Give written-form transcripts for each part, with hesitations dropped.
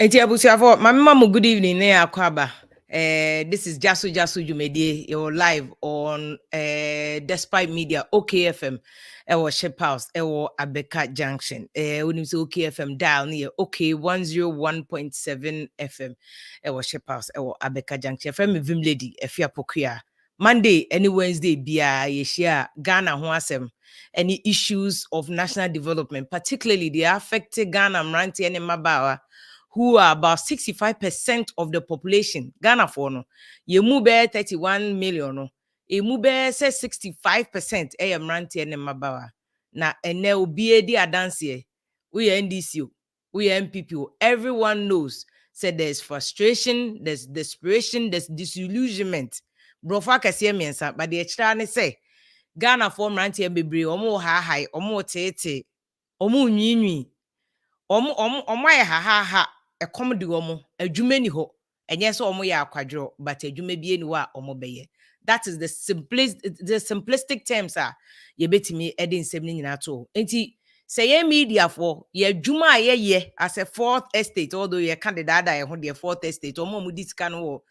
Enti abusiafo, mama good evening ne akwaba. This is Jasu Jumedie. You're live on Despite Media OKFM. Ewo Ship House, Ewo Abeka Junction. When you say OKFM dial near OK 101.7 FM. Ewo Ship House, Ewo Abeka Junction. FM Vim Lady, Efia Pokuya. Monday, any Wednesday, Bia Yeshia, Ghana Huasem. Any issues of national development, particularly the affected Ghana Mranti and Mabawa, who are about 65% of the population. Ghana for no. You move 31 million. No. You move say 65% mranti and mabawa. Na ene obi di adanse. We are NDC. We are NPP. Everyone knows. Say there's frustration, there's desperation, there's disillusionment. Brofa kasiye miensa. But the extra say Ghana for mranti and bebre. Omo ha, omo tete, omo nyinyi. Omo ha ekom de omo adwuma ni ho enye so omo ya akwadwo but adwuma bi eni wa omo beye. That is the simplistic terms ye betimi ede nsem ni nyina to enti say ye media for ye adwuma ye as a fourth estate, although ye candidate ye ho de fourth estate omo mu disika no wo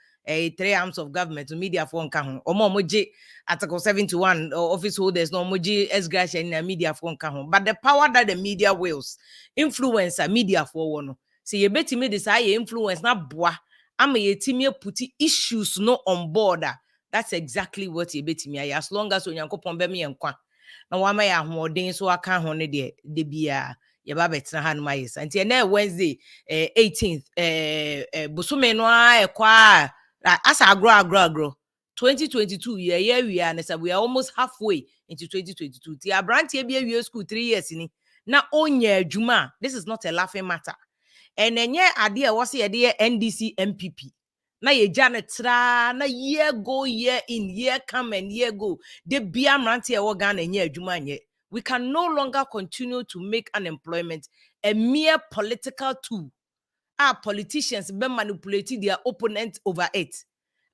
three arms of government media for nka ho omo je article 71 office holders no moji esgratia in media for nka ho, but the power that the media wields influencer media for one. See ye betimi decide ye influence na boa ama ye timi put issues no on board. That's exactly what ye betimi aye, as long as onyankopon be me nkwa na wa ma ya hoden so aka ho ne de bia ye ba betra ha no mayes anti na Wednesday 18th bosume no ekwa asa agro 2022 year we are we are almost halfway into 2022. Ti abrantie bi awie school 3 years ni na onya adwuma. This is not a laughing matter. And enye ade e wose ye de NDC NPP na ye jane tra na year go year in year come and year go de bia amrantie e wo Ghana enye adwuma nye. We can no longer continue to make unemployment a mere political tool. Our politicians be manipulating their opponents over it.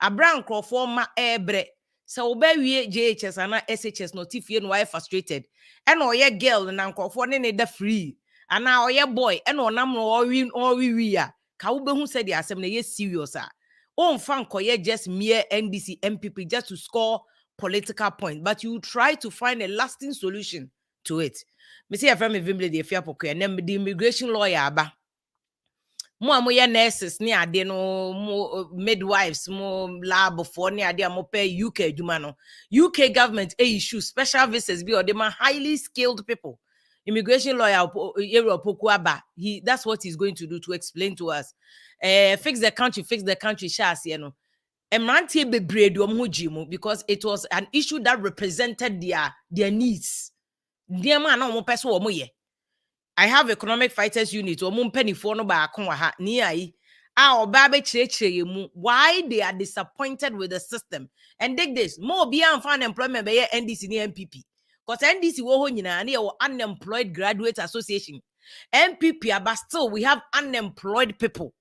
Abran crofo ma ebre. So obewie JHS and SHS notifie no why frustrated. And oye girl na crofo ne da free. And now oye boy and onam no ori ya. Ka wo behu said the asem na ye serious a. On fan koye just mere NDC MPP just to score political point, but you try to find a lasting solution to it. Me say afra me Vim Lady Efia Poku and the immigration lawyer aba. Mo ye nurses ni ade no mo midwives mo lab for ni ade mo pay UK adwuma no UK government issue special visas bi or them highly skilled people. Immigration lawyer Poku aba, that's what he's going to do to explain to us. Fix the country shas you know. Emrantie bebre do mo jimu because it was an issue that represented their needs. Dear man no mo pese wo mo ye. I have economic fighters unit or pennyfo no ba akon ha ni ai oba be chirechire mu why they are disappointed with the system. And dig this, more be unemployment be NDC ni NPP because NDC wo ho nyina na unemployed graduate association NPP but still we have unemployed people.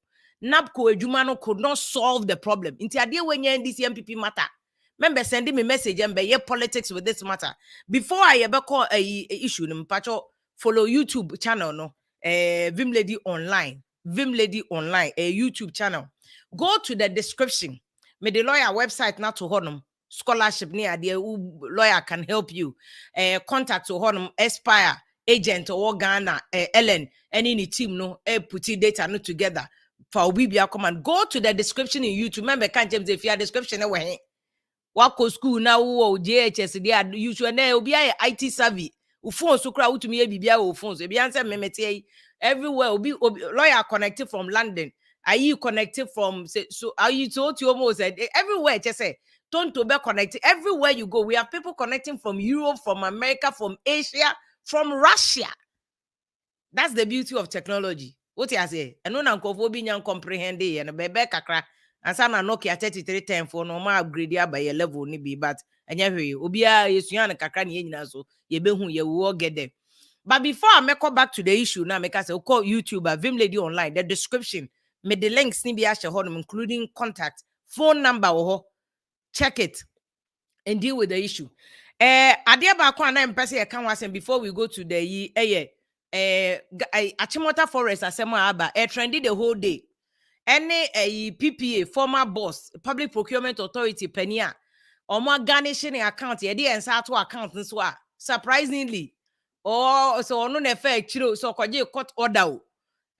NABCO adwuma no could not solve the problem inti ade when NDC NPP matter. Remember sending me message and be politics with this matter before I ever call a issue no mpacho. Follow YouTube channel no Vim Lady Online a YouTube channel. Go to the description. Me the lawyer website not to honum scholarship near the lawyer can help you. Contact to honum Aspire agent or Ghana Ellen any team no put data no together for we be command. Go to the description in YouTube. Remember can't James if your description away. Wako school now JHS there usually na obi IT savvy. Phone so kra utumi e bibia o phones e bia answer memete everywhere obi lawyer connected from London, are you connected from so are you told you almost said everywhere just say don't to be connected everywhere you go. We have people connecting from Europe, from America, from Asia, from Russia. That's the beauty of technology. What you say and no nankofo bi nyan comprehend e na bebe kakra ansa na Nokia 3310 for no ma upgrade ya by your level ni bi but anya hwe obi a yesua na kakra na nyina so ye behu ye wo get them. But before I make back to the issue now make us say call YouTuber Vim Lady Online, the description me the links ni bi a share including contact phone number check it and deal with the issue. Ade ba kwa na mpese ye kan wasem before we go to the Achimota Forest asema aba trended the whole day. Any PPA former boss public procurement authority penia omo garnishing account ye dey ensa to account nso a surprisingly so ono na fa chiro so kwaje court order o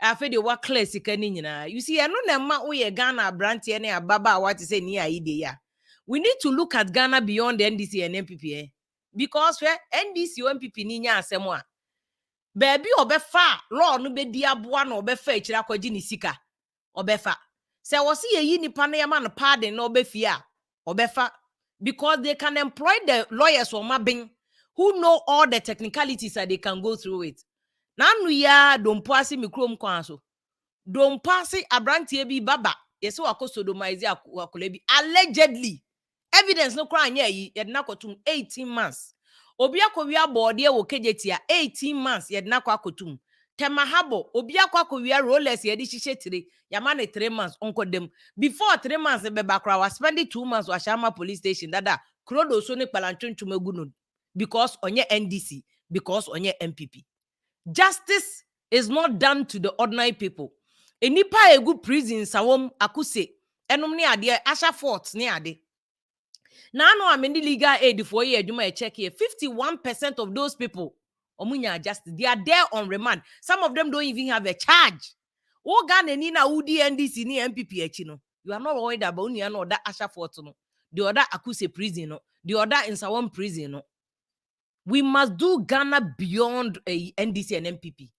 afi de wa clear sika ni nyina. You see eno na ma wo ye Ghana brand ne ababa what say ni aide ya. We need to look at Ghana beyond the NDC and NPP because where NDC or NPP ni nya asem a baby obefa law no be di aboa na obefa echira kwaji ni sika obefa say wasi ye nipa na yama no pardon na obefia obefa because they can employ the lawyers or mabing who know all the technicalities that they can go through it. Nanu ya don't pass me chrome kwanso don't pass abrantie bi baba yesi wako sodomize akolebi allegedly evidence no kra anya yi yedna kotum 18 months obi akowia board wo kejetia 18 months yedna kwa kotum temahabo obi akowia rollers yedi hihye yama ne 3 months onkodem before 3 months be bakra was spend 2 months wa Shama police station dada krodo so ne palanchonchum agu because onye NDC because onye NPP. Justice is not done to the ordinary people. Enipa egu prison sawom akuse enum ne ade asha fort ne ade. Now I mean the legal aid for year you might check here 51% of those people omunya justice they are there on remand. Some of them don't even have a charge. O Ghana ni na udi NDC ni NPP echi no. You are not worried about any other asha fort no. The other akuse prison no. The other in Sawom prison no. We must do Ghana beyond a NDC and NPP.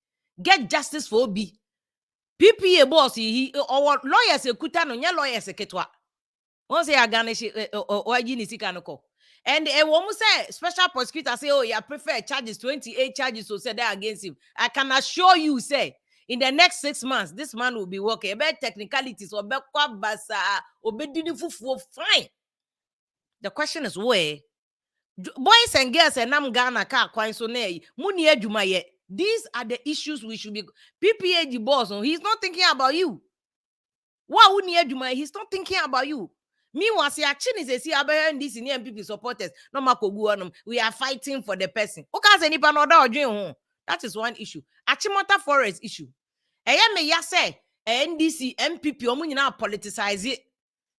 Get justice for Obi. PPA boss, our lawyers ekuta no nya lawyers eketwa. Once ya Ghana and woman say special prosecutor say, oh, yeah, prefer charges 28 charges to say that against him. I can assure you, say in the next 6 months, this man will be working about technicalities or basa or fine. The question is where boys and girls and nam Ghana car so muni edumaye. These are the issues we should be PPA the boss. He's not thinking about you. What uni edumaye? He's not thinking about you. Meanwhile, see action is a see NDC and NPP supporters. No makogu we are fighting for the person. That is one issue. Achimota Forest issue. Me ya say NDC NPP omu na politicize it.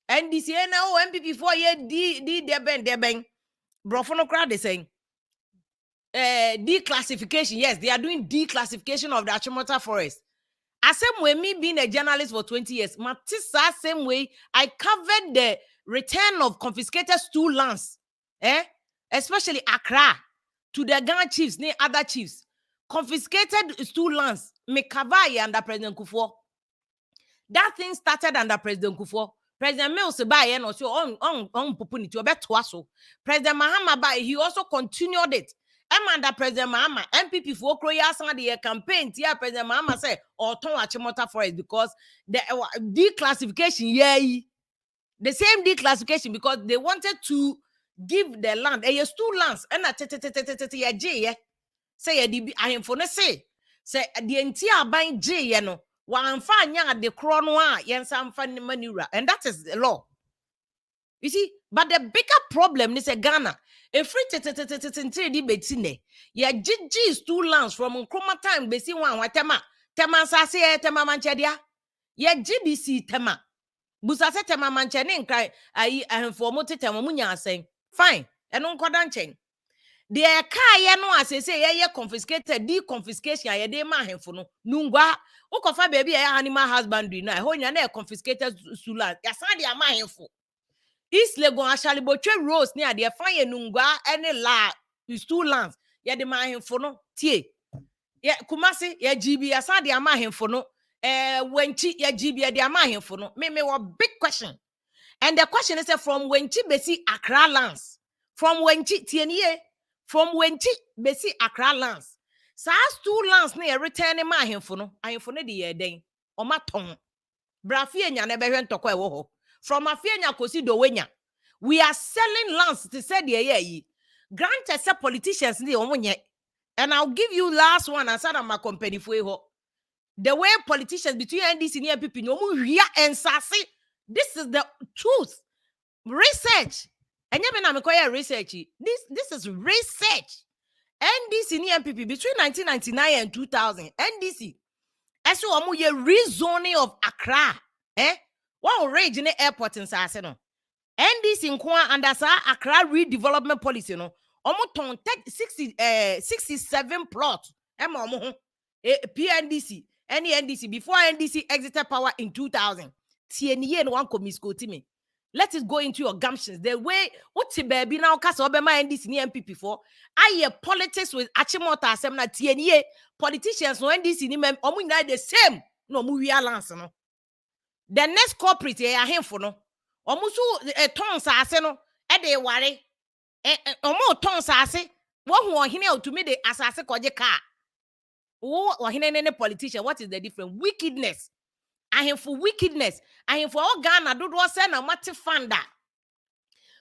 NDC na NPP 4 year deben. Brofono crowd is saying declassification. Yes, they are doing declassification of the Achimota Forest. As same way, me being a journalist for 20 years, Matissa, same way, I covered the return of confiscated stool lands, especially Accra, to the Ghana chiefs, ne other chiefs. Confiscated stool lands, me cover under President Kufuor. That thing started under President Kufuor. President Mills by no so on popunity obetwaso. President Mahama by he also continued it. Under President Mahama, NPP for Kroyasan the campaign, President Mahama said, or Ton Achimota Forest because the declassification, the same declassification because they wanted to give the land, a two lands, and a say, I am for say the entire buying J, one fine young at the chronoa, yen some funny manura, and that is the law. You see, but the bigger problem is a Ghana. A free betine. Ya is 2 lands from Nkrumah time besi one watema. Tema sase tema manchedia. Ya GBC tema. Busase tema manchene nkrai ayi ahemfomote tema munya saying. Fine. Eno nkodan chen. The car ya no asese ye confiscated deconfiscation ya de ma ahemfo no. Nungwa ukofa baby ya animal husbandry na ho nya na confiscated sula. Ya sa de ama ahemfo. East Legon actually botwe rose near the fire nungwa any la is 2 lands. Ya de ma for no tie. Ya Kumasi ya GB asa de ama for no. Wenchi ya GB ya de ama for no. Me wa big question. And the question is from Wenchi besi Accra lands. From Wenchi tienie. From Wenchi besi Accra lands. Sa 2 lands na return ma for no. For no de ye den. O ma ton. Brafie nya na behwe ntokwa ewo ho. From Afianya Kosi Dowenya, we are selling lands to say the ye. Granted, say politicians ni omunye. And I'll give you last one and said my company for the way politicians between NDC and NPP no ria and sassy. This is the truth. Research. And you mean I'm research. This is research. NDC ni NPP between 1999 and 2000. NDC. As you are ye rezoning of Accra. One rage in the airport in Saseno. NDC in Kwa under Accra redevelopment policy no. Ton 67 plots. PNDC. Any NDC before NDC exited power in 2000. TNE and one komisco to me. Let it go into your gumptions. The way what's baby now cast over my NDC ni NPP for. I hear politics with Achimota Assembly TNE politicians no NDC ni mem omu the same no movie alliance no. The next corporate ya him for no. Omusu ton sase no e de ware omo ton sase wo hu ohene to me the asase koje car. Wo ohene ne politician, what is the difference? Wickedness. I for wickedness. I for all Ghana do say na mati fanda.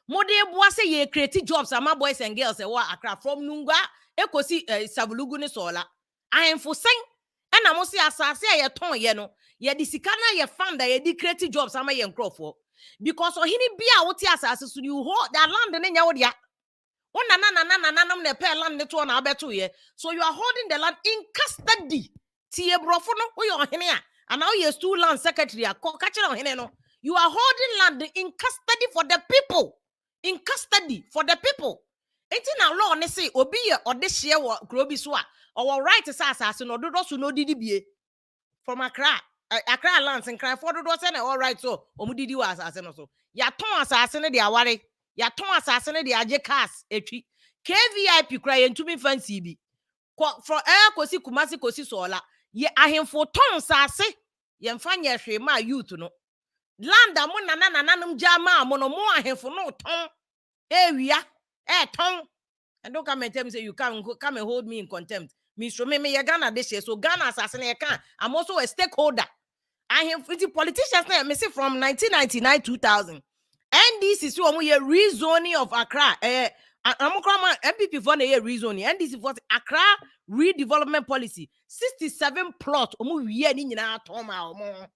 Mode boa say ye create jobs ama boys and girls e wa Accra from Nungwa ekosi Savulugu ne sola. I for saying and I must say asase ye ton ye no. Ye di sikana ye fanda ye di create jobs ama ye nkrofo. Because ohini bia woti asase so you hold that land ne nya wodia. Nam ne pay land ne to na abeto ye. So you are holding the land in custody. Tie brofo no wo ye ohene a. And now you're still land secretary. You are holding land in custody for the people. In custody for the people. It's in a law, they say, Obi or this year or Grobiswa or right to assassin or do those who know DDBA from Accra. Accra lands and cry for the doors and all right. So, Omudi assassin also. Yaton assassin, they are worried. Yaton assassin, they are jackass. KVIP crying to me fancy be. For air kosi kumasi kosi sola. Ye ahemfo ton sase ye mfa nye hwe ma youth no land mo nananum jama mo no mo ahemfo no ton ewia ton. And don't come and tell me say you come and hold me in contempt. Me so me ye Ghana this year, so Ghana assassin ye can. I'm also a stakeholder. Ahemfo politicians na me say from 1999 2000 NDC so omo ye rezoning of Accra NPP for the year rezoning NDC for Accra redevelopment policy 67 plot omu wie ni nyina atoma omo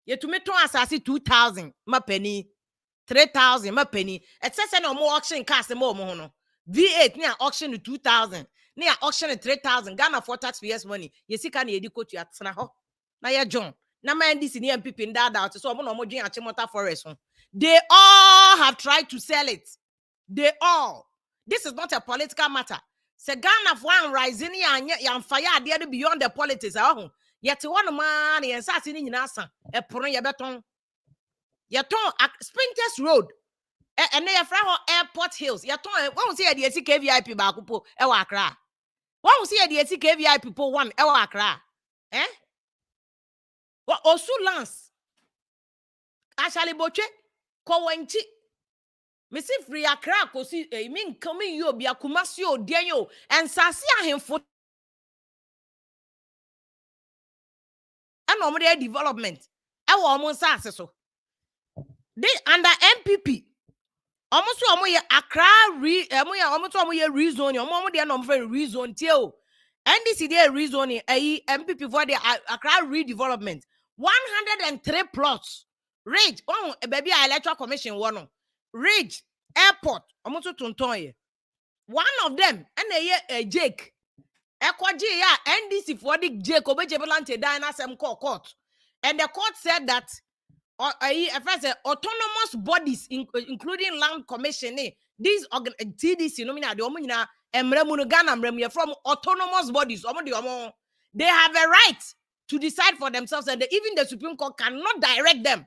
ye to me ton asase 2000 ma penny 3000 ma pennyetse na omo auction cast ma omo no V8 ni auction 2000 ni auction 3000 Ghana for taxpayers money ye sika na ye di kotu atena ho na ye John na ma NDC ni NPP ndada out so omo no omo dwen Achimota forest ho. They all have tried to sell it. They all. This is not a political matter. Se Ghana for one rising yan fire there beyond the politics. Yet one man and sassy in Nasa, a pron ya beton. Yaton Sprinters Road. And they are from Airport Hills. Yaton won't see a DSC KVIP Bakupo, Ewakra. Won't see a DSC KVIP people one Ewakra. What also Lance? Ashali Boche, Kowenchi. Missy free Accra, kosi mean coming you be a Kumasio, Daniel, and Sasia him for an development. I almost asked so. They under NPP. Almost Accra almost reason, your mom they are not very reason till. NDC they reasoning MPP for the Accra redevelopment. 103 plots. Rage, baby, electoral commission one. Ridge Airport, almost to one of them, and a Jake. Ekwaji ya NDC for the Jake Obejebelante Dina Sem court. And the court said that autonomous bodies, including land commission, these TDC, the Omina, Emremunugana, from autonomous bodies, they have a right to decide for themselves, and even the Supreme Court cannot direct them.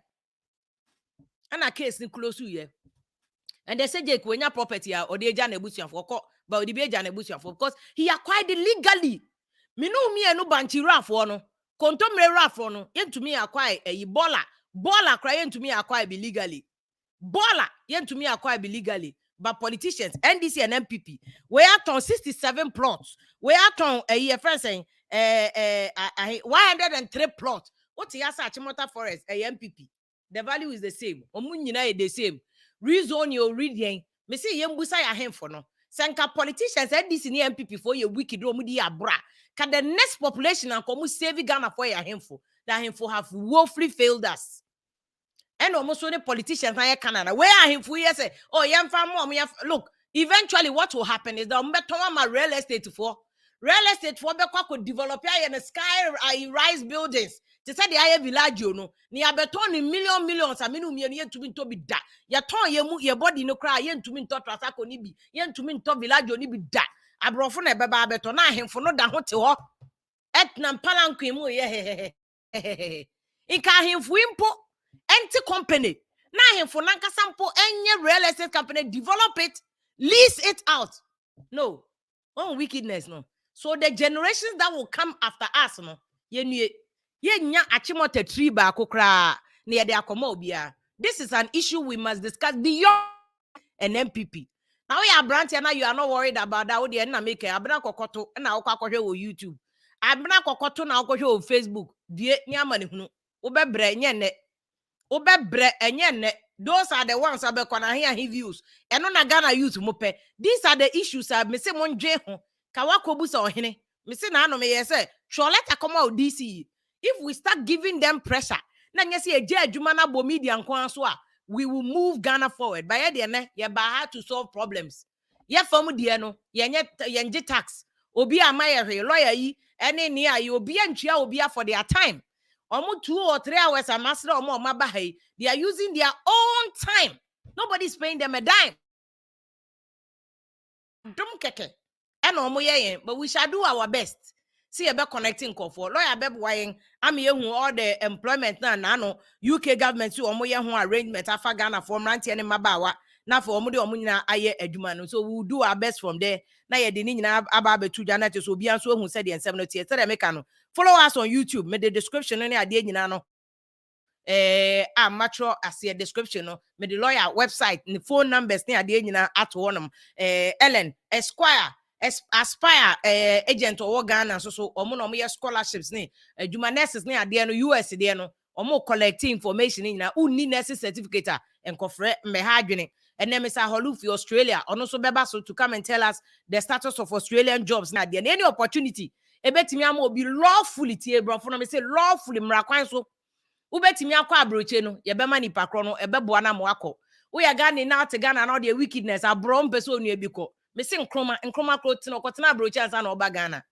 And a case in close to you. And they say Jake when your property or the Jan Ebusian for court, but the Jan Ebusian for because he acquired it legally. Me no me no banchi rafo no. Contomre rafo no. Yen to me acquire a bola crying to me acquire illegally. Bola yen to me acquire illegally. But politicians, NDC and MPP, we are on 67 plots. We are on a year first saying 103 plots. What's the Achimota forest? A MPP. The value is the same. Omunyina is the same. Reason your reading. Me say yembusa ya hem for no. Senka politicians NDC ni MPP for your wicked omudi abra. Can the next population and come save Ghana for your hem for that him for have woefully failed us. And almost only politicians na Canada. Where are him for say, oh yam fam look, eventually what will happen is that my real estate for could develop in the sky rise buildings. They said the higher village, you know, near beton in millions, I mean, near to be da. Ya ton your body no cry, yen to mean to Trasako nibi, yen to mean to village, you nibi da. I brought from a baba betona him for no down hotel. Etnam palanquimu, yeah. In him wimpo, empty company. Now him for Nanka sample any real estate company develop it, lease it out. No, wickedness, no. So the generations that will come after us, no, ye nya Achimota tree ba kokra near the akomobia. This is an issue we must discuss beyond an NPP. Now we are branching, now you are not worried about that. What the end make abna kokoto na okwa on YouTube. Abna kokoto na okwa on Facebook. Die nyamani hunu. Obebre nyene. Obebre enyene. Those are the ones that be here views. And on a Ghana youth mope. These are the issues I me say mon jeho. Kawako busa ohene. Me say na no me say. Let come out DC. If we start giving them pressure, na nyesi eje adwuma na bo media nkwan so a, we will move Ghana forward. By the end, ye ba hard to solve problems. Ye form die no, ye tax. Obi amaye lawyer yi, ene ni ayi obi antwia obi for their time. Almost 2 or 3 hours a master or more mabahai. They are using their own time. Nobody's paying them a dime. But we shall do our best. See about connecting for lawyer beb waying. I'm here who all the employment na UK government to omoye who arrangement afa Ghana for ranti and mabawa. Na for omudi omunyina aye edumano. So we'll do our best from there. Na ye dini na ababe tu jana to so bi anso who said the 70 mekano. Follow us on YouTube. Me the description any ade nyina no. A mature as a description no. Me the lawyer website, the phone numbers ni ade nyina at one Ellen Esquire Aspire agent or Ghana so omo scholarships ni adwuma nurses ni ade no US de no omo collect information ni na unni nurse certificate and kofre me ha adwene and then Mr. Holufi Australia ono so beba so to come and tell us the status of Australian jobs na ade any opportunity ebetimi am obi lawfully tie bro for no me say lawfully mrakwan so ubetimi akwa abroche no ye bema nipa kro no ebeboa na mo akọ we ya Ghana na te Ghana na the wickedness abro mpeso onu ebiko me say nkroma kro kotena abroche ansa na oba Ghana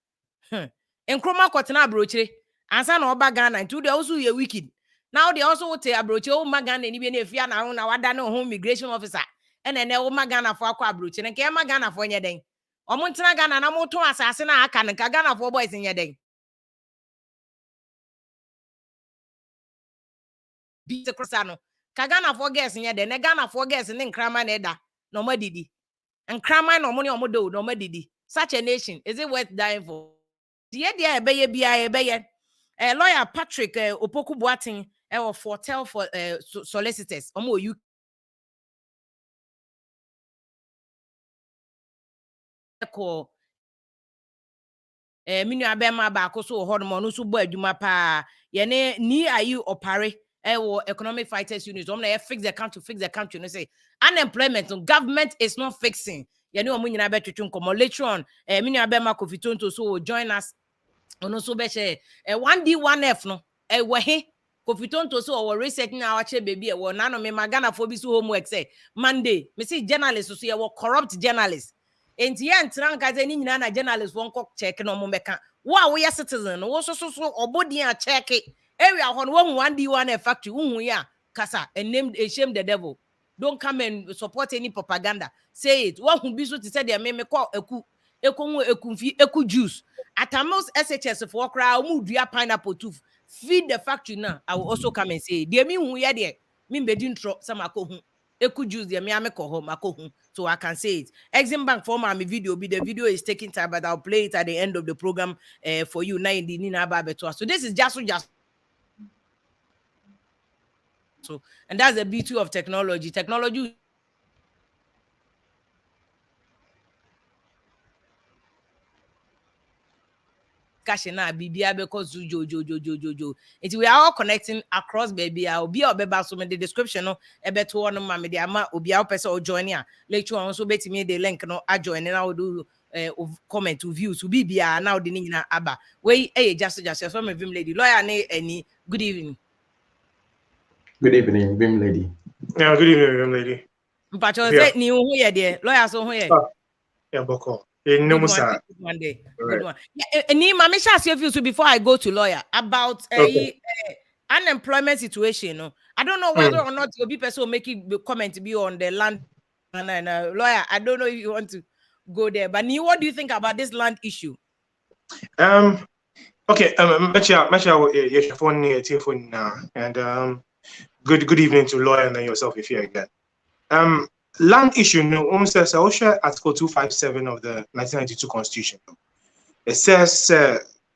nkroma kotena abroche ansa na oba Ghana ntu de also ye wicked now they also wote abroche o magana ni bi na efia na ho na wada na home immigration officer ene o magana fo akwa abroche nke e magana fo nye den omo ntena Ghana na mo to asase na aka nka Ghana fo boys nye den bi se krosano ka Ghana fo girls nye den na Ghana fo girls ne nkrama na eda no madidi nkrama no mo ne omodo no madidi such a nation is it worth dying for the idea ebeye bia ebeye lawyer Patrick Opoku Boatin or Fortel for solicitors omo you ko minu abema ba ko so ho no so bo adwuma pa ye ne ni ayi opare wo economic fighters unit omo na fix the country no say unemployment government is not fixing ye ne omo nyina betwetwe nkomo later on minu abema ko fitonto so will join us ono so be share 1D 1F no we he Kofitonto so our research na wache baby we na no me magana for bi so homework say Monday me see journalists so ye we corrupt journalists enti ye ntran ka ze ni nyina na journalists won ko check no mo meka wo we citizen wo so obodi a check area ho no wo 1D 1F factory hu ya kasa and name shame the devil don't come and support any propaganda say it wo hu bi so to say de me call eku juice atamos SHS for kra omu dua pineapple to feed the factory now. I will also come and say de me hu ye de me bedi ntro some akohu eku juice de me ameko ho makohu so I can say it Exim Bank for my video be the video is taking time but I'll play it at the end of the program for you na ndi ni na ba beto so this is just so and that's the beauty of technology na bibia because jojo it we are all connecting across baby obi obeba so me the description no ebeto on ma me the ama obi a person o join ya later on so betimi the link no a join na we do comment to view so bibia now the nyina aba we just so me Vim Lady lawyer na any good evening Vim Lady. Yeah, good evening, Vim Lady. But you say ni who ye there, lawyers who ye. Yeah, boko. Good one day. Good one. Ni mama shall say you before I go to lawyer about unemployment situation. No, I don't know whether or not your people making the comment be on the land and lawyer. I don't know if you want to go there, but Ni, what do you think about this land issue? Okay. Your phone near telephone now, and good evening to lawyer and yourself if you're again. Land issue no says Article 257 of the 1992 Constitution. It says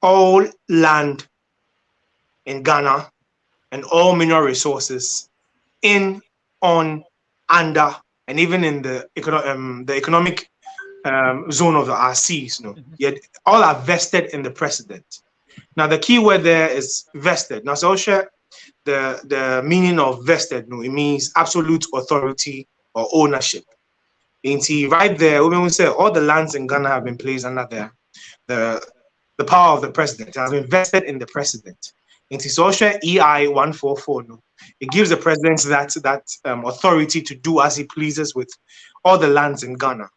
all land in Ghana and all mineral resources in, on, under, and even in the economic zone of our seas, yet all are vested in the president. Now the key word there is vested. Now so the meaning of vested, it means absolute authority or ownership. Right there, when we say all the lands in Ghana have been placed under the power of the president, it has been vested in the president. Social EI 144, it gives the president that authority to do as he pleases with all the lands in Ghana.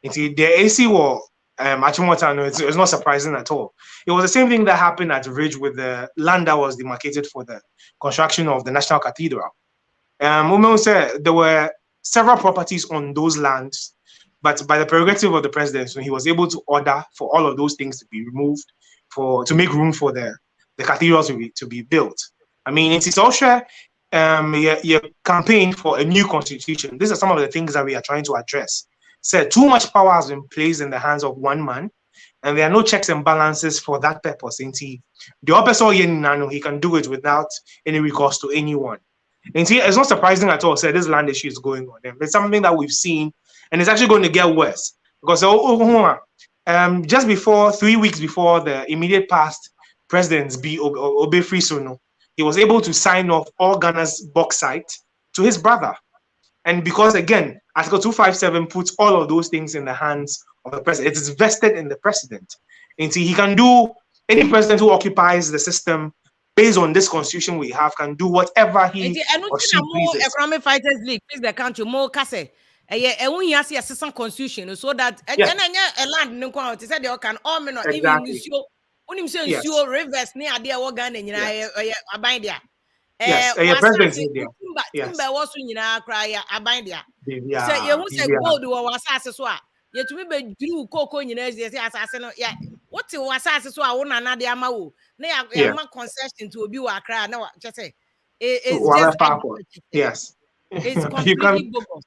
The AC war, Achimota, it's not surprising at all. It was the same thing that happened at Ridge with the land that was demarcated for the construction of the National Cathedral. Women said there were several properties on those lands, but by the prerogative of the president, he was able to order for all of those things to be removed to make room for the cathedral to be built. I mean, it's also your campaign for a new constitution. These are some of the things that we are trying to address. Said too much power has been placed in the hands of one man, and there are no checks and balances for that purpose. The opposite, he can do it without any recourse to anyone. And it's not surprising at all. This land issue is going on. It's something that we've seen, and it's actually going to get worse because just 3 weeks before the immediate past president's Obefrisono, he was able to sign off all Ghana's bauxite to his brother. And because, again, Article 257 puts all of those things in the hands of the president. It is vested in the president. And he can do, any president who occupies the system based on this constitution we have can do whatever he or she pleases. Economic Fighters League, please the country, more kase. We have a system constitution so that a land no quality said they can all men even issue reverse near idea what Ghana and bind there. Yes, president Timber was in a cry, a bind there. So you say gold was assessor. Yet we be drew cocoa in assassin. Yeah, what was assessor? I want another amount. They are concession to be a cry. No, just say it's just yes. It's completely bogus.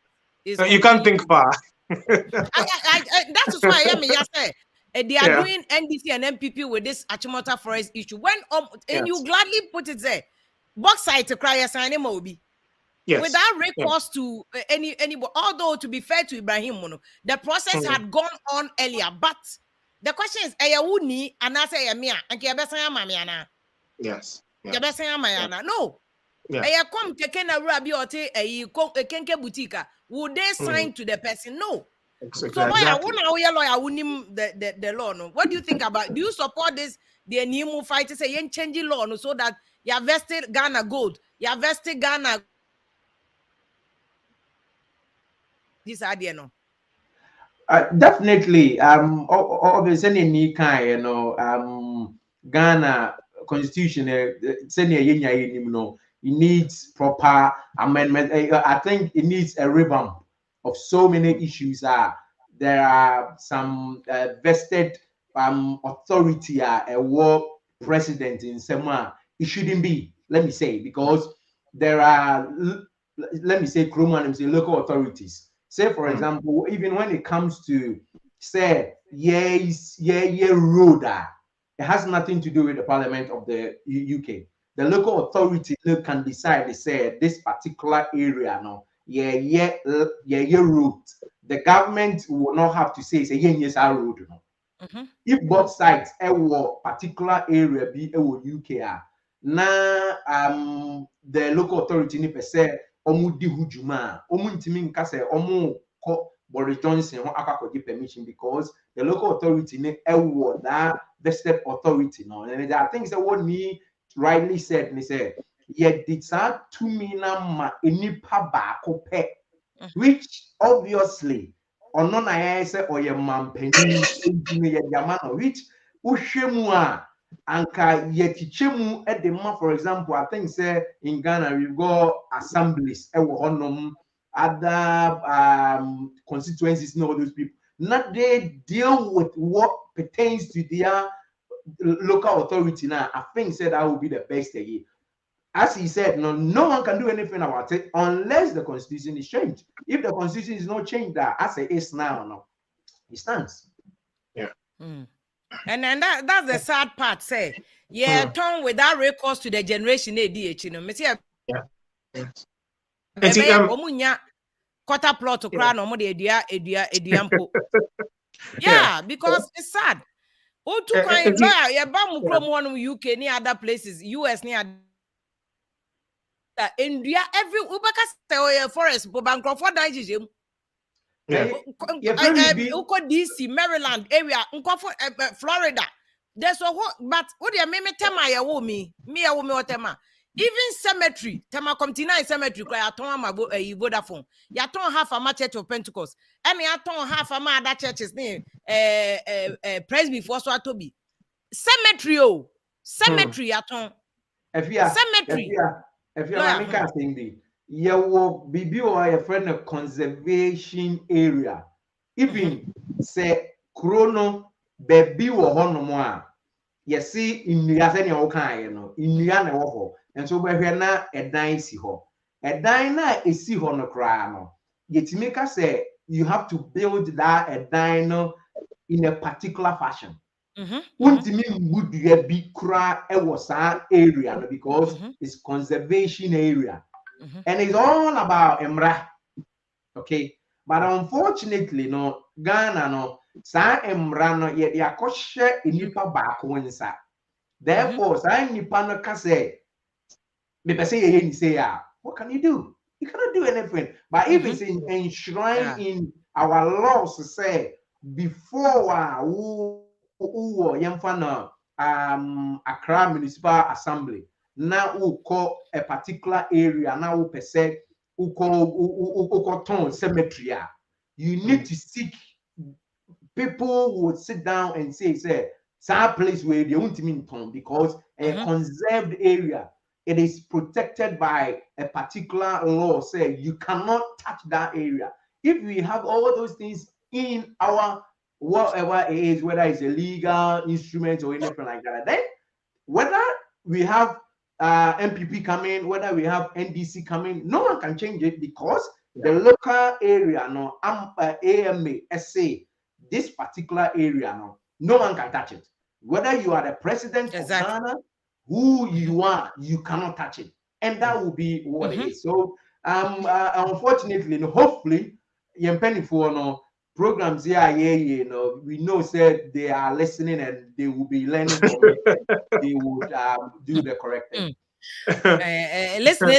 You can't think far. That's why I mean, they are doing NDC and NPP with this Achimota forest issue. When and you gladly put it there, bauxite to cry a sign mobi. Yes. Without recourse to anybody, although to be fair to Ibrahim, the process had gone on earlier. But the question is, Ayawuni and I say Mia and Kiabesaya Mamiana. Yes. Kiabesaya Mayana. No. I come taking a rabbi or a kenke boutique. Would they sign to the person? No. Exactly. So why I wouldn't the law? No. What do you think about? Do you support this? The new fighters say you change the law no, so that you have vested Ghana gold, you have vested Ghana. This idea, no. Definitely. Obviously, any kind, Ghana constitution, it needs proper amendment. I think it needs a revamp of so many issues. There are some vested authority, a war president in Sema. It shouldn't be, let me say, because there are, let me say, local authorities. Say, for example, even when it comes to, say, road, it has nothing to do with the Parliament of the UK. The local authority can decide, they say, this particular area, road. The government will not have to say, yes, our road. If both sides, a particular area be a UK, now the local authority need to say, Omudi hujuma, Omuntimin Kase, Omu Boris Johnson, permission because the local authority need a that vested authority. No, and there are things that what me rightly said, he said, yet did that to me na ma any paba kope which obviously or non I say or your man penny which ushemu anka yetichemu at the month, for example, I think say in Ghana we go assemblies other constituencies, know those people. Not they deal with what pertains to their local authority now. I think said that would be the best year. As he said, no one can do anything about it unless the constitution is changed. If the constitution is not changed, that as it is now, it stands. Yeah. And then that's the sad part. Say, yeah, turn without recourse to the generation ADH. You know, yeah. Omunya quarter plot to crown or ediampo. Yeah, because it's sad. Oh, two kind lawyer, yeah, Bamu UK near other places, US near India, every Ubaka forest, Bobancroft, Dijim. DC, Maryland area, Florida. There's a whole, but what do you mean? Tema ya womi, me a woman or tema. Even cemetery, tema continue cemetery, I told my Vodafone. Ya ton half a church of Pentecost, and ya ton half a other churches name, Presby for Swatobi. Cemetery, oh, cemetery, ya ton. Cemetery. If you are making thing, you will be a friend of conservation area. Even say chrono baby or honomoa. You see in the Athenian kind, in Yana Woho, and so we're now a dynasty ho. A diner is see hono crano. Yet make us say you have to build that a dino in a particular fashion. Would be cry was an area because it's conservation area and it's all about Emra. Okay, but unfortunately, no Ghana no sa Emra no yet ya koshe inipa back wensa. Therefore, sa nipa no can say, what can you do? You cannot do anything. But if it's enshrined in our laws to say before Accra Municipal Assembly now who call a particular area now who per se who call town cemetery. You need to seek people who would sit down and say some place where they won't mean town because a conserved area, it is protected by a particular law. Say you cannot touch that area. If we have all those things in our whatever it is, whether it's a legal instrument or anything like that, then whether we have NPP coming, whether we have NDC coming, no one can change it because the local area, AMA, SA, this particular area, no one can touch it. Whether you are the president of Ghana, who you are, you cannot touch it. And that will be what it is. So, unfortunately, hopefully, for programs here, we know said they are listening and they will be learning from it. They would do the correct thing. Listen,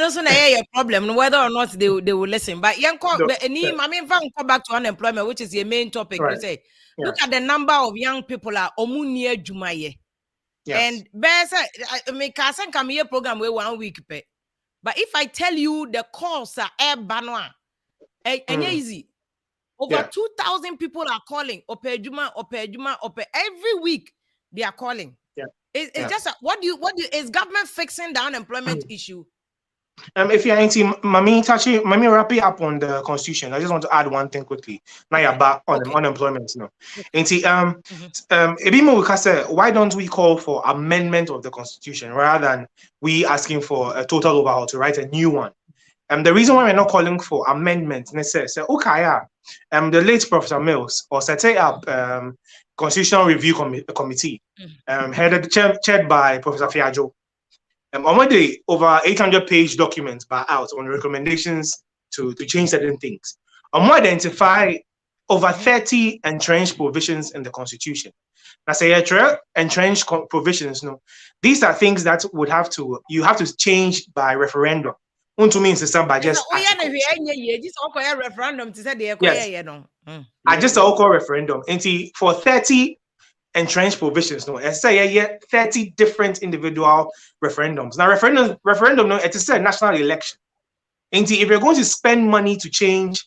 also a problem whether or not they will listen. But go back to unemployment, which is the main topic. You say, look at the number of young people are omunia jumaye. And I mean, Kasan come here program where 1 week pay. But if I tell you the course are air banwa, easy. Over 2,000 people are calling. Every week they are calling. It's just what do you is government fixing the unemployment issue? If you're into Mami wrap it up on the constitution. I just want to add one thing quickly. Now you're back on unemployment now. Why don't we call for amendment of the constitution rather than we asking for a total overhaul to write a new one? The reason why we're not calling for amendment necessarily, the late Professor Mills or set up Constitutional Review Committee, chaired by Professor Fiajo. Already over 800-page documents by out on recommendations to change certain things. We identify over 30 entrenched provisions in the Constitution. Now, say entrenched provisions. No, these are things that you have to change by referendum. To mean system by just referendum to say I just call referendum. For 30 entrenched provisions, no, say 30 different individual referendums. Now referendum, no, it is a national election. And if you're going to spend money to change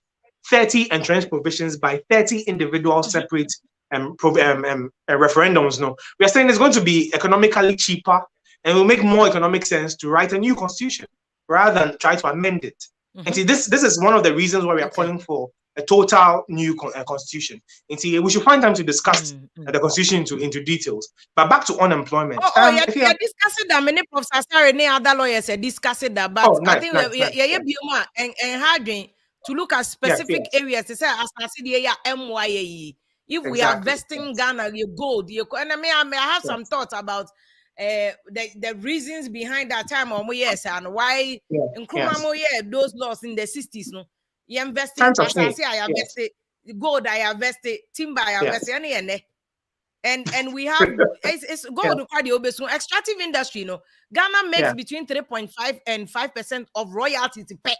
30 entrenched provisions by 30 individual separate referendums, no, we are saying it's going to be economically cheaper and will make more economic sense to write a new constitution rather than try to amend it. And see, this is one of the reasons why we are calling for a total new constitution. And see, we should find time to discuss the constitution into details. But back to unemployment. Yeah, discussing that. Many professors and other lawyers are discussing that. But I think and having to look at specific areas. They say as I see the MYAE. If we are vesting Ghana, you gold, and I may have some thoughts about the reasons behind that time or yes and why in those laws in the 60s no you invested as I say I invested gold, I invested timber, I invested and we have it's gold quite the obvious extractive industry, you know. Ghana makes between 3.5 and 5% of royalties to pay.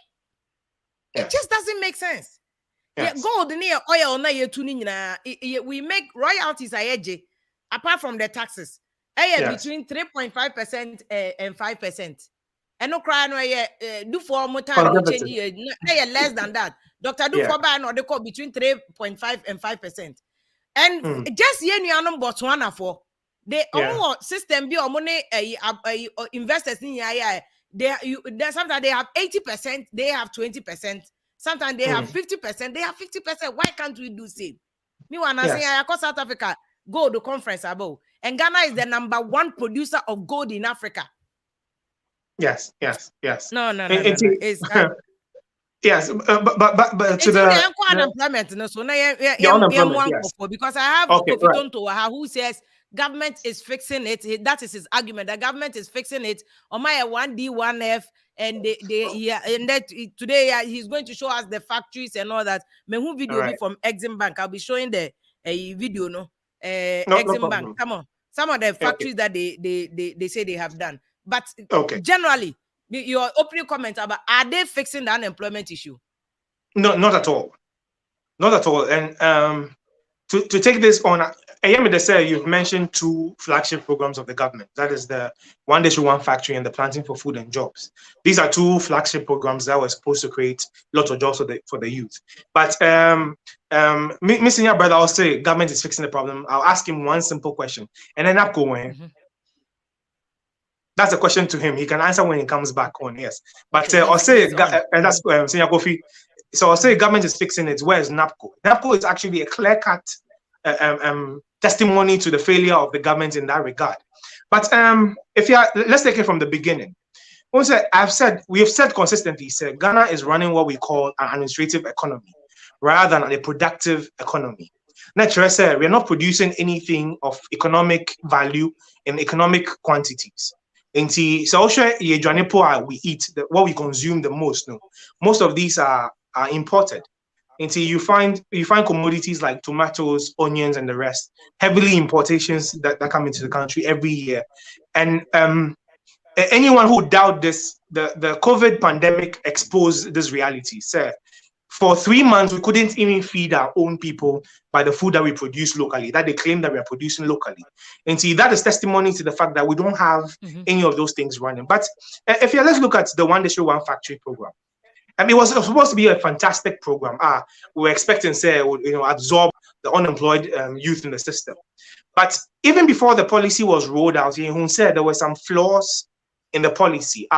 It just doesn't make sense. Gold near oil na we make royalties apart from the taxes. Between 3.5% and 5%. And no cry no do for more time change less than that. Dr. Do for buy no they call between 3.5 and 5%. And just Botswana for the system be money investors they sometimes they have 80%, they have 20%, sometimes they have 50%, they have 50%. Why can't we do same? Me wanna say I call South Africa gold conference above. And Ghana is the #1 producer of gold in Africa. Yes. No. It's yes, but to the unemployment. No, so now because I have Kofi Tonto who says government is fixing it. That is his argument. The government is fixing it. On my 1D, 1F, and today he's going to show us the factories and all that. Me who video be from Exim Bank. I'll be showing the video. No, Exim Bank. Come on. Some of the factories that they say they have done. But generally, your opening comment about are they fixing the unemployment issue? No, not at all. Not at all. And to take this on, Ayamide, you've mentioned 2 flagship programs of the government. That is the One District, One Factory and the Planting for Food and Jobs. These are 2 flagship programs that were supposed to create lots of jobs for the youth. But missing your brother, I'll say government is fixing the problem. I'll ask him one simple question. And then I'm going. That's a question to him. He can answer when he comes back on, yes. But I'll say, and that's Senior Kofi. So I'll say government is fixing it. Where is NAPCO? NAPCO is actually a clear-cut testimony to the failure of the government in that regard. But let's take it from the beginning. We have said consistently, Ghana is running what we call an administrative economy rather than a productive economy. Naturally, we are not producing anything of economic value in economic quantities. So we eat, what we consume the most. No, most of these are imported. Until you find commodities like tomatoes, onions, and the rest, heavily importations that come into the country every year. And anyone who doubt this, the COVID pandemic exposed this reality. For 3 months, we couldn't even feed our own people by the food that we produce locally, that they claim that we are producing locally. And see, that is testimony to the fact that we don't have any of those things running. But let's look at the One District, One Factory program. It was supposed to be a fantastic program. We were expecting, it would absorb the unemployed youth in the system. But even before the policy was rolled out, he said there were some flaws in the policy.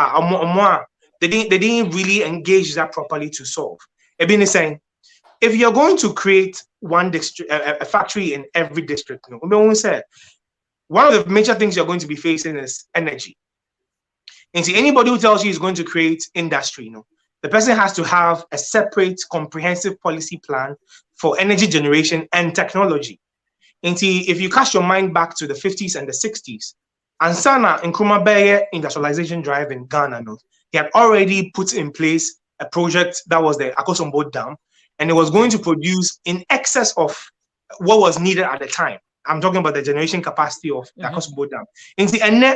They didn't really engage that properly to solve. Ebin is saying, if you're going to create one district, a factory in every district, one of the major things you're going to be facing is energy. And see, anybody who tells you he's going to create industry, the person has to have a separate, comprehensive policy plan for energy generation and technology. And see, if you cast your mind back to the 50s and the 60s, Ansana Nkrumah Beye industrialization drive in Ghana, he had already put in place a project that was the Akosombo Dam, and it was going to produce in excess of what was needed at the time. I'm talking about the generation capacity of the Akosombo Dam. And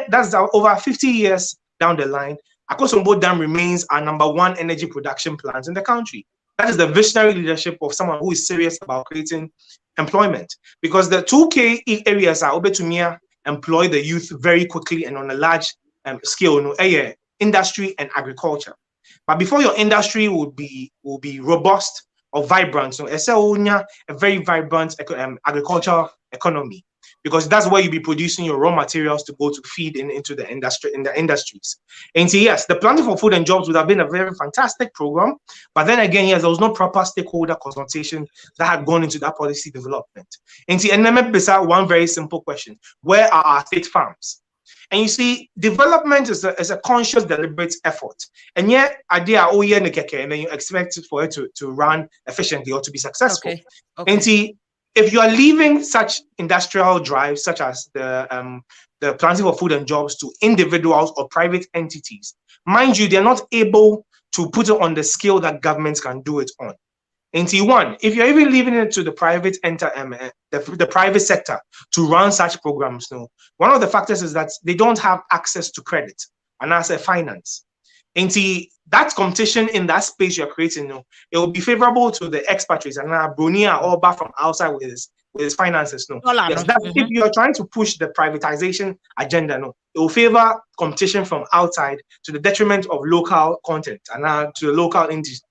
that's over 50 years down the line, Akosombo Dam remains our #1 energy production plant in the country. That is the visionary leadership of someone who is serious about creating employment. Because the 2K areas are able to employ the youth very quickly and on a large scale, industry and agriculture. But before your industry will be robust or vibrant, so a very vibrant agricultural economy, because that's where you'll be producing your raw materials to go to feed into the industries. And so yes, the Planting for Food and Jobs would have been a very fantastic program, but then again, yes, there was no proper stakeholder consultation that had gone into that policy development. And see, and let me ask one very simple question: where are our state farms? And you see, development is a conscious, deliberate effort. And yet, idea and then you expect for it to run efficiently or to be successful. Okay. And see, if you are leaving such industrial drives, such as the Planting for Food and Jobs, to individuals or private entities, mind you, they're not able to put it on the scale that governments can do it on. And see, one, if you're even leaving it to the private the private sector to run such programs, one of the factors is that they don't have access to credit and as a finance. And see, that competition in that space you're creating, it will be favorable to the expatriates and Bronia or back from outside with his finances. Yes, if you're trying to push the privatization agenda, it will favor competition from outside to the detriment of local content and to the local industries.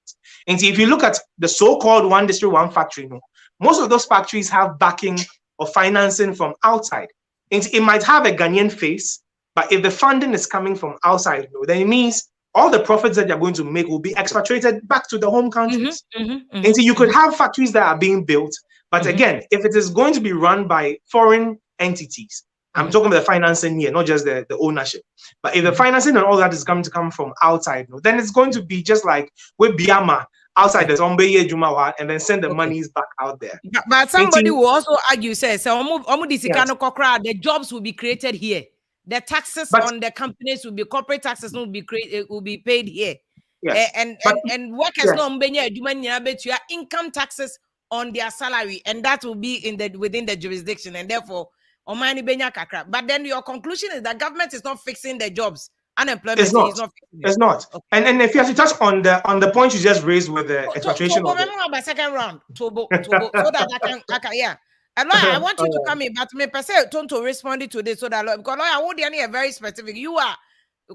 And see, if you look at the so-called one district, one factory, most of those factories have backing or financing from outside. And it might have a Ghanaian face, but if the funding is coming from outside, then it means all the profits that you're going to make will be expatriated back to the home countries. And so you could have factories that are being built, but again, if it is going to be run by foreign entities, I'm talking about the financing here, not just the ownership. But if the financing and all that is going to come from outside, then it's going to be just like with Biama outside the Zombie Jumawa and then send the monies back out there. But somebody will also argue, says, the jobs will be created here. The taxes on the companies will be corporate taxes will be paid here. Yes. And workers your income taxes on their salary, and that will be within the jurisdiction, and therefore but then your conclusion is that government is not fixing the jobs. Unemployment is not fixing it. It's not. Okay. And if you have to touch on the point you just raised with the expatriation of the second round, so that I can yeah. And I want you to come in, but me per se to respond to this so that because I would be very specific. You are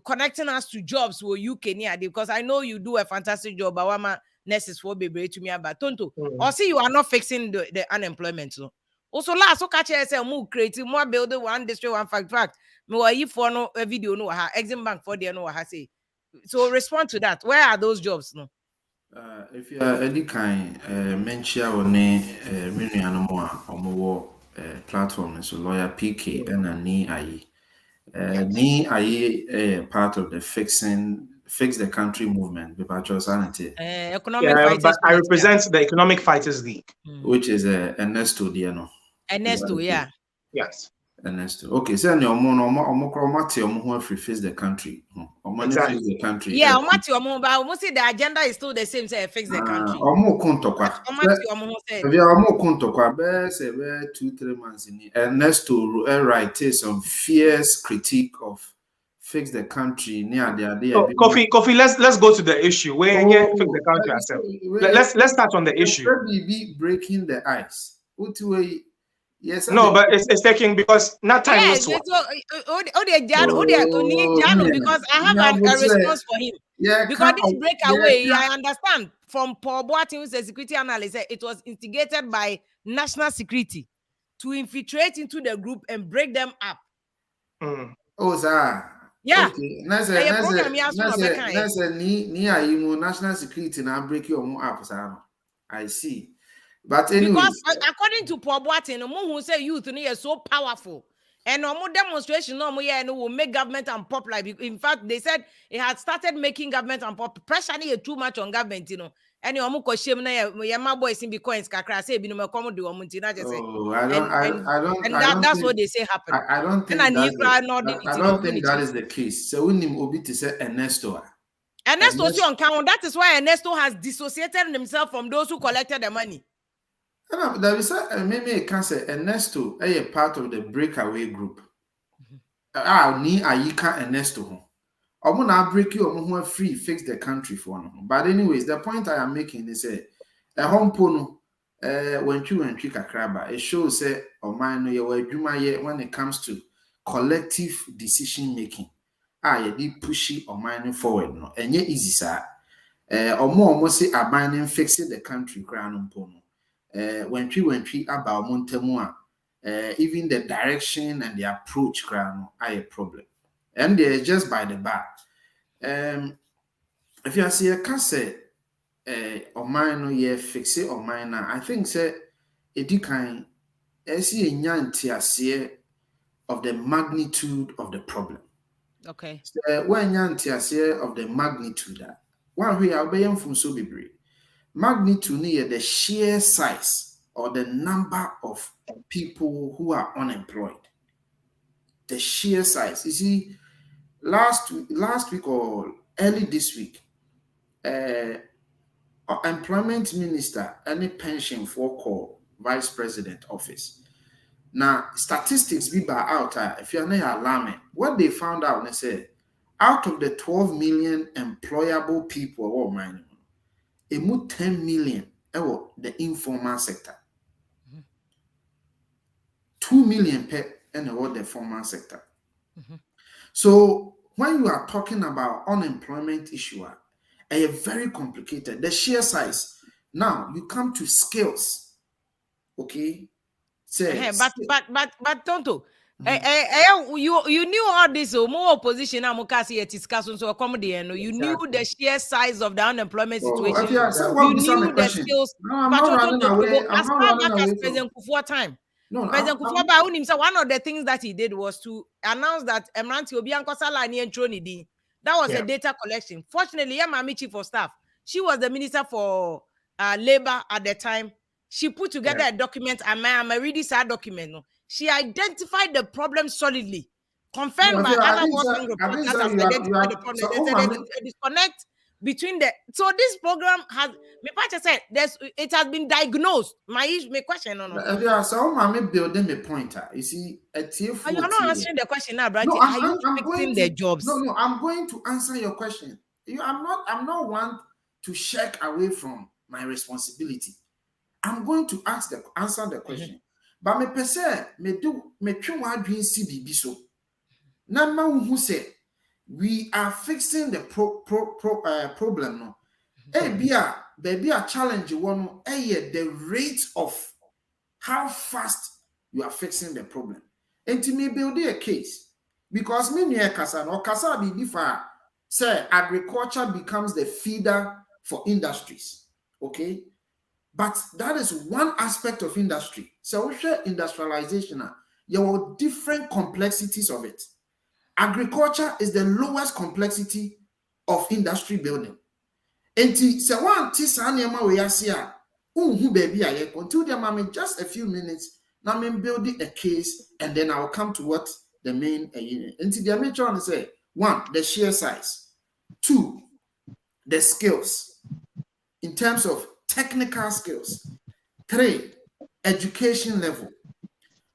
connecting us to jobs where you can because I know you do a fantastic job. But one nurses for baby to me about Tonto. Or see you are not fixing the unemployment. So. Also, last so catch yourself more creative, more building one district, one fact. No, if for no a video no exim bank for the no say. So respond to that. Where are those jobs? No. If you are any kind mention or name platform so lawyer PK and ni aye part of the fix the country movement economic fighters. But I represent the Economic Fighters League, which is Ernesto Diano. Ernesto, yeah. Yes. Ernesto. Okay, so who fix the country. Exactly. Fix the country. Yeah, but say the agenda is still the same, say fix the country. 2-3 months in Ernesto write some fierce critique of fix the country near the Kofi, let's go to the issue. Where fix the country ourselves. Let's start on the issue. Be breaking the ice. Yes. No, but it's taking because not time. Yes, because I have a response for him. Yeah, because this breakaway, I understand from Paul Boateng, who's a security analyst, it was instigated by national security to infiltrate into the group and break them up. Oh, sir. Yeah. Okay. National security now break your up, sir. I see. But anyway, because according to Paul Boateng, who say youth is so powerful, and no more demonstration, no more will make government unpopular. In fact, they said it had started making government unpopular. Pressure too much on government, And you almost shame na my boys in Bitcoins kakra say binu me do omunti just say. That's what they say happened. I don't think that is the case. So we need Obi to say Ernesto. Ernesto on count. That is why Ernesto has dissociated himself from those who collected the money. There is maybe I can say Ernesto a part of the breakaway group. Ni Ayika Ernesto. I'm gonna break you who free fix the country for them. But anyways, the point I am making is a home pono when you kakraba. It shows say when it comes to collective decision making. You did pushy or mine forward no and easy sir. or more say abandoning fixing the country crown pono. When we about Montemua, even the direction and the approach crown are a problem. And they're just by the back. If you see a cassette or mine, no, yeah, fix it or mine, I think say it kind see a nyantia of the magnitude of the problem. Okay. When nyantia of the magnitude that one way I'll be from so be brave. Magnitude near the sheer size or the number of people who are unemployed. The sheer size. You see, last week or early this week, employment minister any pension for call vice president office. Now statistics be by out if you're not alarming. What they found out, they said out of the 12 million employable people or mining, it moved 10 million the informal sector. 2 million per and the formal sector. So when you are talking about unemployment issue, it's very complicated. The sheer size. Now you come to skills. Okay. But Tonto, you knew all this, more opposition. I'm discussing so you knew the sheer size of the unemployment situation. You knew the skills. No, I'm not running away. I'm not running away. President Kufuor time. No, President Kufuor, one of the things that he did was to announce that Emranti Obianko Salani and Tronidi. That was a data collection. Fortunately, Yamami Chief of Staff, she was the Minister for Labor at the time. She put together a document, and I'm reading that document. No? She identified the problem solidly, confirmed by other working reports that has identified the problem. There's a disconnect between the. So this program has, it has been diagnosed. My question, no. So I'm building a pointer. You see, you're not answering the question now, Branty. Are you fixing the jobs? No, I'm going to answer your question. I'm not one to shirk away from my responsibility. I'm going to answer the question. But me per se, me try one dream CBB so. Number who say we are fixing the problem no. Baby a challenge one the rate of how fast you are fixing the problem. And to me build a case because me near kasa no kasa be different. Say agriculture becomes the feeder for industries. Okay. But that is one aspect of industry. So we share industrialization. There are different complexities of it. Agriculture is the lowest complexity of industry building. And so one tisaniama we are here. Baby, I until them just a few minutes. Now I'm building a case, and then I'll come to what the main unit. Until the main trying to say 1, the sheer size. 2, the skills in terms of technical skills. 3, education level.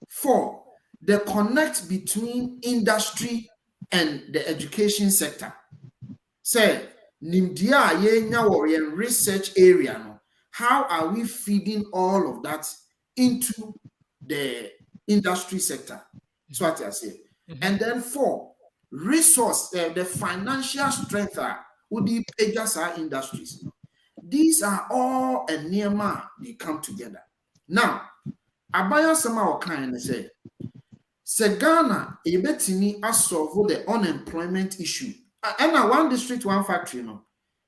4, the connect between industry and the education sector. Say, Nimdia yenya warrior research area. No? How are we feeding all of that into the industry sector? That's what I say. And then 4, resource, the financial strength would be pages our industries. These are all a nearma, they come together. Now, Abaya Sama kind say, Ghana, a betini as solve the unemployment issue. And now 1 district, 1 factory, no.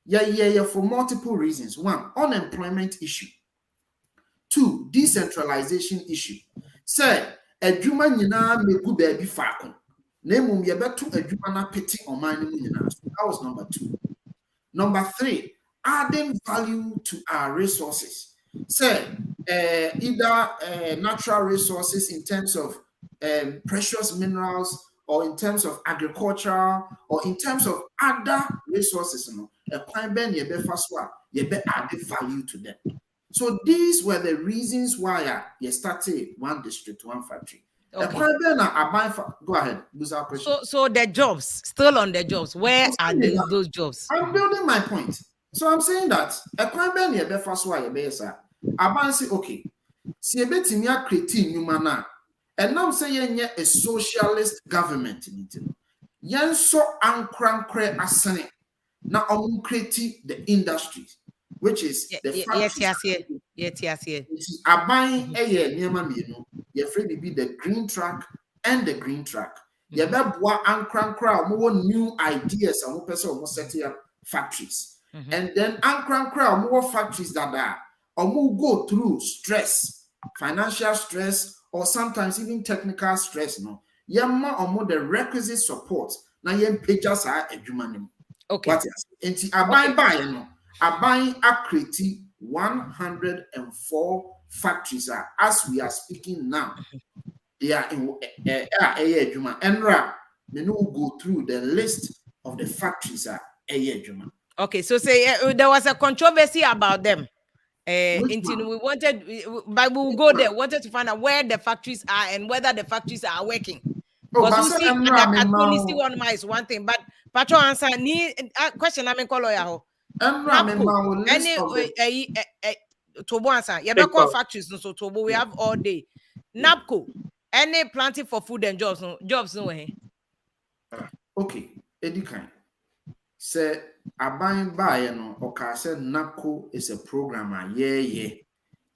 Yeah, for multiple reasons. 1, unemployment issue. 2, decentralization issue. Say, a juma nina me good baby fakon. Name ye better a juma na pity on my name. That was number 2. Number 3, adding value to our resources. Say, either natural resources in terms of precious minerals, or in terms of agriculture, or in terms of other resources. A point ben ye be first one, ye be added value to them. So these were the reasons why you started 1 district, 1 factory. Okay. Go ahead. So the jobs, still on the jobs. Where are those jobs? I'm building my point. So I'm saying that a crime ben ye be first why ye be sir. Aban say okay. Si ebetimi akreti nyuma na. And now say ye a socialist government. Yen so ankrankre asene. Now create the industries, which is the factories. Yes. Aban niema mienu. You're afraid to be the green track and the green track. You better ankra more new ideas and more person setting up factories. And then ankra more factories that are or go through stress, financial stress, or sometimes even technical stress. No, yamma or more the requisite support. Now yem pages are edumanim. Okay. What is it? Aban buy no. Aban accrete 104 factories are, as we are speaking now. They are in Juma. Enra, they will go through the list of the factories are Juma. Okay, so say there was a controversy about them. Until we wanted, but we will go there. Wanted to find out where the factories are and whether the factories are working. Because you see, that is one thing. But Patro answer ni question. I mean, call lawyer. Any Tobo answer. You better call factories. So Tobo we have all day. NAPCO. Any planting for food and jobs. No jobs no way. Okay, Eddie kind. Say Aban buy no or say NAPCO is a program. Yeah.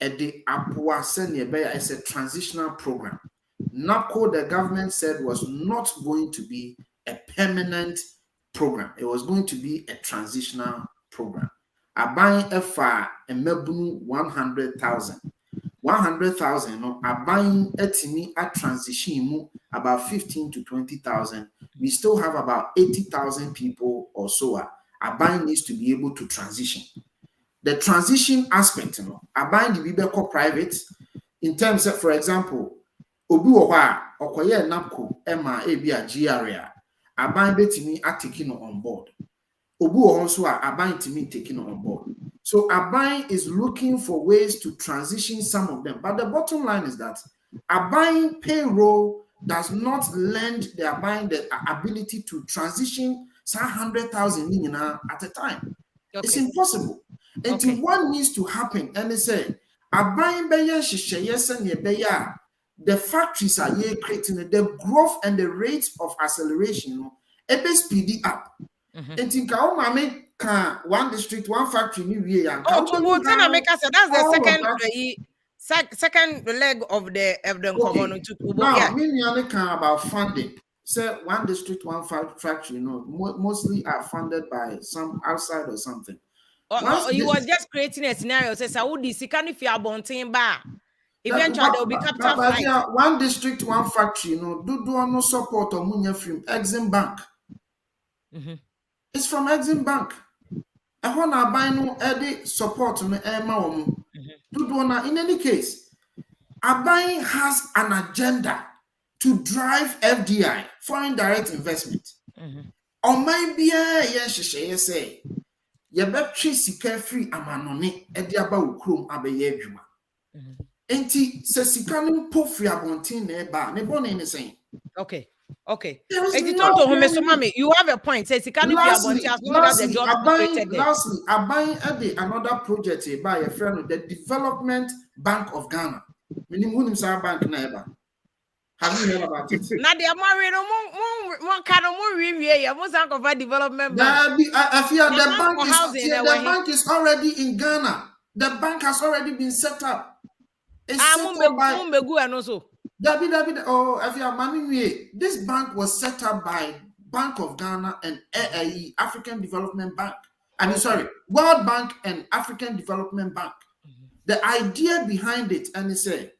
Eddie Apua send is a transitional program. NAPCO, the government said, was not going to be a permanent program. It was going to be a transitional program. Aban FR and Mebunu 100,000. 100,000, no, Aban etimi a transition about 15 to 20,000. We still have about 80,000 people or so. Aban needs to be able to transition. The transition aspect, you know, Aban the Bibeko private in terms of, for example, Obi Owa Okoye NAPCO Emma Abia GRA Aban betimi are taking on board. Obi also are Aban timi taking on board. So Aban is looking for ways to transition some of them. But the bottom line is that Aban payroll does not lend the Aban the ability to transition 100,000 at a time. Okay. It's impossible. Until what needs to happen, and they say, Aban beya yes and beya. The factories are here creating the growth and the rate of acceleration, it be speedy up. And think one district, one factory, new year. That's the second leg of the community. Now, we about funding. Say one district, one factory, mostly are funded by some outside or something. You was just creating a scenario. Says, I would see can if you are bonting bar. Eventually, there will be capital flight. One district, one factory, do no support or money from Exim Bank. It's from Exim Bank. I want to buy no edit support on the in any case, Aban has an agenda to drive FDI, foreign direct investment. Or maybe say, you bet sika free amanone ediaba ukrum abeye adwuma. Enti se sika no pofri abontin na eba ne bone ne sen. Okay. You have a point. Say sika no abontin as long as the job created there. Lastly, Aban ade another project by a friend, the Development Bank of Ghana. Meaning who himself bank na eba. Have you heard about it? Now they are married. Development bank. The bank is already in Ghana. The bank has already been set up. It's this bank was set up by Bank of Ghana and AAE, African Development Bank. World Bank and African Development Bank. The idea behind it, and they say,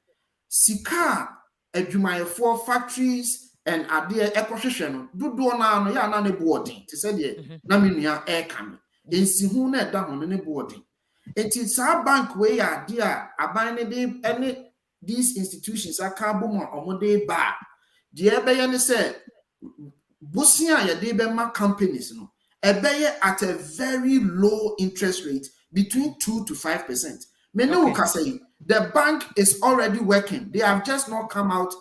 Sika. For factories and idea equation do na no ya na ne boarding to say the na menua air can in sihu na da ho ne boarding it's our bank way idea Aban ne any these institutions are carbon or de ba the ebe ne say bosia ya de be ma companies no ebe at a very low interest rate between 2 to 5%. Many will say the bank is already working. They have just not come out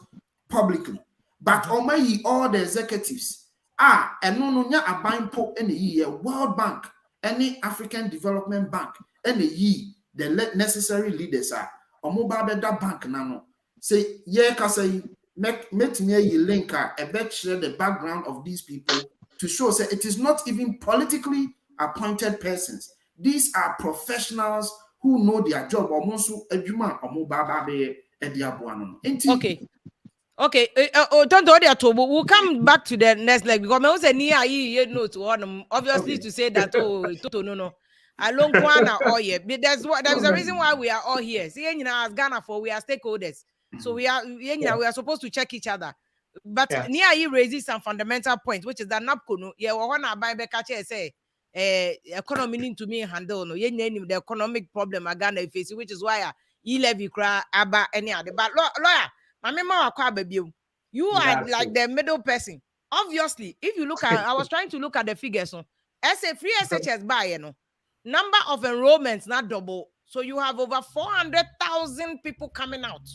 publicly. But all the executives and no Aban po any World Bank, any African Development Bank, any the necessary leaders are that bank nano. Say say make me link a bet share the background of these people to show say it is not even politically appointed persons. These are professionals who know their job. Okay. Don't worry at all. We'll come back to the next leg because I was a near year note one. Obviously, to say that no. Alone Kwana all year. There's a reason why we are all here. See, as Ghana for we are stakeholders. So we are supposed to check each other. But near you raises some fundamental point, which is that NAPCO, yeah, one buy back say economy need to me handle no the economic problem Ghana face, which is why levy cry about any other. But lawyer, my mema you are like the middle person. Obviously, if you look at I was trying to look at the figures. So as a free SHS buy, number of enrollments not double. So you have over 400,000 people coming out.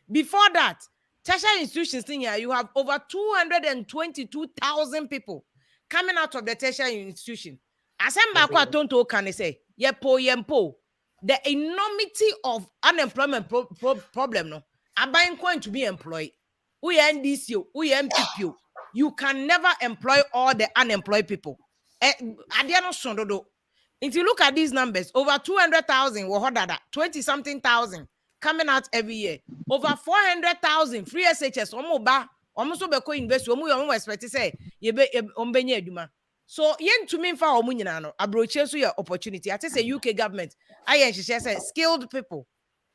Before that, tertiary institutions thing here, you have over 222,000 people coming out of the tertiary institution. Asemba tonto can say, yempo. The enormity of unemployment problem, no, are going to be employed. We NDC, we NPP. You can never employ all the unemployed people. If you look at these numbers, over 200,000, 20-something thousand coming out every year. Over 400,000 free SHS. Almost invest. Expect to say so yen to me for omunyina abroche so your opportunity. I say UK government. I say skilled people.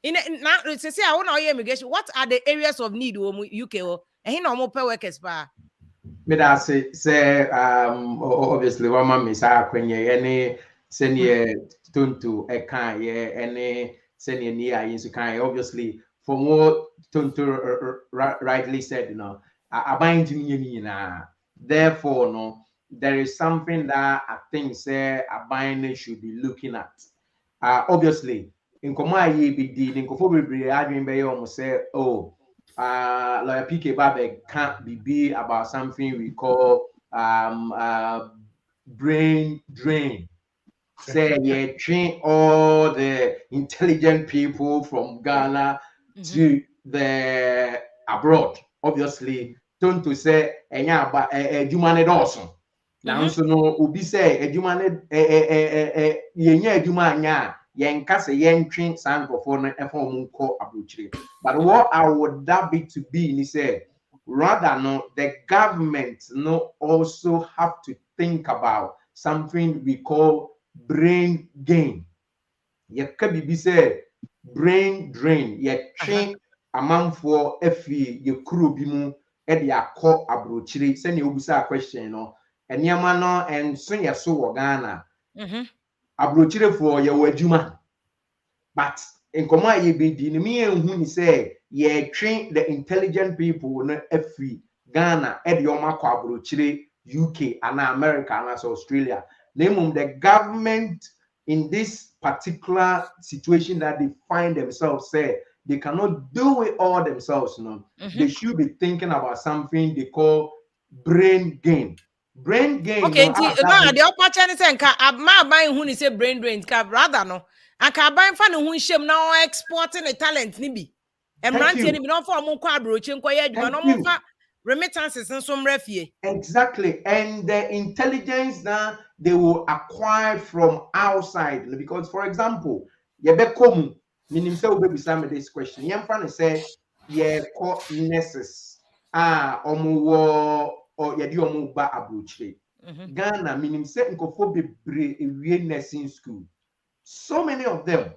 In now say I want to immigration. What are the areas of need UK or and he no pay workers pa? Me da say obviously one man me say kwenye any senior tuntu eka ye any senior near yin kan obviously from what tuntu rightly said, you know, abind na therefore no there is something that I think say abind should be looking at. Obviously in koma ye be di in kofo bebre adwin be yo say lawyer PK Babe can't be about something we call brain drain. Say yeah, train all the intelligent people from Ghana to the abroad. Obviously, don't to say human awesome. Now so no ubi say human yen kase yen train sankrofo no munko abrochire. But what I would that be to be ni say rather no the government no also have to think about something we call brain gain. Ye kabibi say brain drain ye train amanfo efi ye kuro bi mu e de akọ abrochire se ne obusa question no eniema no enso ye so wo Ghana abrochire for ye wadwuma but in koma ye be di me enhu ni say ye train the intelligent people no efi Ghana e de oma akọ abrochire UK and America and Australia. Name the government in this particular situation that they find themselves say they cannot do it all themselves. No, they should be thinking about something they call brain gain. Brain gain. Okay, the opportunity and my buying who say brain drain rather no. I can buy fan who shame now exporting a talent nibi. And ranting no for more quadroach and quiet no remittances and some refugee. Exactly, and the intelligence that they will acquire from outside. Because, for example, Yebekomu, meaning so baby some this question. Yam fan say ye call nurses omu or yedi omu ba abrochire. Ghana meaning say nkofo bebre ewie nursing school. So many of them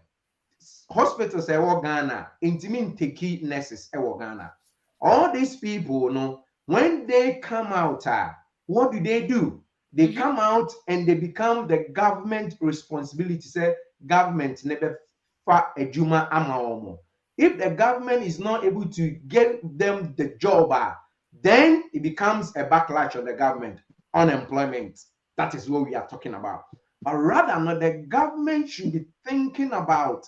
hospitals ewo Ghana, intimate take nurses ewo Ghana. All these people, no, when they come out, what do? They come out and they become the government responsibility. Say government never fa ejuma amaomo. If the government is not able to get them the job, then it becomes a backlash on the government. Unemployment. That is what we are talking about. But rather, not the government should be thinking about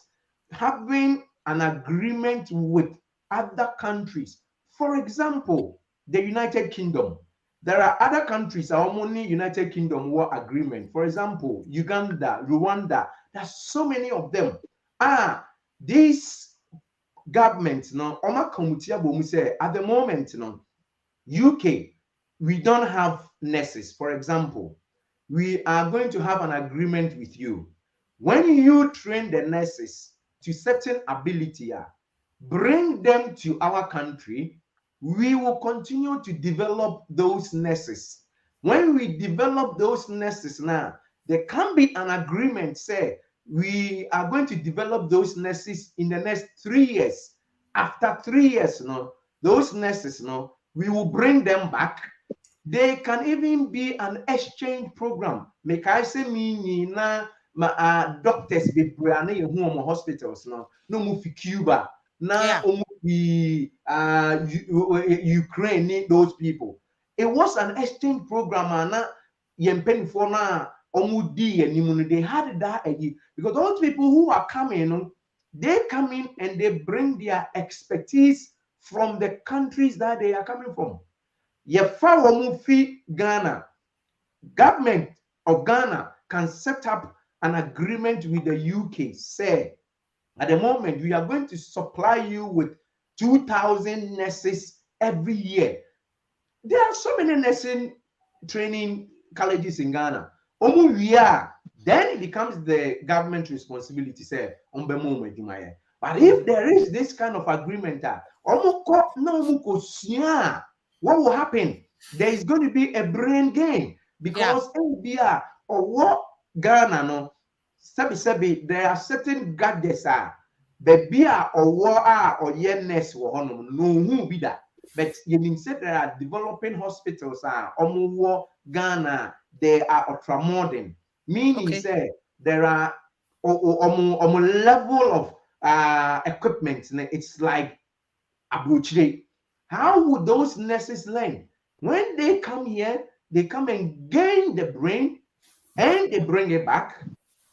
having an agreement with other countries. For example, the United Kingdom. There are other countries, only United Kingdom war agreement. For example, Uganda, Rwanda. There's so many of them. These governments, no, at the moment, no, UK, we don't have nurses. For example, we are going to have an agreement with you. When you train the nurses to certain ability, bring them to our country, we will continue to develop those nurses. When we develop those nurses now, there can be an agreement, say, we are going to develop those nurses in the next 3 years. After 3 years, those nurses, we will bring them back. They can even be an exchange program. Make I say me na doctors be brand new hospitals no move Cuba na be Ukraine need those people. It was an exchange program na yempen for na omudi and they had that because those people who are coming, they come in and they bring their expertise from the countries that they are coming from. Ghana, government of Ghana can set up an agreement with the UK. Say, at the moment, we are going to supply you with 2,000 nurses every year. There are so many nursing training colleges in Ghana. Then it becomes the government responsibility. Say, but if there is this kind of agreement, what will happen? There is going to be a brain game because NBR or what Ghana no there are certain gadgets beer or war or ness no who be that. But you said there are developing hospitals Ghana, they are ultra modern, meaning say there are level of equipment. It's like abuchre. How would those nurses learn? When they come here, they come and gain the brain and they bring it back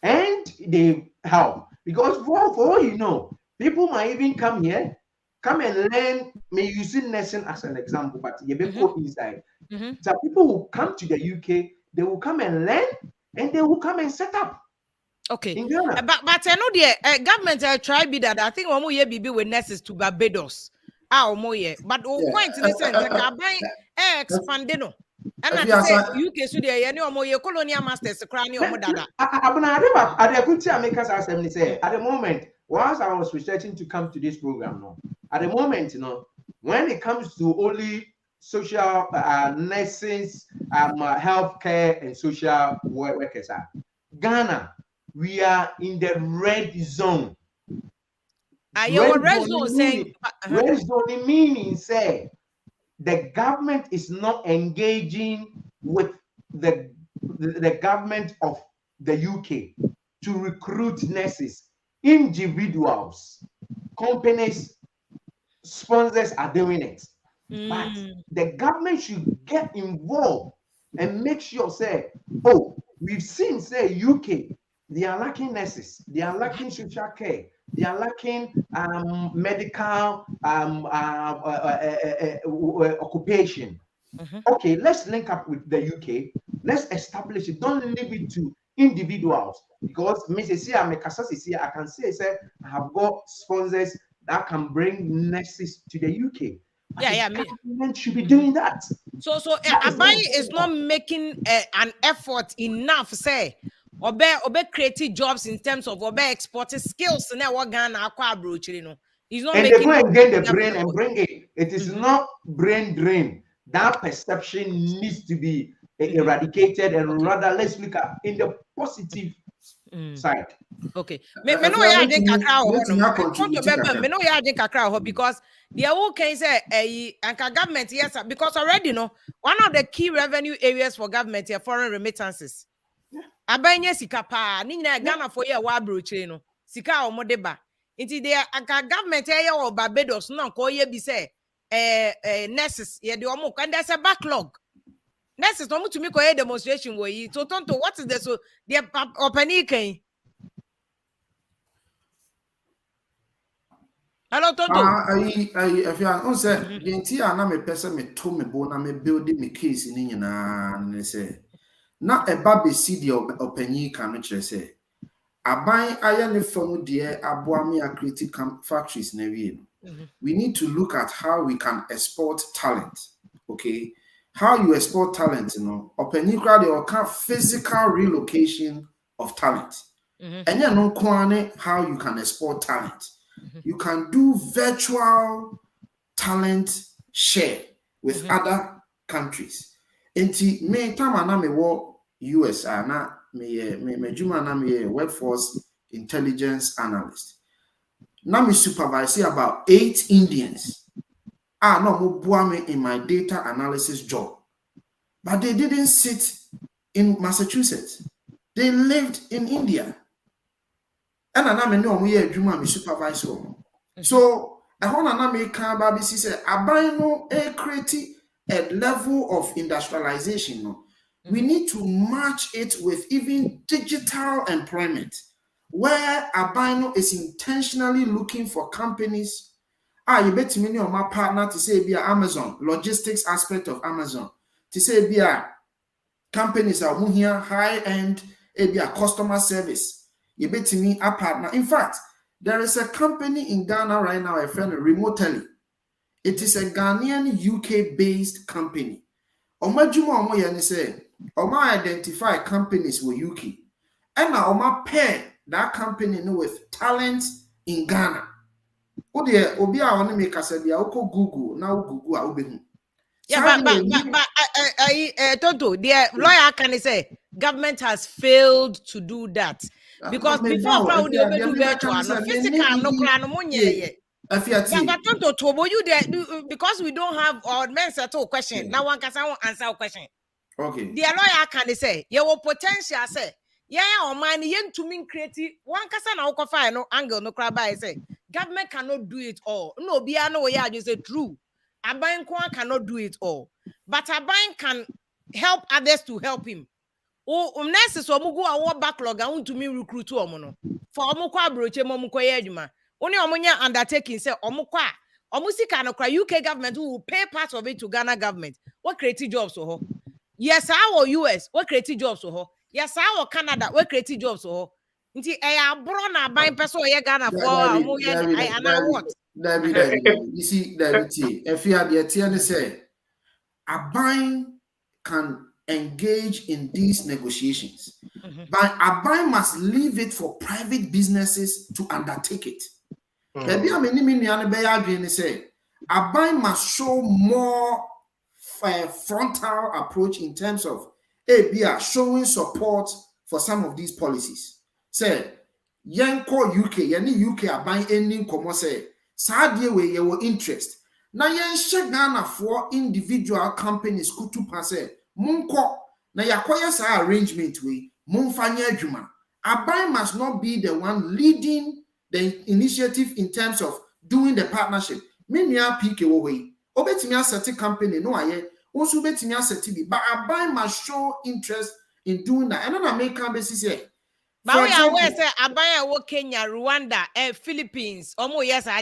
and they help. Because for all you know, people might even come here, come and learn, may using nursing as an example, but you be put inside. So people who come to the UK, they will come and learn and they will come and set up. Okay, but I know the government try be that. I think one more year be with nurses to Barbados. More year, but point in the sense that expanding no. And I say UK so there any more year colonial masters crying or dada. At the moment, once I was researching to come to this program, at the moment, when it comes to only social nurses, healthcare and social workers, Ghana, we are in the red zone. Red zone saying red zone meaning say the government is not engaging with the government of the UK to recruit nurses. Individuals, companies, sponsors are doing it. But the government should get involved and make sure, say, we've seen, say, UK, they are lacking nurses, they are lacking social care, they are lacking medical occupation. Okay, let's link up with the UK. Let's establish it. Don't leave it to individuals because I can say I have got sponsors that can bring nurses to the UK. But the government should be doing that. So Abai is not making an effort enough, say, obe creating jobs in terms of obe exporting skills. Now what Ghana he's not and making. They go and gain the brain and bring it. It is not brain drain. That perception needs to be eradicated, and rather let's look at in the positive side. Okay. Me no ya drink kakra me no ya drink kakra because the whole case and government yes because already one of the key revenue areas for government are foreign remittances. Abanye sika pa ni na Ghana for year wa brochire no sika o mode ba. Nti there government or Barbados no ko ye bi say nurses ye de omo and there's a backlog. Nurses no to me ko a demonstration we so tonto what is the so the opening can. Hello tonto. If you are on say the entire na me person me to me bo na me build me case ni nyina na say na eba be see the opening can no kire say aban aya ne fam de aboa me create factories na we. We need to look at how we can export talent. Okay, how you export talent, openikra or kind physical relocation of talent. And you know how you can export talent. You can do virtual talent share with other countries. Enti me time na me wo US na me juma na me workforce intelligence analyst. Now me supervise about 8 Indians. No mo bua me in my data analysis job. But they didn't sit in Massachusetts. They lived in India. And I me know me juma me supervise. So I want to make baby say abino create a level of industrialization. We need to match it with even digital employment, where abino is intentionally looking for companies. You bet me on my partner to say be Amazon, logistics aspect of Amazon, to say be companies are here high-end be a customer service. You bet me a partner. In fact, there is a company in Ghana right now, a friend remotely. It is a Ghanaian UK-based company. Omajuma omo say, Oma identify companies with UK. And now Oma pair that company with talent in Ghana. Odia obi a woni make asabia oko Google now Google a obehu. Yeah, but Tonto, the lawyer can say government has failed to do that because before crowd they do virtual, no physical, no plan, no money. But Tonto, to you there because we don't have our men settle question. Now one can answer a question. Okay. The lawyer can say, your potential say, or money yen to mean creative one kasa na ukofa no angle no crab by say government cannot do it all. No, be no yeah, you say true. Aban cannot do it all, but Aban can help others to help him. Nurses omugu awo backlog a untumi recruit omo for omukwa abroche momuko yeduma. Only omunya undertaking say omukwa omusika no kra UK government will pay part of it to Ghana government. What creative jobs so ho? Yes, our US, what creative jobs so ho? Yes, our Canada, what creative so ho? Nti abro na Aban person ye Ghana for omo what? You see, David, if you had the TN say, Aban can engage in these negotiations, but Aban must leave it for private businesses to undertake it. Maybe I mean, say, Aban must show more frontal approach in terms of showing support for some of these policies. Say, Yanko UK, yani UK Aban ending komo say. Sadie we your interest. Na yen Ghana for individual companies kutu pase munko na yakoya sa arrangement we mumfanya adwuma. Aban must not be the one leading the initiative in terms of doing the partnership. Menya PK wo we obetimi asset company no aye also betimi asset bi but Aban must show interest in doing that. And na make basis here. But we are aware say Abaya wo Kenya, Rwanda, Philippines, almost yes, they are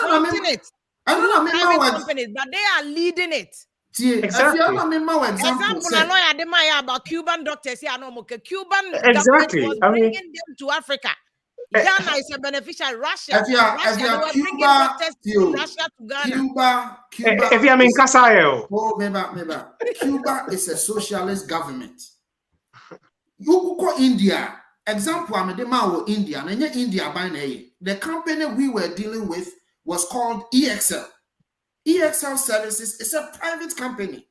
fronting it. I don't know private companies, but they are leading it. Exactly. Example, I know about Cuban doctors here. Cuban government was bringing them to Africa. Ghana is a beneficiary. Russia they were bringing doctors from Russia to Ghana. Cuba. If you are in Casayo. Cuba is a socialist government. You go India. Example, I'm a India, and India by the company we were dealing with was called EXL. EXL Services is a private company,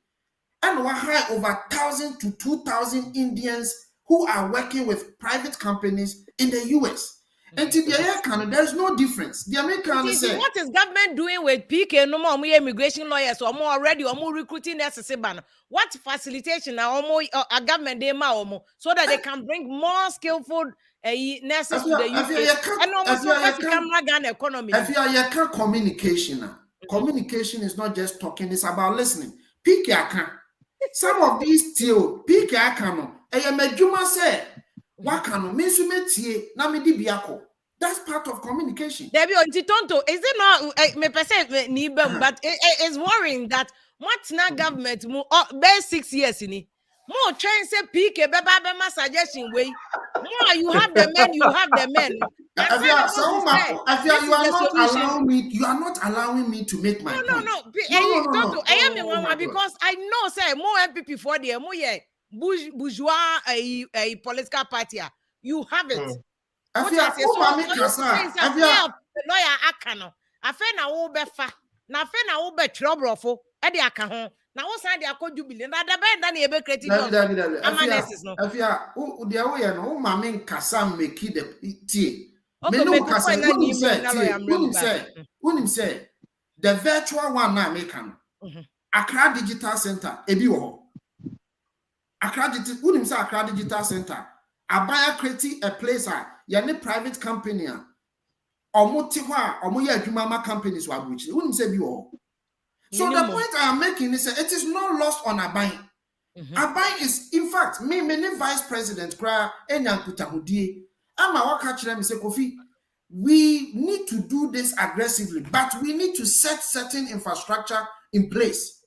and we hire over 1,000 to 2,000 Indians who are working with private companies in the US. And to the American, there's no difference. The American say, what is government doing with PK? No more immigration lawyers or more already or more recruiting nurses. What facilitation now more a government they so that they can bring more skillful nurses to the UK and almost Ghana economy. If you are communication, communication is not just talking; it's about listening. PK some of these still PK akano. Mejuma say. That's part of communication. Is it not me percent but it's worrying that what's not government best 6 years in it. More train say PK beba suggestion way. More you have the men. And you are solution. not allowing me to make my point. No. Because I know say more NPP for the more bourgeois a political party. You have it. What I say, the lawyer akano. Afe na wo befa. Na afe na wo be troubleful. E de aka ho. Na wo san de akodu billion. Na da be na ebe create jobs. Amanesis no. Afia, the way no mama nkasa make the tie. Okay, Me no kasa unim say the virtual one na make am. Accra Digital Center ebi wo. Accra Digital Center. Abaya create a place a private company omo ye adwuma companies wa buchi unim say bi wo. So the point I am making is it is not lost on Abai. Abai is, in fact, many vice president kra enyankuta hudie. Ama waka kire me say Kofi, we need to do this aggressively, but we need to set certain infrastructure in place.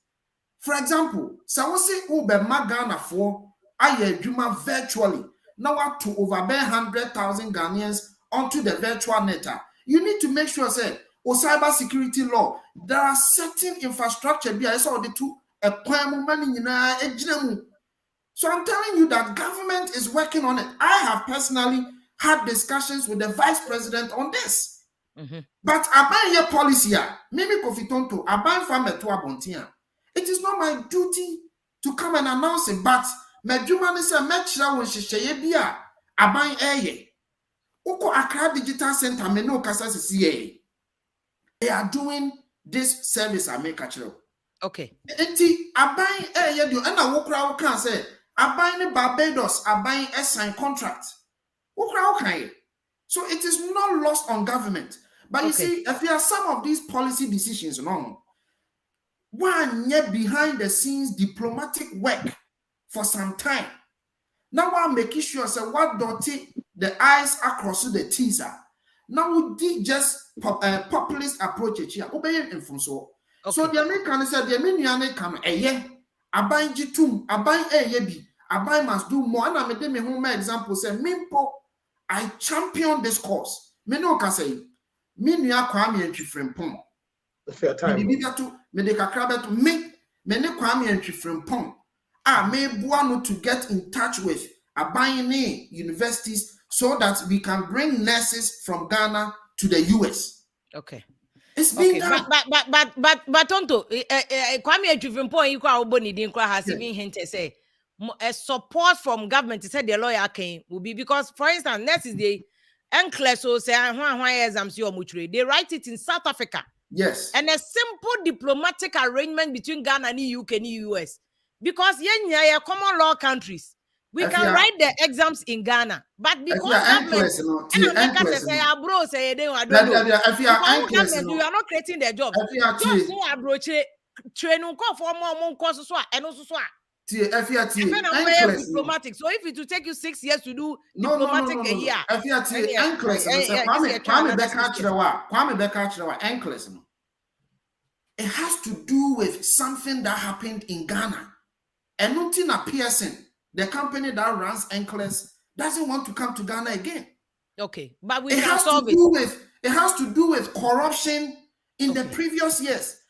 For example, sawose ube magana for aye adwuma virtually. Now to over 100,000 Ghanaians onto the virtual net. You need to make sure say or cyber security law, there are certain infrastructure be I saw the two a so I'm telling you that government is working on it. I have personally had discussions with the vice president on this. But about your policy, maybe Kofi Tonto, about farm to Abontia. It is not my duty to come and announce it, but Medjumani said, make sure when she say bia about aye. Oko Accra Digital Center, Meno Kasasi CA. They are doing this service I make actually. Okay. Enti abai do and I walk can say abai Barbados abai sign contract. So it is not lost on government. But you see, if there are some of these policy decisions wrong, one yet behind the scenes diplomatic work for some time. Now I'm making sure say what dirty the eyes across the T's are. Now we did just populist approach here. Obey from so. So the American said the American come abai jitum abai bi abai must do more. And I made me home example say Mimpo I champion this cause. Me no ka say me nua Kwame Antwifrempong. Fair time. Me de kakra beto me ne Kwame Antwifrempong. Me buano to get in touch with abai universities so that we can bring nurses from Ghana to the US. Okay. It's been done. But Tonto, Kwame Antwifrempong you kwa obo ni din kwa has even hinted say a support from government to say the lawyer came will be because for instance next is the NCLESO say exams you they write it in South Africa. Yes. And a simple diplomatic arrangement between Ghana and UK and US because yeah common law countries. We can write the exams in Ghana, but because government you are not creating the jobs. Jobs no approach train for more courses so diplomatic. So if it will take you 6 years to do diplomatic a year, it has to do with something that happened in Ghana. And nothing appears the company that runs NCLES doesn't want to come to Ghana again. Okay, but we it can has solve to it. Do with it has to do with corruption in the previous years.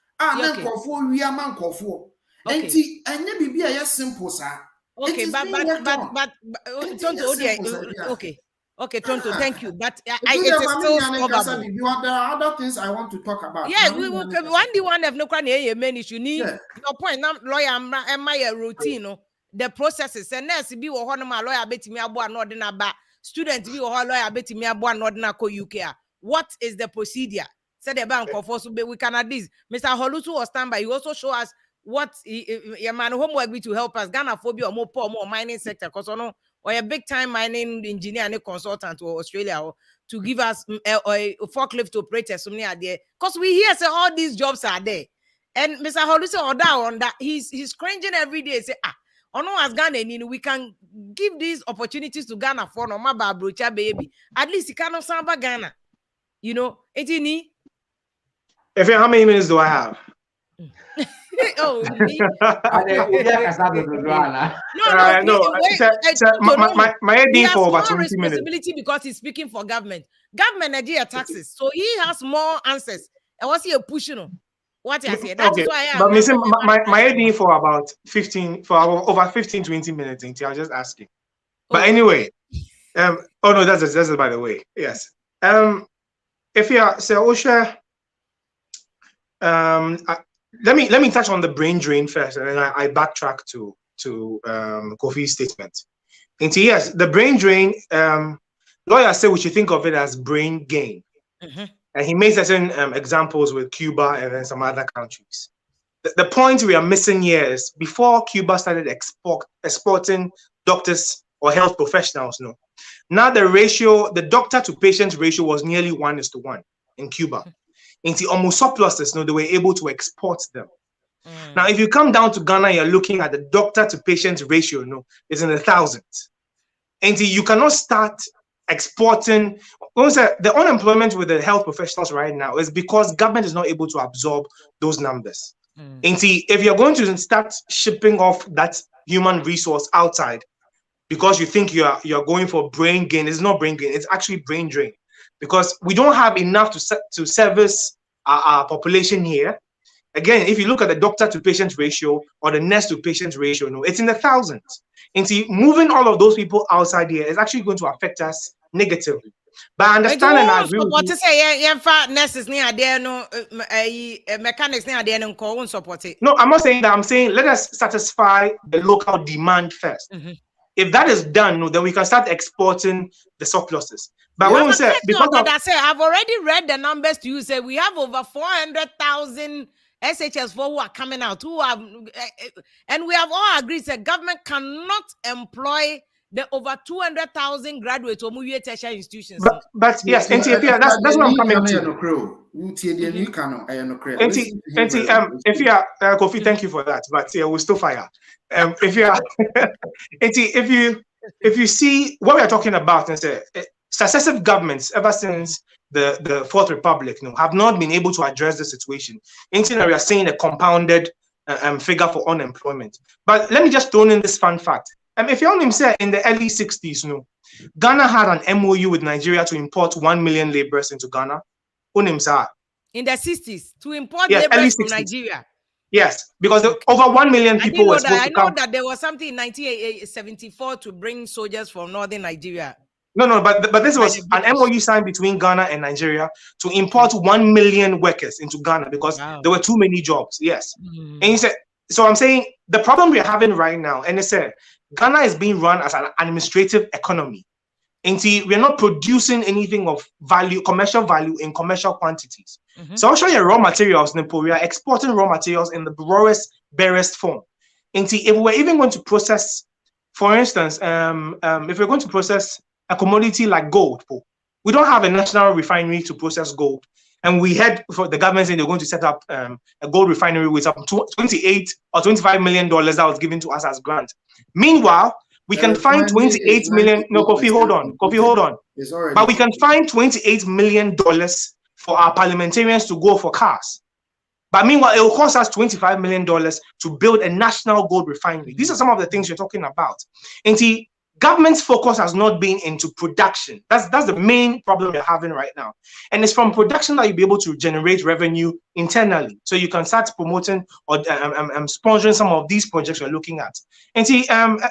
Okay, okay, Tonto, thank you. But it is still solvable. There are other things I want to talk about. Yeah, we will. One have no main issue. Your point now, lawyer, and my routine. The processes and nurse be or honor lawyer bet me about not ba student be or lawyer bet me about not ko UK. What is the procedure? Said the bank of us we can at this. Mr. Holutu was standby. He also show us what your man homework be to help us Ghana phobia or more poor more mining sector because or a big time mining engineer and a consultant to Australia or to give us a forklift operators some near there because we hear say all these jobs are there and Mr. Holutu or that on that he's cringing every day say as Ghana, we can give these opportunities to Ghana for no brocha baby. At least you cannot samba Ghana. You know, If how many minutes do I have? Oh, me. No, my He heading has for over more 20 minutes. responsibility because he's speaking for government. Government Nigeria taxes, so he has more answers. And what's he a pushing? What I say? That is why I but am. my heading for about 15 for over 15-20 minutes. I'll just ask you. But Oh, anyway, oh no, that's it, by the way. Yes. If you are so Osha, let me touch on the brain drain first, and then I backtrack to Kofi's statement. Into yes, the brain drain. Lawyers say we should think of it as brain gain, and he made certain examples with Cuba and then some other countries. The point we are missing here is before Cuba started exporting doctors or health professionals, no. Now the doctor to patient ratio was nearly 1:1 in Cuba. Into almost surpluses, no, they were able to export them. Now, if you come down to Ghana, you're looking at the doctor to patient ratio, no, is in the thousands. And you cannot start exporting. The unemployment with the health professionals right now is because government is not able to absorb those numbers. And if you're going to start shipping off that human resource outside because you think you're going for brain gain, it's not brain gain, it's actually brain drain. Because we don't have enough to service our population here. Again, if you look at the doctor to patient ratio or the nurse to patient ratio, no, it's in the thousands. And see, moving all of those people outside here is actually going to affect us negatively. But I understand and I agree with you. What to say? Nurses near there, no mechanics near there, no support it. No, I'm not saying that. I'm saying let us satisfy the local demand first. If that is done, no, then we can start exporting the surpluses. But when we say, I've already read the numbers to you. Say we have over 400,000 SHS4 who are coming out, and we have all agreed that government cannot employ the over 200,000 graduates or tertiary institutions. But yes, NTP, that's what I'm coming to. If you are Kofi, thank you for that. But yeah, we'll still fire. If you are, if you see what we are talking about, and say successive governments ever since the Fourth Republic, have not been able to address the situation. We are seeing a compounded figure for unemployment. But let me just throw in this fun fact. If you only say in the early 60s, Ghana had an MOU with Nigeria to import 1 million laborers into Ghana. In the 60s to import laborers from Nigeria. Yes, because over 1 million people were supposed to come. I know that there was something in 1974 to bring soldiers from northern Nigeria. No, but this was an MOU signed between Ghana and Nigeria to import 1 million workers into Ghana because there were too many jobs. Yes. And he said, so I'm saying the problem we're having right now, and they said Ghana is being run as an administrative economy. And see, we're not producing anything of value, commercial value in commercial quantities. So I'll show you raw materials, Nepo. We are exporting raw materials in the rawest, barest form. And see, if we're even going to process, for instance, if we're going to process a commodity like gold, we don't have a national refinery to process gold. And we had for the government saying they're going to set up a gold refinery with some $28 or $25 million that was given to us as grant. Meanwhile, we can find 28 million. No, Kofi, hold on. But we can find $28 million for our parliamentarians to go for cars. But meanwhile, it will cost us $25 million to build a national gold refinery. These are some of the things you're talking about. And see, government's focus has not been into production. That's the main problem you're having right now. And it's from production that you'll be able to generate revenue internally. So you can start promoting or sponsoring some of these projects you're looking at. And see,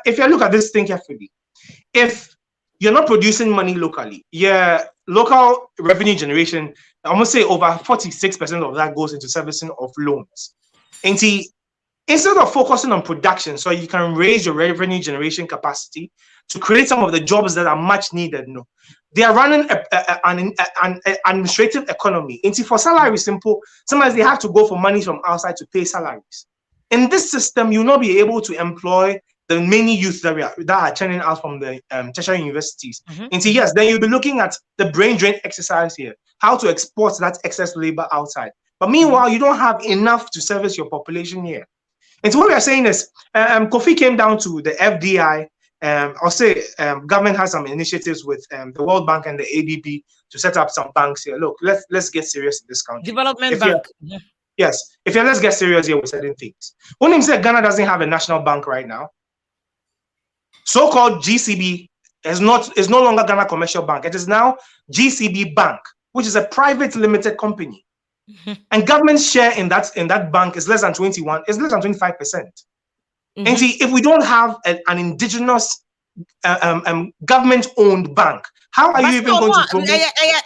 if you look at this thing carefully, if you're not producing money locally, local revenue generation, I almost say over 46% of that goes into servicing of loans. And see, instead of focusing on production so you can raise your revenue generation capacity to create some of the jobs that are much needed, they are running an administrative economy. And for salary simple, sometimes they have to go for money from outside to pay salaries. In this system, you'll not be able to employ the many youth that are churning out from the tertiary universities. And yes, then you'll be looking at the brain drain exercise here, how to export that excess labor outside. But meanwhile, you don't have enough to service your population here. And so what we are saying is, Kofi came down to the FDI. I'll say government has some initiatives with the World Bank and the ADB to set up some banks here. Look, let's get serious in this country. Development bank. Yes. If let's get serious here with certain things. When him said Ghana doesn't have a national bank right now, so-called GCB is no longer Ghana Commercial Bank. It is now GCB Bank, which is a private limited company. And government share in that bank is less than 25%. And see, if we don't have an indigenous government-owned bank, how are you even going to promote?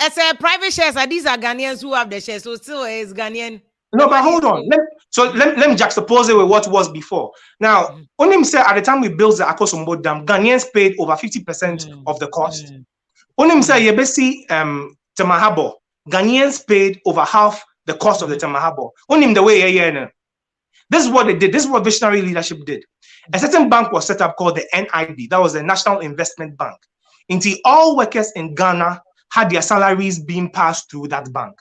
As a private shares, these are Ghanaians who have the shares, so still is Ghanaian. No, but hold on. Let me juxtapose it with what was before. Now, Onim said at the time we built the Akosombo Dam, Ghanaians paid over 50% of the cost. Onim said Yebesi Temahabo, Ghanaians paid over half the cost of the Temahabo. Onim the way this is what they did. This is what visionary leadership did. A certain bank was set up called the NIB. That was the National Investment Bank. Until all workers in Ghana had their salaries being passed through that bank.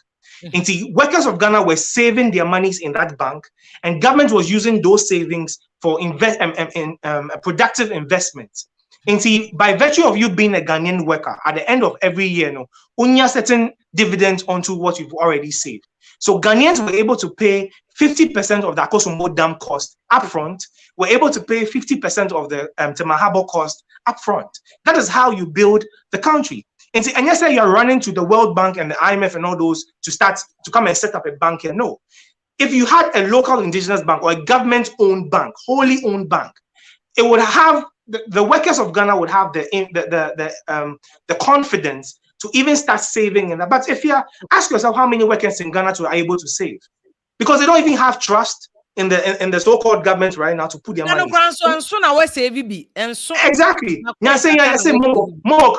Until workers of Ghana were saving their monies in that bank, and government was using those savings for productive investments. Until by virtue of you being a Ghanaian worker, at the end of every year, only a certain dividends onto what you've already saved. So Ghanaians were able to pay 50% of the Akosombo Dam cost upfront. Were able to pay 50% of the Temahabo cost upfront. That is how you build the country. And yes, you're running to the World Bank and the IMF and all those to come and set up a bank here. No. If you had a local indigenous bank or a government-owned bank, wholly owned bank, it would have the workers of Ghana would have the confidence to even start saving in that. But if you ask yourself how many workers in Ghana are able to save, because they don't even have trust in the so-called government right now to put their money. Exactly. More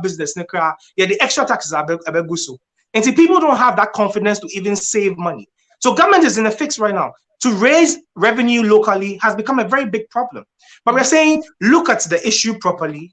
business. The extra taxes are begusu. And see, people don't have that confidence to even save money. So government is in a fix right now. To raise revenue locally has become a very big problem. But we're saying, look at the issue properly,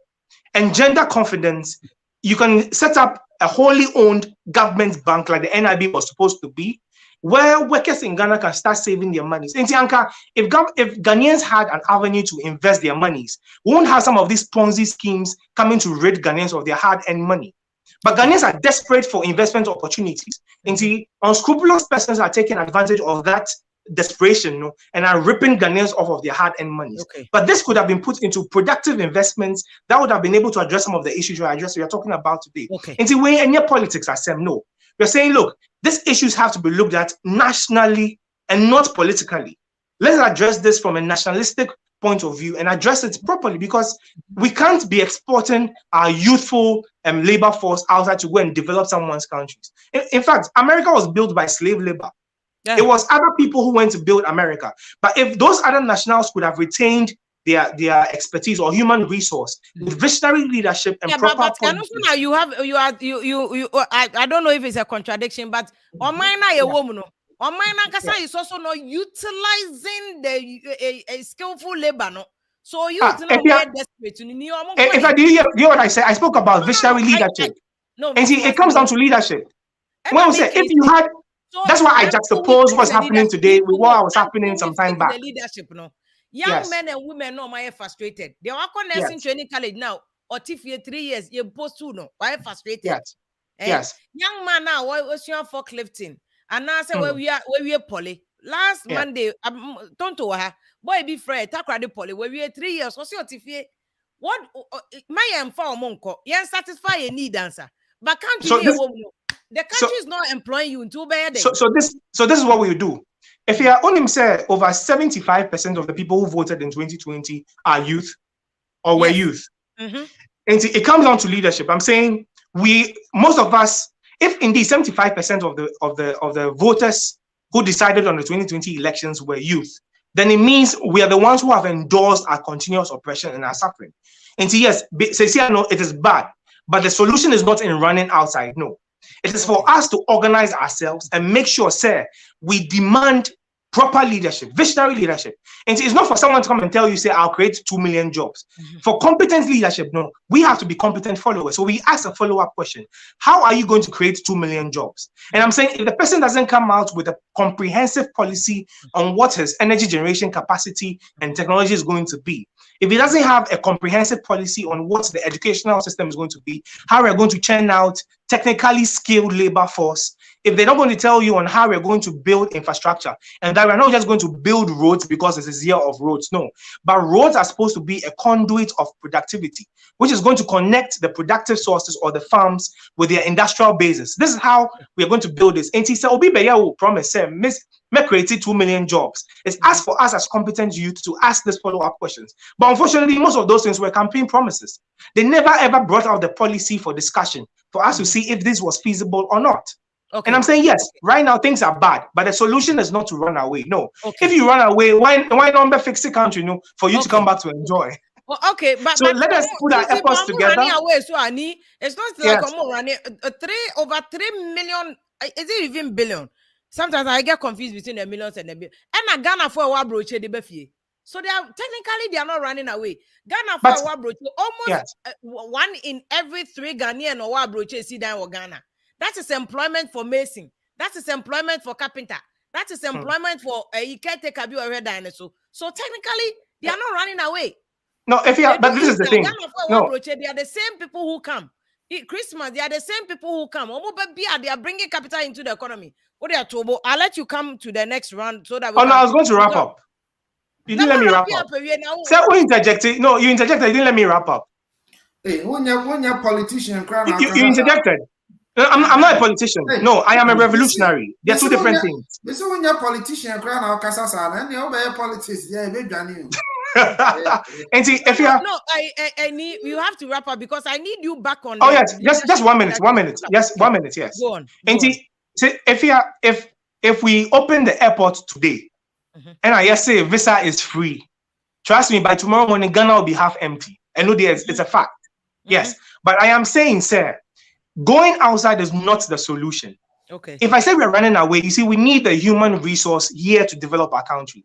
engender confidence. You can set up a wholly owned government bank like the NIB was supposed to be, where workers in Ghana can start saving their monies. If Ghanaians had an avenue to invest their monies, we won't have some of these Ponzi schemes coming to rid Ghanaians of their hard-earned money. But Ghanaians are desperate for investment opportunities. And see, unscrupulous persons are taking advantage of that desperation, and are ripping Ghanaians off of their hard-earned money. But this could have been put into productive investments that would have been able to address some of the issues we are talking about today. And see, we in your politics are saying no. We're saying, look, these issues have to be looked at nationally and not politically. Let's address this from a nationalistic point of view and address it properly, because we can't be exporting our youthful labor force outside to go and develop someone's countries. In fact, America was built by slave labor. It was other people who went to build America. But if those other nationals could have retained their expertise or human resource with visionary leadership and proper policy. I don't know if it's a contradiction, but on mine is also not utilizing the skillful labor. No? So you desperate. If I do you hear what I said? I spoke about visionary leadership. And see, it comes down to leadership. When I say, if you had, that's why I juxtapose what's happening today with what was happening some time back. Leadership, no. Young men and women know my frustrated. They are nursing training college now, or if you 3 years, you post to no, why frustrated? Yes. Young man now, why was your forklifting? And now say where we are poly. Last Monday, don't to her, boy be afraid, talk the poly, where we are 3 years, what's your tifie? What my am for monko, you satisfy a need answer. But can't you the country is not employing you in 2 bad. So this is what we do. If you are on him, say over 75% of the people who voted in 2020 are youth or were youth. And it comes down to leadership. I'm saying most of us, if indeed 75% of the voters who decided on the 2020 elections were youth, then it means we are the ones who have endorsed our continuous oppression and our suffering. And so yes, I know it is bad, but the solution is not in running outside. No. It is for us to organize ourselves and make sure, sir, we demand proper leadership, visionary leadership. And it's not for someone to come and tell you, say, I'll create 2 million jobs. For competent leadership, no, we have to be competent followers. So we ask a follow-up question. How are you going to create 2 million jobs? And I'm saying if the person doesn't come out with a comprehensive policy on what his energy generation capacity and technology is going to be, if it doesn't have a comprehensive policy on what the educational system is going to be, how we're going to churn out technically skilled labor force, if they're not going to tell you on how we're going to build infrastructure, and that we're not just going to build roads because this is year of roads, no, but roads are supposed to be a conduit of productivity, which is going to connect the productive sources or the farms with their industrial bases. This is how we're going to build this. And he said, Obi Beya will promise, may create 2 million jobs. It's asked for us as competent youth to ask these follow-up questions. But unfortunately, most of those things were campaign promises. They never ever brought out the policy for discussion for us to see if this was feasible or not. Okay. And I'm saying, yes, right now things are bad, but the solution is not to run away. No. If you run away, why not fix the country, for you to come back to enjoy? Well, okay, but let us put our efforts together. It's not like I'm running 3 million. Is it even billion? Sometimes I get confused between the millions and the billion. And a Ghana for a broche de befie. So they are not running away. Ghana for a broche, almost 1 in every 3 Ghanaian or broche see down or Ghana. That is employment for mason. That is employment for carpenter. That is employment for a caretaker or dinosaur. So technically, they are not running away. No, but this is the thing. No. They are the same people who come. Christmas, they are the same people who come. They are bringing capital into the economy. I'll let you come to the next round so that we I was going to wrap up. You didn't let me wrap up. So who interjected? No, you interjected. You didn't let me wrap up. Hey, when you're politician, you interjected. I'm not a politician. No, I am a revolutionary. There are 2 different things. So when you're politician, and you're politics, And see, if you I need you have to wrap up because I need you back on. Oh yes, just 1 minute. 1 minute. Yes, 1 minute. Yes. Go on. And see, if we open the airport today, and I say visa is free, trust me, by tomorrow morning Ghana will be half empty. I know it's a fact. Yes, but I am saying, sir, going outside is not the solution. Okay. If I say we're running away, you see, we need the human resource here to develop our country.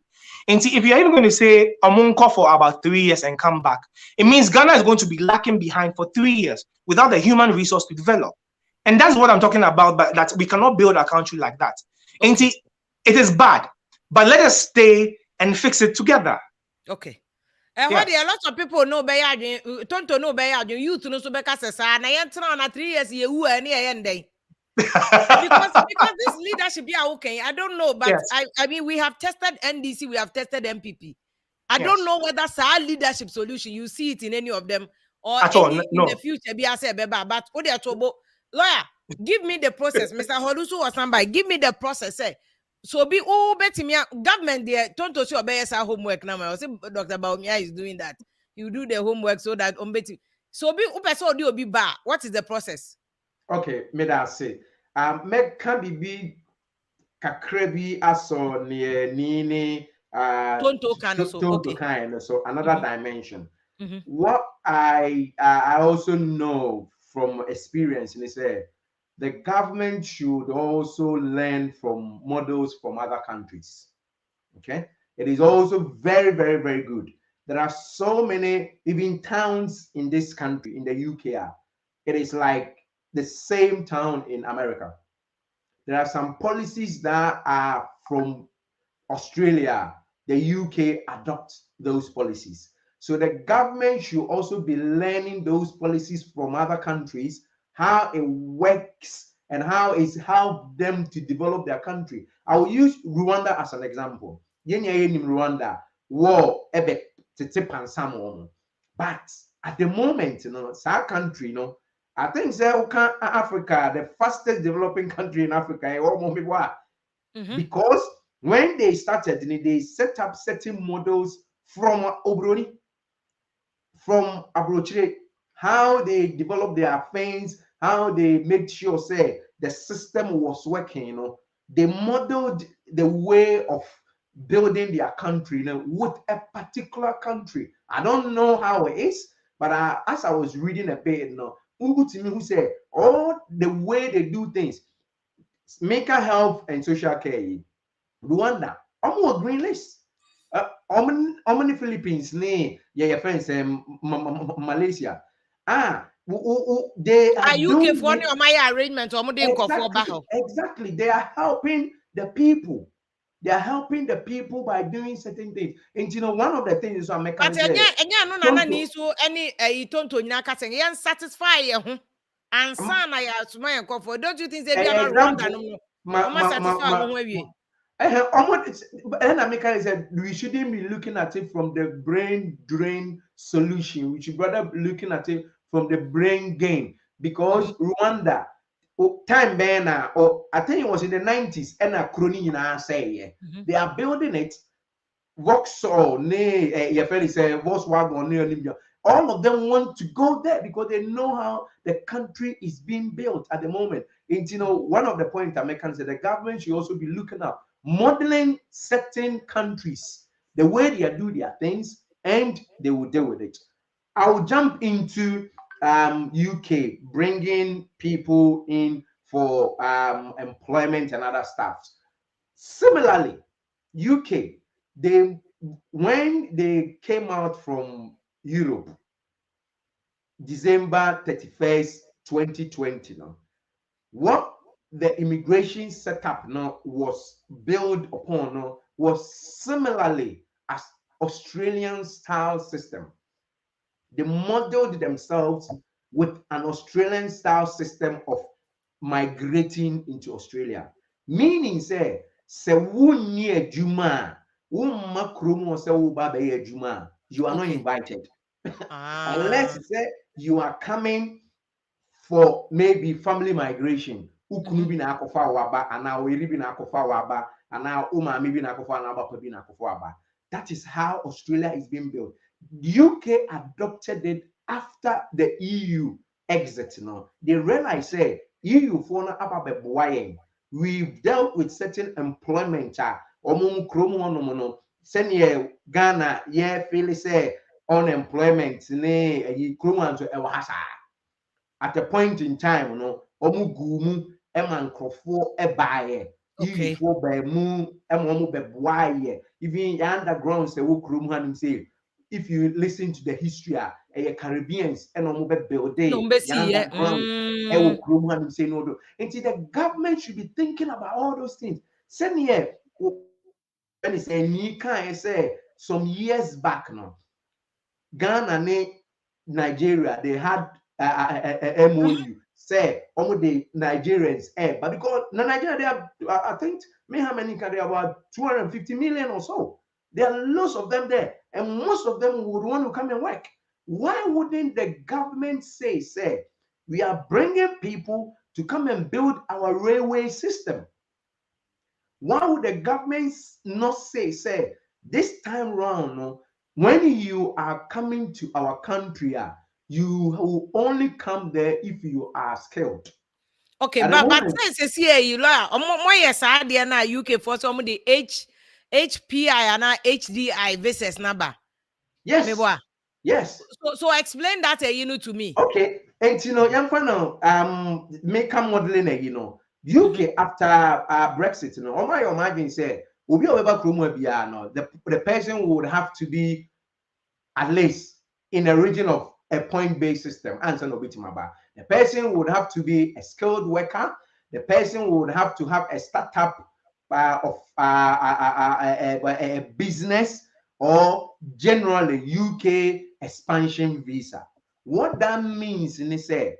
And see, if you're even going to say Amunko for about 3 years and come back, it means Ghana is going to be lacking behind for 3 years without the human resource to develop. And that's what I'm talking about, but that we cannot build a country like that. Okay. And see, it is bad, but let us stay and fix it together. Okay. A lot of people know Tonto know youth know so na 3 years because this leadership okay. I don't know, but I mean we have tested NDC, we have tested NPP. I don't know whether it's our leadership solution. You see it in any of them or in the future. But lawyer, give me the process. Mr. Holusu or somebody, give me the process. So be government there. Don't show our homework now. I say Dr. Baumia is doing that. You do the homework so that so be bar. What is the process? Okay, me that say. Me can be kakrebi aso ni Tonto kind so another dimension. What I also know from experience is the government should also learn from models from other countries. Okay, it is also very, very, very good. There are so many even towns in this country, in the UK. It is like the same town in America. There are some policies that are from Australia. The UK adopt those policies. So the government should also be learning those policies from other countries, how it works and how it's helped them to develop their country. I will use Rwanda as an example. Rwanda war but at the moment, it's our country, I think Africa, the fastest developing country in Africa, because when they started, they set up certain models from Obroni, from Abrochire, how they developed their things, how they made sure the system was working. They modeled the way of building their country with a particular country. I don't know how it is, but as I was reading a bit, who said all the way they do things, mental health and social care. Rwanda, almost green list. Many Philippines, friends, Malaysia. They are UK for my arrangement. Exactly, they are helping the people. They are helping the people by doing certain things. And one of the things is I'm making. But again, no, na ni so any tonto nyaka saying, "Yan satisfy you." And son, I ask my comfort. Don't you think they be not Rwanda no? Mama satisfy and America said we shouldn't be looking at it from the brain drain solution. We should rather be looking at it from the brain gain, because Rwanda time banner, or I think it was in the 90s, and a crony in our say they are building it. Vauxhall, your friend say Volkswagen, near all of them want to go there because they know how the country is being built at the moment. And one of the points Americans said the government should also be looking at modeling certain countries, the way they do their things, and they will deal with it. I will jump into UK, bringing people in for employment and other stuff. Similarly, UK, when they came out from Europe, December 31st, 2020, what the immigration setup now was built upon was similarly as Australian style system. They modeled themselves with an Australian style system of migrating into Australia. Meaning, say wunye juma, you are not invited. Unless say you are coming for maybe family migration. That is how Australia is being built. The UK adopted it after the EU exit. They realized, say, EU for we've dealt with certain employment. Ghana, feel say unemployment at a point in time, omugumu emankrofo ebaye. Okay. Even underground say if you listen to the history, Caribbeans and build the government should be thinking about all those things. Same here, when it's a say some years back now, Ghana and Nigeria, they had a MOU. Say the Nigerians, but because Nigeria, they have, I think, how many can they about 250 million or so? There are lots of them there, and most of them would want to come and work. Why wouldn't the government say, we are bringing people to come and build our railway system? Why would the government not say, this time round, when you are coming to our country, you will only come there if you are skilled. Okay, but since you yes, I UK for some of the HPI and HDI versus number. Yes. Yes. So explain that to me. Okay. And make a modeling UK after Brexit, my imagine say the person would have to be at least in a region of a point-based system. The person would have to be a skilled worker. The person would have to have a startup of a business, or generally UK expansion visa. What that means is say,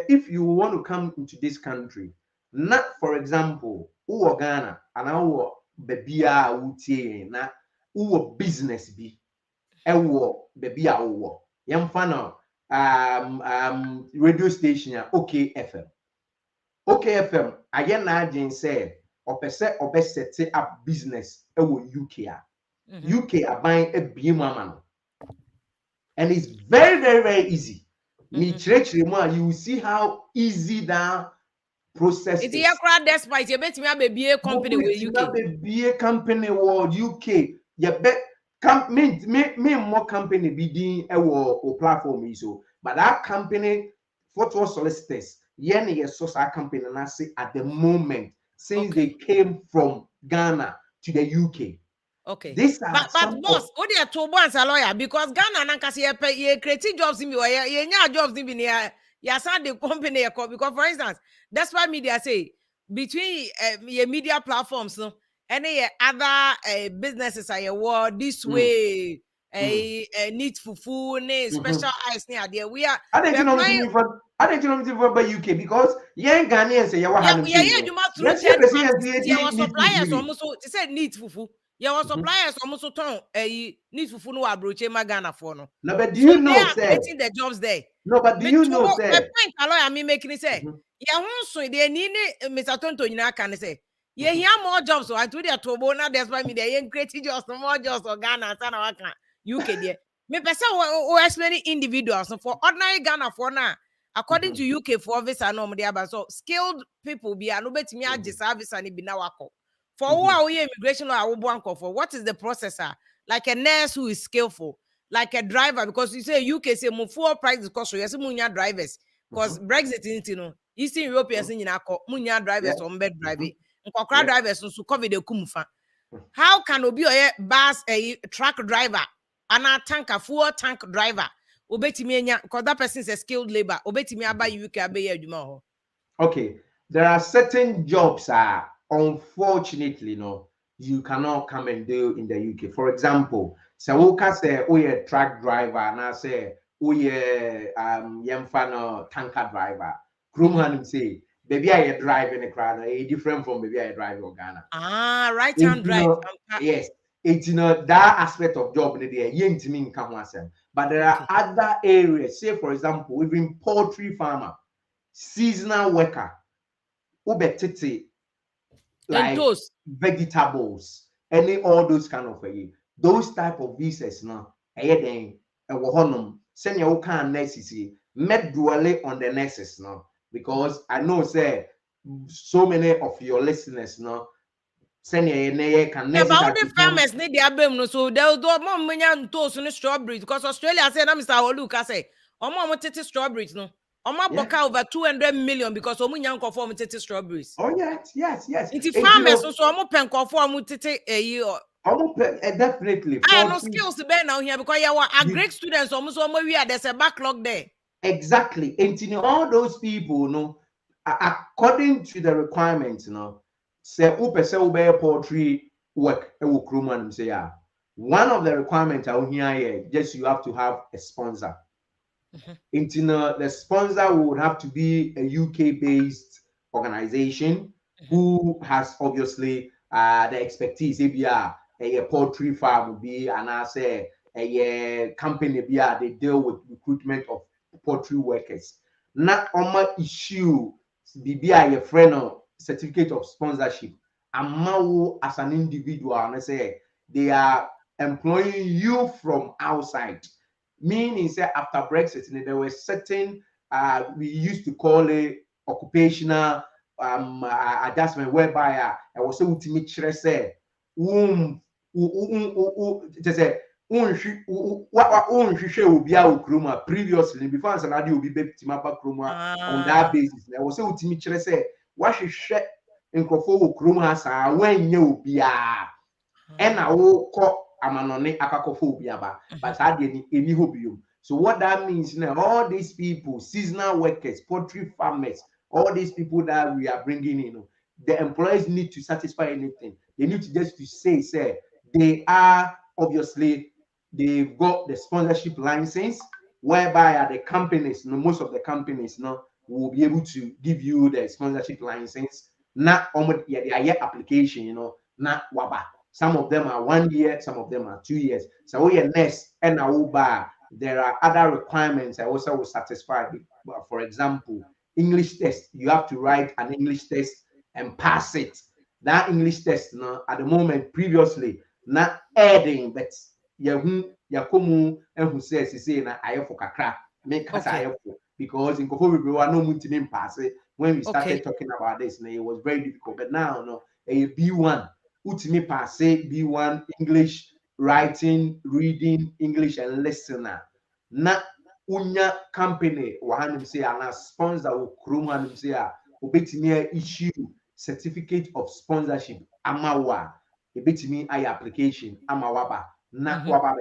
if you want to come into this country, not for example, Ghana and our baby na business be baby radio station OK FM again na say or set up business UK UK aban ebiem and it's very, very, very easy. You will see how easy that process is. Despite you bet me be a company with UK. Be a company with UK. You bet me more company be doing a platform so, but that company photo solicitors yen source company and I say at the moment since they came from Ghana to the UK. Okay. But boss, what they are to once a lawyer because Ghana and Kasi creative jobs in jobs in the company because for instance, that's why media say between your media platforms no any other businesses are your this way need fufu ne special eyes near there we are I didn't know anything for UK because young Ghanaians say you you must through yes, third yes, parties you was need suppliers food, almost it said need fufu you was suppliers almost turn need fufu no abroche magana for no no, but do so you they know are say creating the jobs there. no, but do Me you to know my say point I mean making it say yeah so they need Mr. Tonto you can say yeah here more jobs so I told you to bona that's why me they creating jobs more jobs or Ghana sana waka UK there me person o explain individuals for ordinary Ghana for now according to UK for visa no they about so skilled people be no betimi age service and be now wako for who immigration or for what is the processor like a nurse who is skillful like a driver because you say UK say more fuel prices cost so yes munya drivers because Brexit you know Eastern Europeans in munya drivers on bed driving nkokra drivers so COVID de kumfa how can obi a bus a truck driver and a tanker fuel tank driver obetimi enya because that person is a skilled labor obetimi aba UK abe adwuma ho. Okay, there are certain jobs unfortunately no you cannot come and do in the UK. For example, so we can say we a truck driver and I say we a yemfano tanker driver. Krumhan say baby I drive in the crowd different from baby I drive in Ghana. Right hand drive. Yes, it's that aspect of job there yentimi nka ho asem. But there are other areas, say for example, even poultry farmer, seasonal worker, ubetete like vegetables, any all those kind of those type of visas now. Then send your kind nurses met dwelling on the nurses now because I know say so many of your listeners now send your can yeah, but all the farmers need their bem no so they'll do more many toast no strawberries because Australia say na Mr. Oluka say omo tete strawberries no omo boka over 200 million because omo nyan konfo omo tete strawberries. Oh yes. It's farmers so omo pen konfo omo tete definitely. I no skills be now here because you are great students almost we are there's a backlog there. Exactly. And all those people no according to the requirements no say upe poultry work say one of the requirements out here just you have to have a sponsor. The sponsor would have to be a UK based organization who has obviously the expertise a poultry farm would be and I say a company they deal with recruitment of poultry workers. Not on my issue be a friend of certificate of sponsorship. And as an individual and I say they are employing you from outside. Meaning say after Brexit there were certain we used to call it occupational adjustment whereby I was so ultimate say previously before I will be on that basis. I was so ultimate say what she share in Kroma when you be and I will call amanone akakophobia but I didn't any hobium. So what that means now, all these people, seasonal workers, poultry farmers, all these people that we are bringing in, the employers need to satisfy anything. They need to just to say they are obviously they've got the sponsorship license, whereby the companies, most of the companies will be able to give you the sponsorship license, not almost the application, not waba. Some of them are 1 year, some of them are 2 years. So we are next and there are other requirements I also will satisfy. For example, English test. You have to write an English test and pass it. That English test at the moment previously not adding, but yakumu and who says he say na ayefo kakra make us ayefo because in Kofo we were no muntimin pass it when we started talking about this. It was very difficult, but now a B1. Utimi pass B1 English writing, reading, English and listener. Na unya company wahanim say ana sponsor wo krom hanim say obetimi issue certificate of sponsorship amawa ebetimi ay application amawaba na waba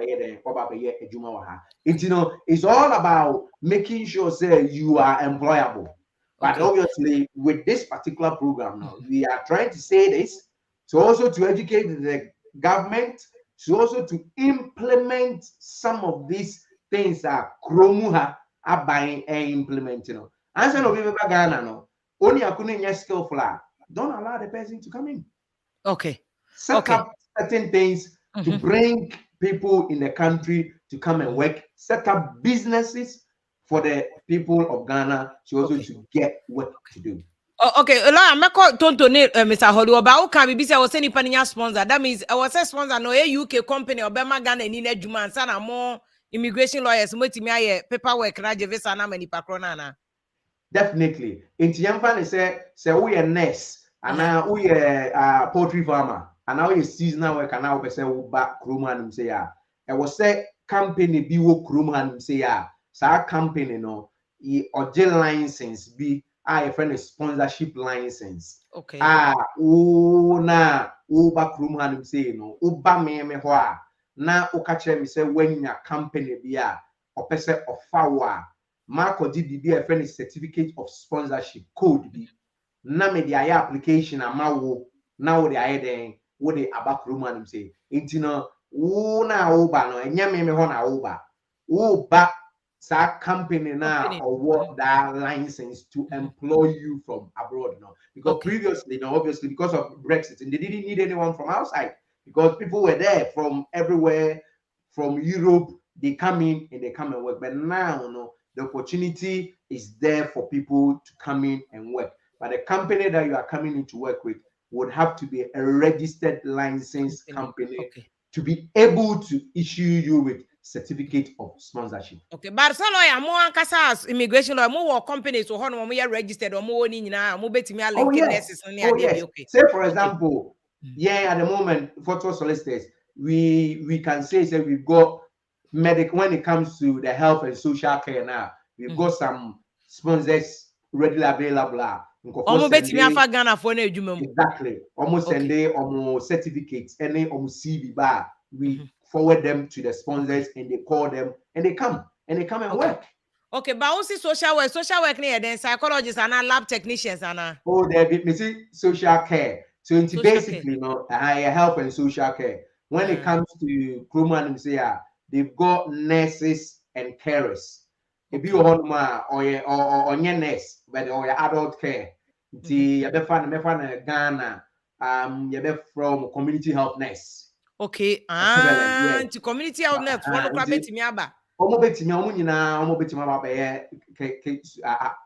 be ejuma wa ha. It's all about making sure say you are employable. But obviously, with this particular program now, we are trying to say this to also to educate the government, to also to implement some of these things that Kromuha are buying and implementing. And so we Ghana no, only a couldn't skillful. Don't allow the person to come in. Okay. Set up certain things to bring people in the country to come and work. Set up businesses for the people of Ghana to also to get work to do. Okay, I'm not going to Mr. Hollywood, but how can we be? I was saying if sponsor. That means I was a sponsor. No, a UK company or Bema Ghana and in Juman. Sana more immigration lawyers. Multi paperwork. Raja visa na many pakrona. Definitely. In Tiamfan, say we a nurse, and now we a poultry farmer, and now we seasonal work, and now we say we back Kruman say ya. I was say company be wo Kruman say ya. Sa company no, or license be. I friend a sponsorship license. Okay. Na uba Kruman say no, uba me hoa. Na ukache me say when your company be a or person of fawa. Marco DBB a friend certificate of sponsorship code be. Na me the application a mawo. Now the then what the abak Roman say. Intino na uba no enyame me hona uba. Uba sa company na award that license to employ you from abroad now. Because previously, now obviously because of Brexit, and they didn't need anyone from outside because people were there from everywhere, from Europe. They come in and they come and work. But now, no, the opportunity is there for people to come in and work. But the company that you are coming in to work with would have to be a registered licensed company to be able to issue you with certificate of sponsorship. Okay, but so lawyer more ankasa immigration lawyer more companies so hono mo registered or more ni nyina mo betimi a link nurses ni ade okay. Say for example, at the moment photo solicitors we can say we've got when it comes to the health and social care now, we've got some sponsors readily available. Exactly. Almost send almost certificates, any almost CV bar. We forward them to the sponsors and they call them and they come and work. Okay, but also social work near then psychologists and lab technicians and oh, there be social care. So it's basically health and social care. When it comes to Kruman, they've got nurses and carers. If you want or your nurse, but or your adult care, the Ghana, you from community health nurse. Okay, to community health nurse, one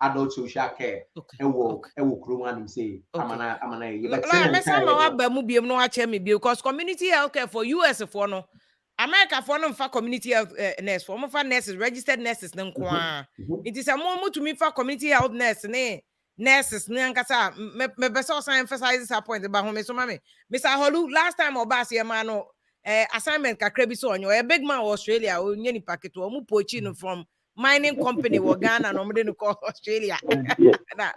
adult social care. Because community health care for US for no. America for no for community health nurse for nurses registered nurses it is a more to me for community health nurse nurses nkasa me best also emphasize this point about home so mama Mr. Holu last time obasi e man no assignment kakra bi so onyo a big man Australia onye ni packet o mu pochi no from mining company wo Ghana no mo call Australia na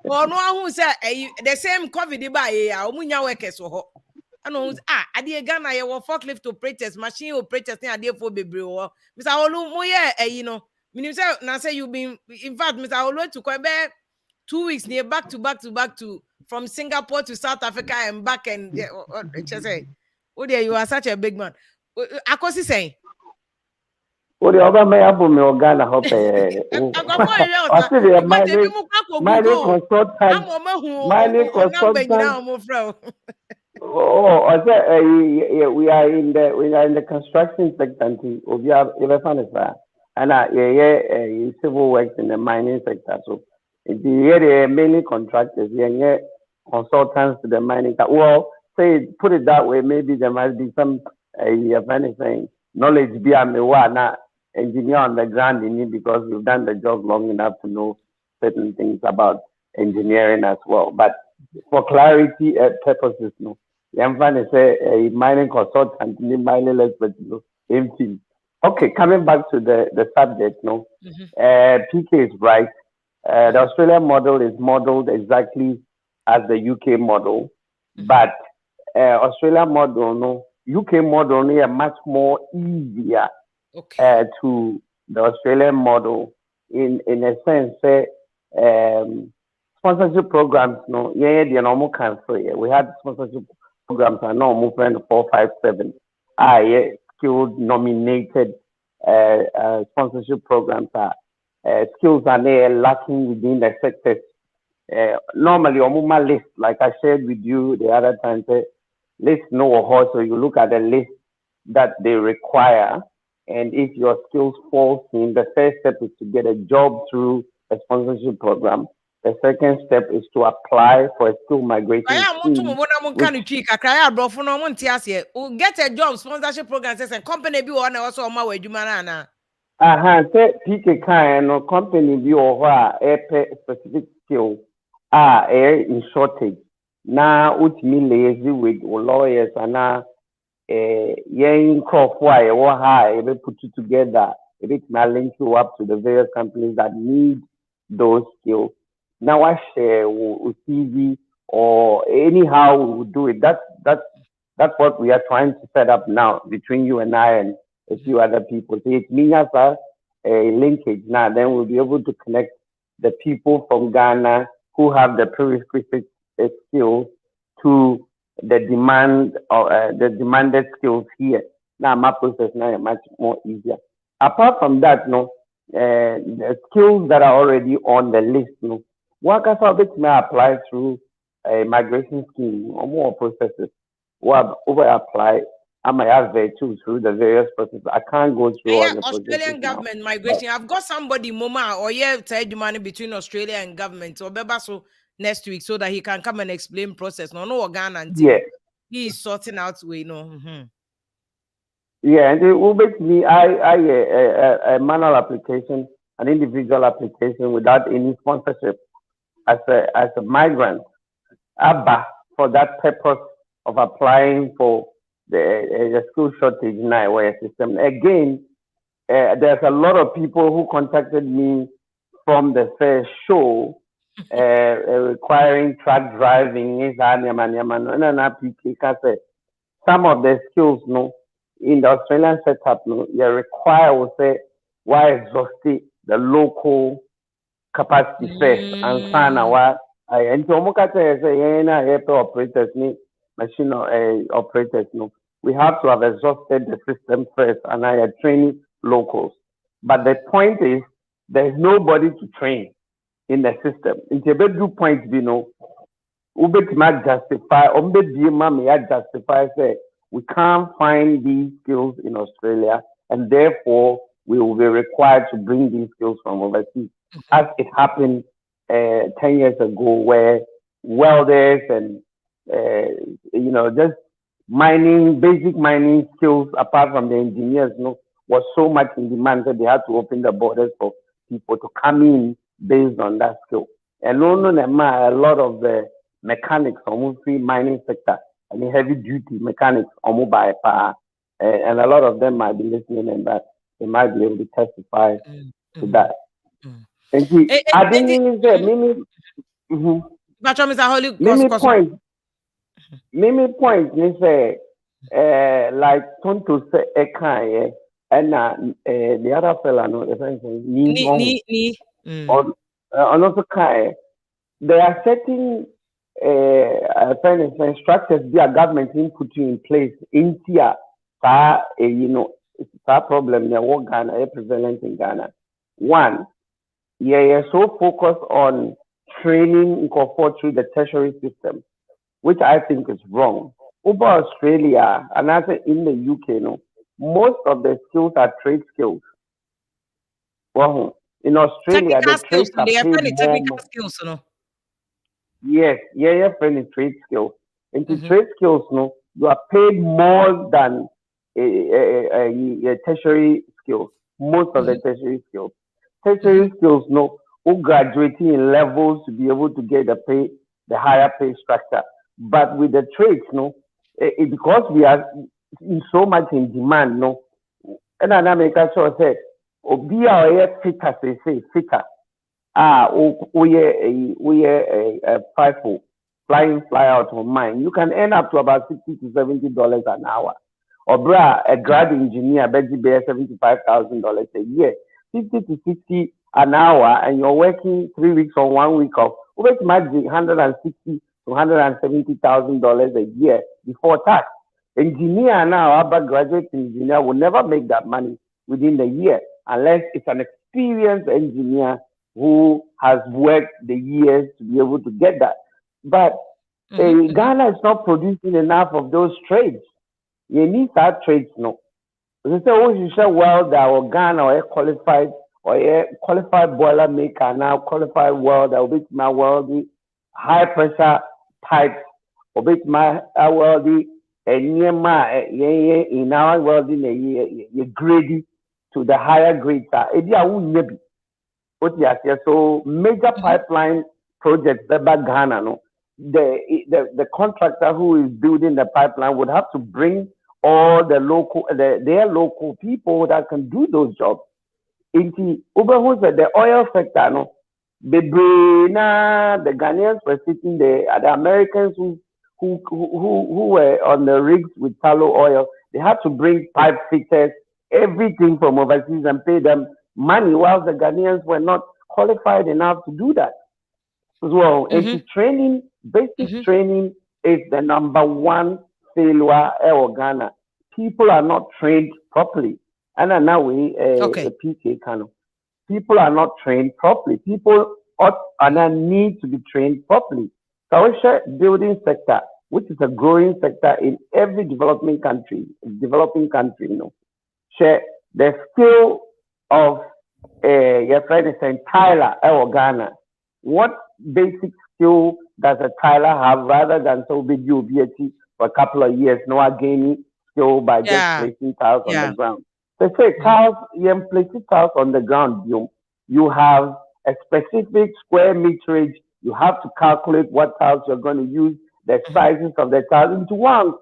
ono ahu say the same COVID ba ya o munya workers ho ano ade Ghana ye wo forklift operators machine operators na ade for bebre wo Mr. Holu mo ye no minim say na say you been in fact Mr. Holu to come 2 weeks near back to from Singapore to South Africa and back and just say, oh dear, you are such a big man. Akosi saying. Oh, the other may have me Ghana hope. Mining consultant. Oh, we are in the construction sector. We are and civil works in the mining sector. So the mainly contractors, consultants to the mining. Well, put it that way, maybe there might be some knowledge be a engineer on the ground in it because we've done the job long enough to know certain things about engineering as well. But for clarity purposes, no. I'm trying to say a mining consultant, mining expert, team. Okay, coming back to the subject, no. PK is right. The Australian model is modeled exactly as the UK model, but Australian model, no, UK model, no, are much more easier to the Australian model in a sense. sponsorship programs, no, yeah, the normal cancel. Yeah. We had sponsorship programs, I know, movement 457. Yeah, skilled nominated sponsorship programs are skills are there lacking within the sectors. Normally, on list, like I shared with you the other time, list no horse, so you look at the list that they require, and if your skills falls in, the first step is to get a job through a sponsorship program. The second step is to apply for a skill migration scheme. Get a job sponsorship program says and company be one also on my way jumanana. Say PK kind no company be or a specific skill in shortage. Now ultimately lazy with lawyers and now young crop why or high they put it together. It may link you up to the various companies that need those skills. Now I share with TV or anyhow we will do it. That's what we are trying to set up now between you and I and a few other people. So it means a linkage now. Then we'll be able to connect the people from Ghana who have the prerequisite skills to the demanded skills here. Now my process now is much more easier. Apart from that, no, the skills that are already on the list, no, workers are bit may apply through a migration scheme or more processes. Or over apply, I might have virtue through the various processes. I can't go through all the Australian government migration. I've got somebody mama or tell money between Australia and government or so next week so that he can come and explain process. No Ghana until he is sorting out way Yeah, and it will make me a manual application, an individual application without any sponsorship as a migrant. ABBA for that purpose of applying for the school shortage now where system. Again, there's a lot of people who contacted me from the first show requiring truck driving. Some of the skills, no, in the Australian setup, no, you require will say why exhaust the local capacity first and sana why and to say operators machine operators no. We have to have exhausted the system first and I are training locals. But the point is there's nobody to train in the system. In the do point be no Ubet might justify justify say we can't find these skills in Australia and therefore we will be required to bring these skills from overseas. As it happened 10 years ago where welders and just basic mining skills apart from the engineers was so much in demand that they had to open the borders for people to come in based on that skill. And a lot of the mechanics on free mining sector and the heavy duty mechanics on mobile power and a lot of them might be listening and that they might be able to testify to that. Thank you. I didn't say Mimi point me say like Tonto say Eka and the other fella no the also Kai they are setting structures their government put in place in Tia that problem Ghana prevalent in Ghana. One, so focused on training through the tertiary system, which I think is wrong. Over Australia and also in the UK, most of the skills are trade skills. Well, in Australia, the trades are paid more. Skills, no? Yes, friendly trade skills. And the trade skills, you are paid more than a tertiary skills. Most of the tertiary skills. Tertiary skills, who graduating in levels to be able to get the higher pay structure. But with the trades, because we are in so much in demand, and I make sure say, be our fitter, say fitter. We are FIFO, fly out of mine. You can earn up to about $60 to $70 an hour. Or a grad engineer, bet you bear $75,000 a year. $50 to $60 an hour and you're working 3 weeks or 1 week off, over imagine $160,000 to $170,000 a year before tax. Engineer now, about graduate engineer will never make that money within the year unless it's an experienced engineer who has worked the years to be able to get that. But Ghana is not producing enough of those trades. You need that trades, no. They say, oh, you should welder or Ghana or a qualified boiler maker now, qualified welder, with my welding, high pressure pipes, or with my welding, and near my in our welding, a grade to the higher grades. So major pipeline projects about Ghana, no. The contractor who is building the pipeline would have to bring all the local their local people that can do those jobs. Into the oil sector, no, the Ghanaians were sitting there, the Americans who were on the rigs with tallow oil, they had to bring pipe fitters, everything from overseas and pay them money, while the Ghanaians were not qualified enough to do that. So training, basic training is the number one failure in Ghana. People are not trained properly. And now we a PK Kano. People are not trained properly. People need to be trained properly. So I share building sector, which is a growing sector in every developing country, you know. Share the skill of your friend is saying Tyler or Ghana. What basic skill does a Tyler have rather than so big UBT for a couple of years? No, gaining skill by just placing tiles on the ground. They say tiles, you place tiles on the ground. You have a specific square meterage. You have to calculate what tiles you're going to use, the sizes of the tiles into one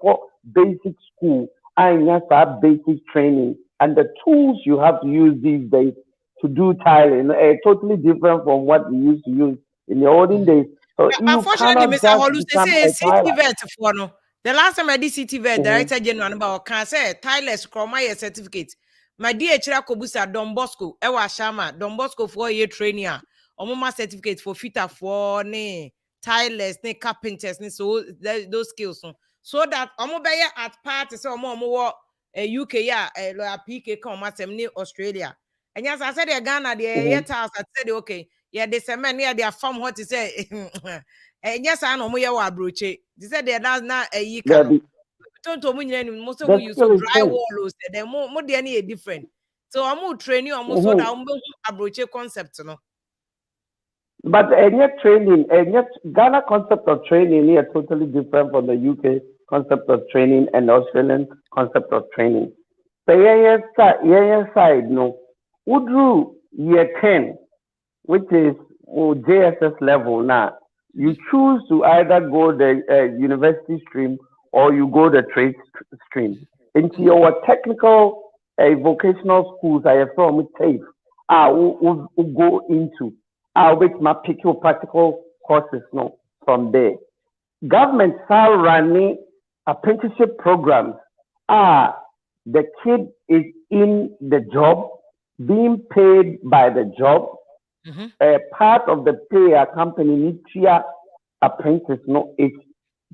basic school. And yes, that basic training and the tools you have to use these days to do tiling are totally different from what we used to use in the olden days. So unfortunately, Mr. Holus, they say city vet for no. The last time I did city vet, Director General about can say tilers from my certificate. My dear Chirakobusa Don Bosco, Ewa Shama, Don Bosco 4-year training, Omoma certificate for fitter for ne tilers, ne carpenters, ne so those skills. So that Omobaya at parties or more UK, lawyer PK come at Australia. And yes, I said Ghana, the house, I said, okay, yeah, they say man near their farm what to say. And yes, I know more broche. They said they're not a year. Don't most of you so drywall, they're more than any different. So I'm more training almost so that I'm broche concept, no. But yet training, and yet Ghana concept of training is totally different from the UK concept of training and Australian concept of training. So yeah, side no. Udru year 10, which is JSS level now, you choose to either go the university stream or you go the trade stream. Into your technical vocational schools, I have from TAFE, will go into, which my pick your practical courses no, from there. Government are running apprenticeship programs. The kid is in the job, being paid by the job. Part of the pay a company needs to apprentice no is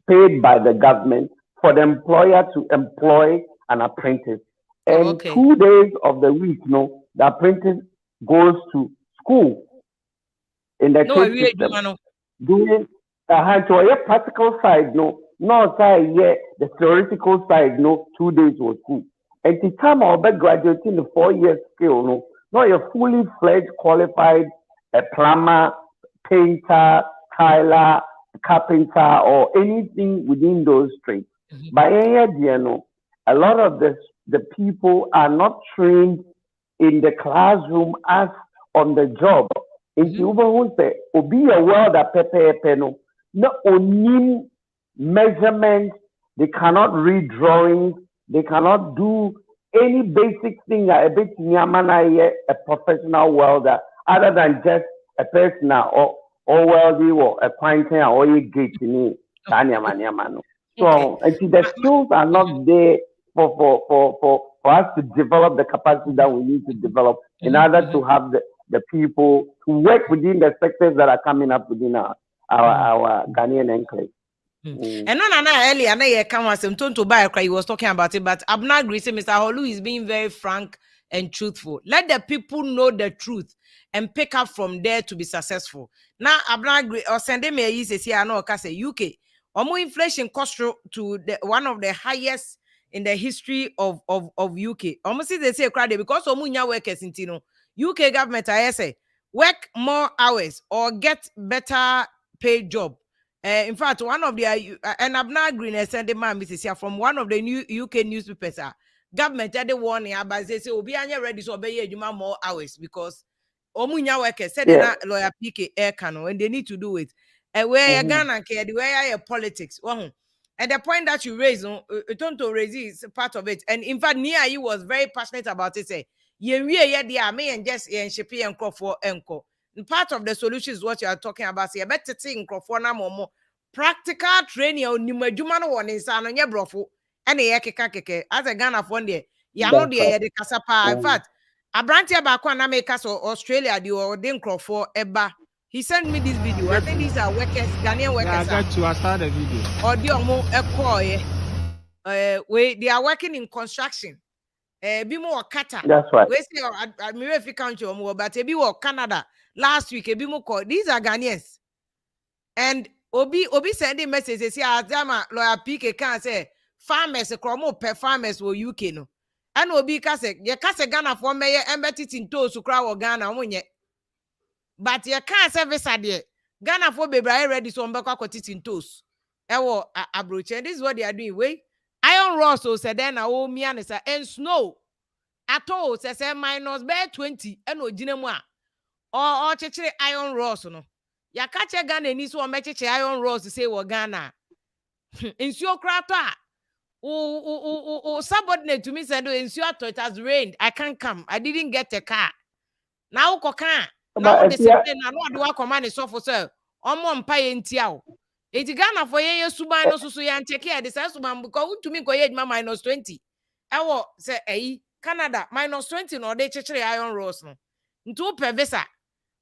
paid by the government for the employer to employ an apprentice. And 2 days of the week, no, the apprentice goes to school in the trade system. Doing a practical side, no side yeah, the theoretical side, no 2 days was school. At the time I'll be graduating the 4-year skill, no, not a fully fledged qualified a plumber, painter, tiler, carpenter, or anything within those trades. By a lot of the people are not trained in the classroom as on the job. In Cuba, who say, "Obi a welder pepe no, no onim measurements. They cannot read drawings. They cannot do any basic thing. A bit nyamana a professional welder." Other than just a person or wealthy or a quantity or a gate in So the skills are not there for us to develop the capacity that we need to develop in order to have the people to work within the sectors that are coming up within our Ghanaian enclave. And no, earlier, I can't was to buy he was talking about it, but I'm not agreeing. Mr. Holu is being very frank and truthful. Let the people know the truth and pick up from there to be successful. Now, I'm not agree or send me a say I know UK. Or inflation cost to one of the highest in the history of UK. Almost they say crowd because omunya workers in Tino. UK government I say work more hours or get better paid job. In fact, one of the and I'm not agreeing. I sent the man Mrs. here from one of the new UK newspapers. Government had the warning about they say obi anya ready so obey you more hours because omunya workers said they're not lawyer PK air cano and they need to do it. Where Ghana care the way your politics. And the point that you raise, Tonto raise is part of it. And in fact, Nia you was very passionate about it. Say, me and just shipping and crop for enco. And part of the solution is what you are talking about. Say, better thing crop for more practical training or numajumano one in San on your brofo. And a keke as a Ghana one day. Ya no the kasapa. In fact, a branch about America or Australia, the or then crop for eba. He sent me this video. I think these are workers, Ghanaian workers. I got you. I started the video. They are working in construction. Bimo or Qatar. That's right. We say I'm if you count your but a or Canada last week. A bimo call. These are Ghanaians. And Obi sending messages. Yeah, Azama lawyer PK can say farmers kromo per farmers will UK no. And Obi kase ye kase Ghana for me embedded in toes to crowd or Ghana munye. But you can't service idea. Ghana for baby ready so mbekwa kwati in toes. Ewo abroche. This is what they are doing. Wait. Iron rods so said then and snow at all says minus bear 20 and no jinema or cheche iron rods no. Ya catch a gun and this one match iron rods to say what Ghana. In your crata. Subordinate to me said in it has rained. I can't come. I didn't get a car. Now cocan. Now the same thing I know do command is for sir. On pay in tiao. It's Ghana for ye suba no so yan check here. This suba because to me go minus 20. I will say Canada minus 20 no they check iron rods no. Into per visa.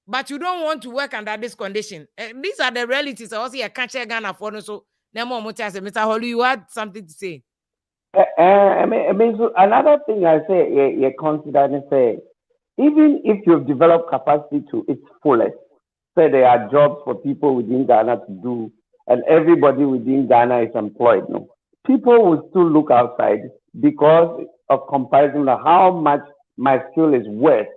But you don't want to work under this condition. These are the realities. I also can't check Ghana for no so. Nemo Mutias, Mr. Holly, you had something to say. I mean, so another thing I say, you consider and say, even if you've developed capacity to its fullest, say there are jobs for people within Ghana to do, and everybody within Ghana is employed. No, people will still look outside because of comparison of how much my skill is worth.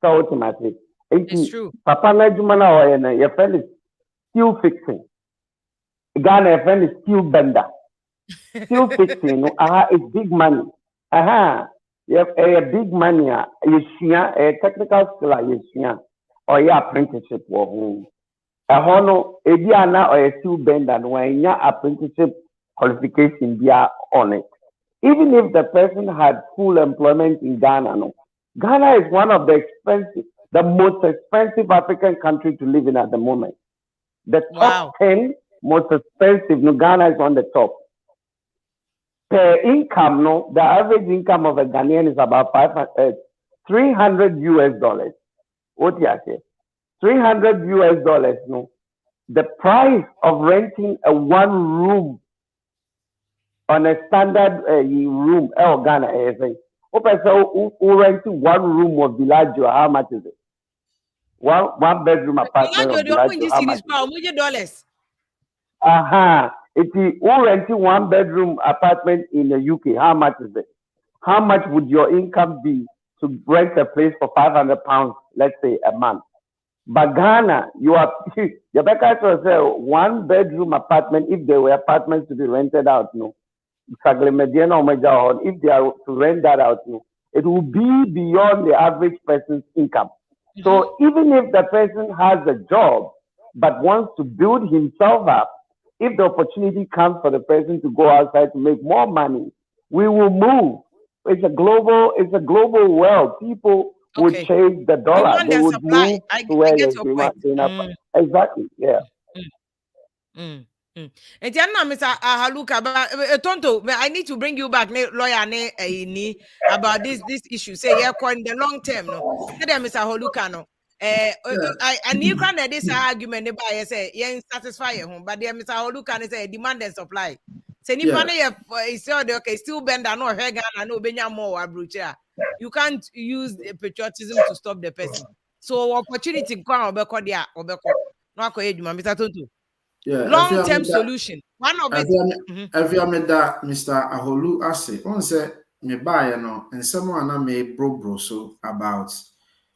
So ultimately, it's true. Papa Najumana or your friend is still fixing. Ghana, your friend is still bender. Still fixing, it's big money. You have a big money, a technical skill, or your apprenticeship. A hono, a diana or a still bender, when your apprenticeship qualification be on it. Even if the person had full employment in Ghana, no. Ghana is one of the most expensive African country to live in at the moment. The top 10 most expensive, no, Ghana is on the top. Per income, no, the average income of a Ghanaian is about $300 US. What you say? $300 US, no. The price of renting a one room on a standard room, Ghana, so who renting one room of Villaggio, how much is it? One bedroom apartment of Villaggio, how much is it? If you renting one bedroom apartment in the UK, how much is it? How much would your income be to rent a place for £500, let's say, a month? But Ghana, you say one bedroom apartment, if there were apartments to be rented out, no. If they are to rent that out, no, it will be beyond the average person's income. Mm-hmm. So even if the person has a job but wants to build himself up, if the opportunity comes for the person to go outside to make more money, we will move. It's a global world. People would chase the dollar. They would move to where they Exactly. Yeah. And Mr. Haluka, but Tonto, I need to bring you back, lawyer, about this issue. Say, yeah, in the long term, no. Mr. Haluka, no. I need to this argument about say you satisfy home, but dear Mr. Olu can say demand and supply. Say ni pane is okay, still bend and no hair and no benya more abrucha. You can't use patriotism to stop the person. So opportunity kwa obeko dia obeko. No akoye djuma Mr. Tonto. Long-term solution. One of it. Mr. Aholu ase. On say me buy no and someone na me bro so about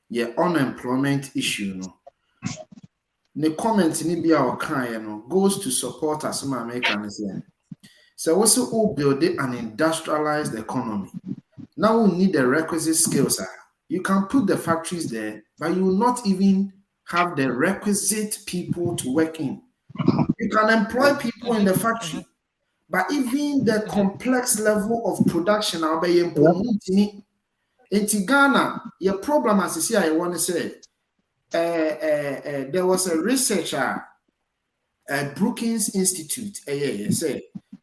your unemployment issue no. The comment ni be our kind no goes to support as some Americans say. So also all build an industrialized economy. Now we need the requisite skills. You can put the factories there, but you will not even have the requisite people to work in. You can employ people in the factory, but even the complex level of production, I'll be important. In Ghana, your problem, as you see, I want to say, there was a researcher at Brookings Institute.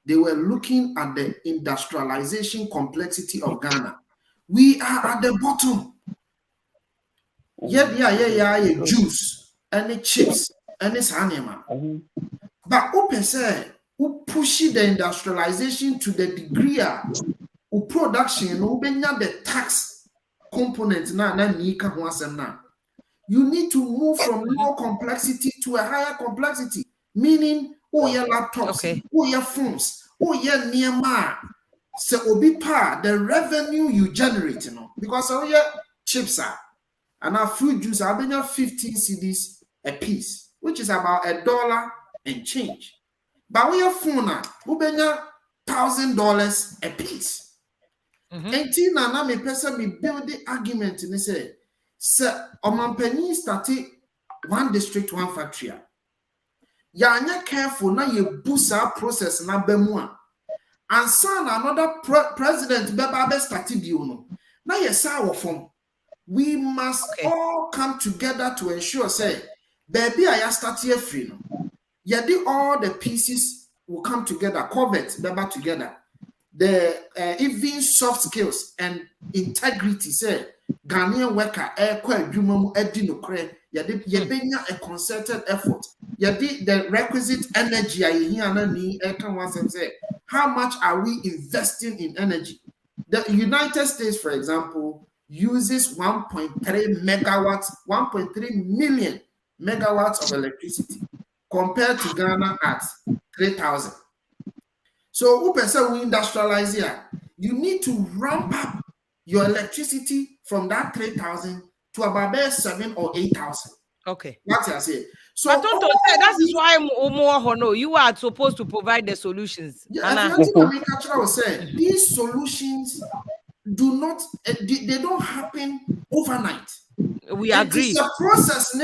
They were looking at the industrialization complexity of Ghana. We are at the bottom. Juice, any chips, any animal. But open say, who push the industrialization to the degree of production, who the tax component now. You need to move from low complexity to a higher complexity, meaning your laptops, your phones, your Myanmar. So obi pa the revenue you generate, because all your chips are and our fruit juice are 15 cedis a piece, which is about $1 and change. But we have phone $1,000 a piece. And Tina me person me build the argument and say, sir, Omampeni started one district, one factory. Ya anya careful na you boost our process na bemua. And son another president beba started you know. Now yes our form. We must all come together to ensure say baby I start here free no. Yadi all the pieces will come together, covered beba together. The even soft skills and integrity say Ghanaian worker a concerted effort. The requisite energy how much are we investing in energy? The United States, for example, uses 1.3 million megawatts of electricity compared to Ghana at 3,000. So who percent we industrialize here? You need to ramp up your electricity from that 3,000 to about 7,000 or 8,000. Okay. That's what I say. So that is why you are supposed to provide the solutions. Yeah, these solutions do not, they don't happen overnight. We agree. It's a process.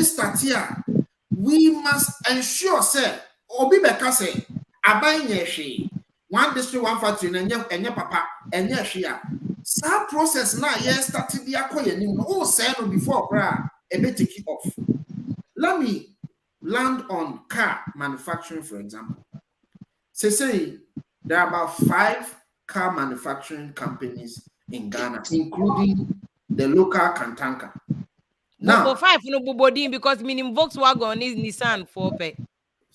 We must ensure, say, Obi Beka say, Abai one district, one factory, and your papa, and your share. Some process now, yes, started the acquisition. Oh, say no before, a bit take it off. Let me land on car manufacturing, for example. Say there are about 5 car manufacturing companies in Ghana, including the local Kantanka. Now, 5 no bobodin because meaning Volkswagen is Nissan for pay.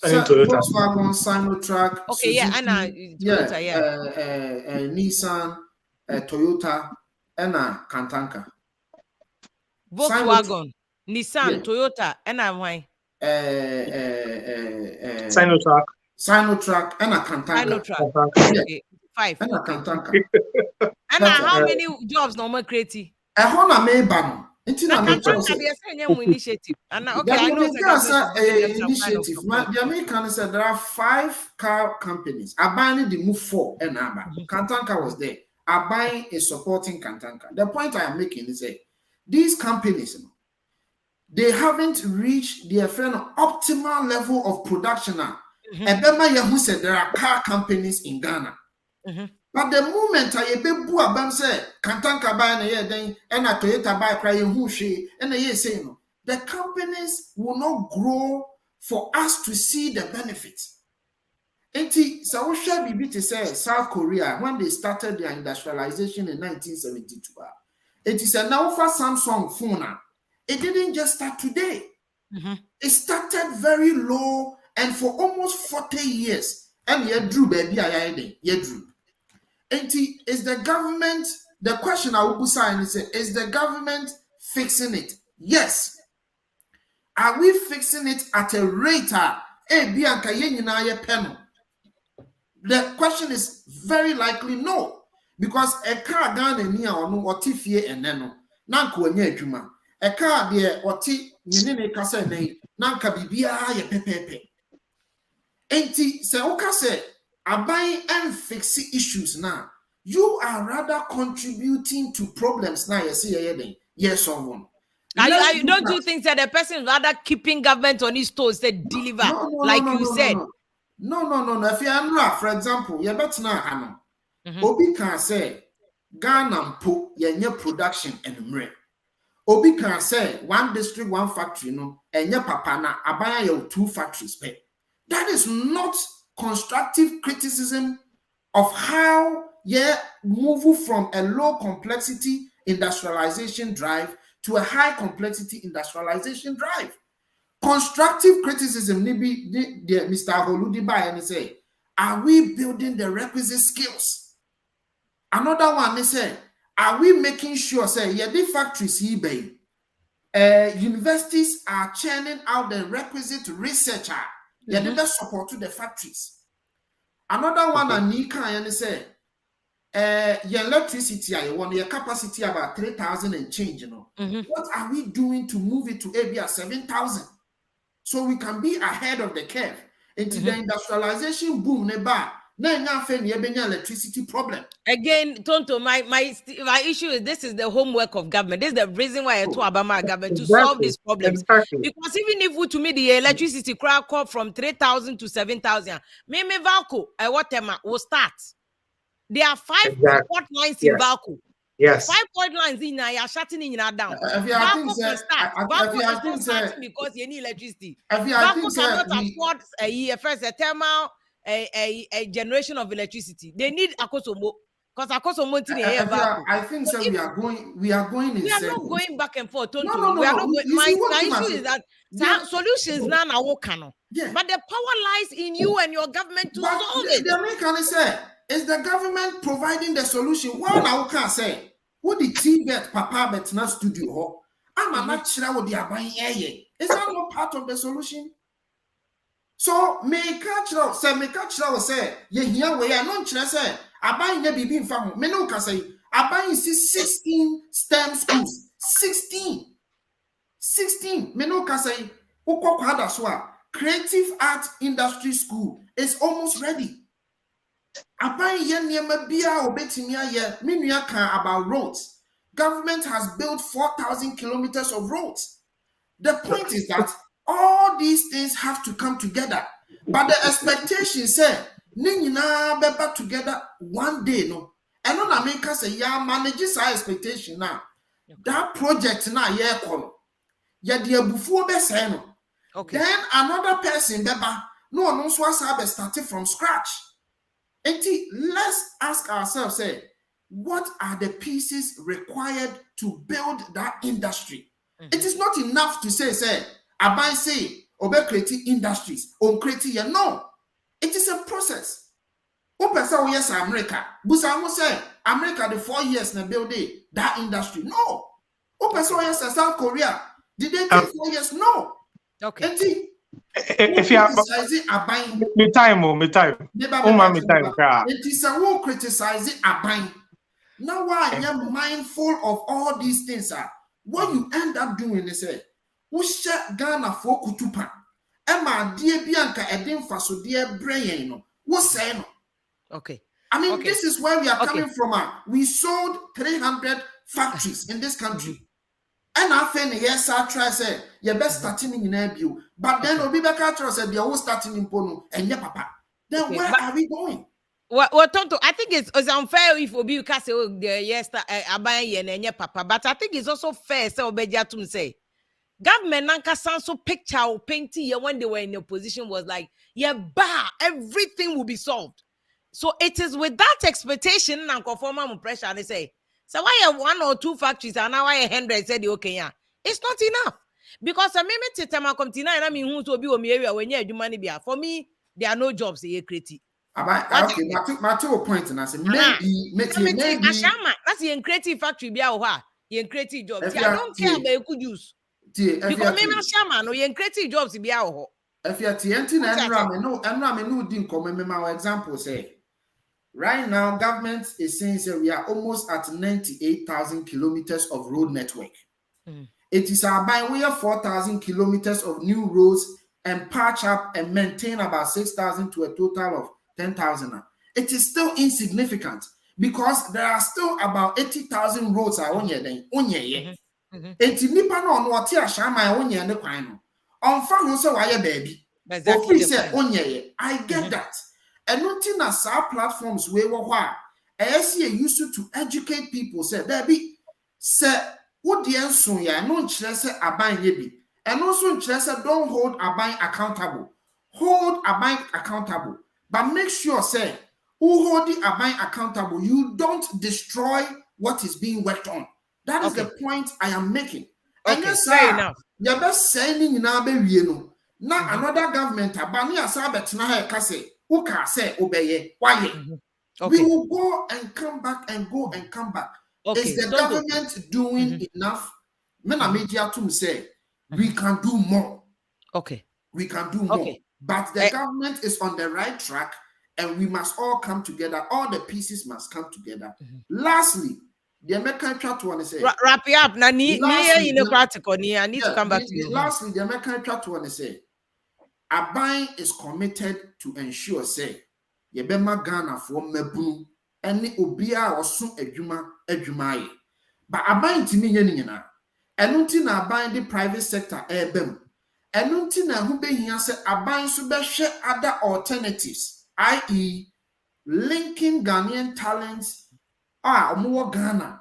Volkswagen, Sinotrack, okay, Suzuki, Toyota, Nissan, Toyota, and Kantanka. Volkswagen, Nissan, Toyota, and why? Sinotrack, and Kantanka. Okay, 5. And Kantanka. And how many jobs normal create? A Honda Maybano. Initiative. And okay, I know initiative. The American said there are 5 car companies. Abani the move 4 and Abba. Kantanka was there. Abani is supporting Kantanka. The point I am making is that these companies, they haven't reached their optimal level of production now. And Yahu said there are car companies in Ghana. But the moment I be bam say Kantanka buy na then and a Toyota buy cry who she and say no, the companies will not grow for us to see the benefits. So we shall be to say South Korea when they started their industrialization in 1972. It is a now for Samsung phone It didn't just start today. It started very low, and for almost 40 years. And yet drew baby yet drew. And is the government, the question I will put is the government fixing it? Yes. Are we fixing it at a rate? The question is very likely no. Because a car Ghana near or no or tifie and neno. Nanko nye juma. A car dear or ti minine kasa nei. Nanka bibia ye pepepe. Enti se oka se abai and fix issues now. You are rather contributing to problems now. You see, yes, someone. Don't you think that the person is rather keeping government on his toes to deliver, you said? No. If you are, for example, you better now, Obi can say Ghana po yenye production and mre. Obi can say one district, one factory, no, and your papa na abaya your 2 factories pay. That is not constructive criticism of how move from a low complexity industrialization drive to a high complexity industrialization drive. Constructive criticism, Mr. Holudiba, and say, are we building the requisite skills? Another one, they say, are we making sure, the factories eBay, universities are churning out the requisite researcher, the best support to the factories. Another one, Anika, and they say, your electricity, your capacity about 3,000 and change, What are we doing to move it to maybe 7,000? So we can be ahead of the curve. Into the industrialization boom, electricity problem. Again, Tonto, my issue is this is the homework of government. This is the reason why I told Obama government to solve these problems. Exactly. Because even if to me the electricity crack up from 3,000 to 7,000, maybe Valco, what time will start. There are 5 port lines in Valco. Yes. 5 port lines in you're shutting in down. Valco can start. Valco is not starting because you need electricity. Valco cannot afford a thermal a generation of electricity. They need Akosombo. Because Akosombo I think so. We are going in we are circles. not going back and forth. No. We are not going. My issue is that solutions now are working. Yeah. But the power lies in you and your government to solve it. The American say, is the government providing the solution? One I can say, what the TVET Papa Betna studio? I'm not sure what they are buying here. Is that not part of the solution? So me catch say, ye here we are not say, I buy the baby in farm. Me no can say, I buy 16 STEM schools. 16. Me no can say, creative art industry school is almost ready. About roads. Government has built 4,000 kilometers of roads. The point is that all these things have to come together. But the expectation say, Nina beba together one day, no. And on America say, manages our expectation now. That project now, before be say no. Okay. Then another person beba, no so started from scratch. And let's ask ourselves, what are the pieces required to build that industry? It is not enough to say, I say, obe creative industries, on creative. No, it is a process. Open yes, America. Busa say America the 4 years na build that industry. No. Open yes, South Korea. Did they take 4 years? No. Okay. And if you have me time. It is a who criticize it abine. Now why you're mindful of all these things what you end up doing is who shut Ghana for kutupa. Emma dear Bianca edinfa so dear brain no. What's saying? Okay. I mean, this is where we are coming from. We sold 300 factories in this country. And I think yes, I try say you best starting in Nebu. But then Obi Bekachro said they are starting in Pono and yeah, papa. Then where are we going? Well, Tonto, I think it's unfair if Obi can say, oh, yes, Abaye and yeah, papa. But I think it's also fair, so Obejatum say. Government Nanka Sanso picture or painting when they were in opposition was like, everything will be solved. So it is with that expectation and conform pressure. They say, so why have 1 or 2 factories and now 100 said okay, yeah. It's not enough. Because I mean, I mean, who to be on area when you money be. For me, there are no jobs here creative. Okay, my 2 point and I say maybe Ashama, that's the creative factory be out here. Creative jobs. I don't care about you could use. Because maybe Ashama no you creative jobs be out. If you're TNT and no didn't come my example say right now government is saying we are almost at 98,000 kilometers of road network. It is our buying we have 4,000 kilometers of new roads and patch up and maintain about 6,000 to a total of 10,000. It is still insignificant because there are still about 80,000 roads are on ye. Enti nipa no what ya shama on ye ne kwan no. Onfa ho se wa ye baby. Ofri say on ye. I get that. And nothing as our platforms we wo ho a used to educate people say baby say Udien Sunya, no nchese aban yebi. And also nchese don't hold aban accountable. Hold aban accountable. But make sure, say, who hold the aban accountable, you don't destroy what is being worked on. That is the point I am making. And yes, fair enough. You're best saying in our no. Now another government, abani asabet na ha kase, who can say obeye, why? We will go and come back and go and come back. Is the government doing enough? Mena media to say we can do more. We can do more. But the government is on the right track, and we must all come together. All the pieces must come together. Lastly, the American try to want to say wrap it up. I need to come back to you. Lastly, the American try to want to say Aban is committed to ensure say Yebema Ghana for Mebu. Any obia or soon edwuma but aban timi ye nyina eno nti na aban the private sector ebem eno nti na hu behia se aban so behwe other alternatives, i.e. linking Ghanaian talents omo Ghana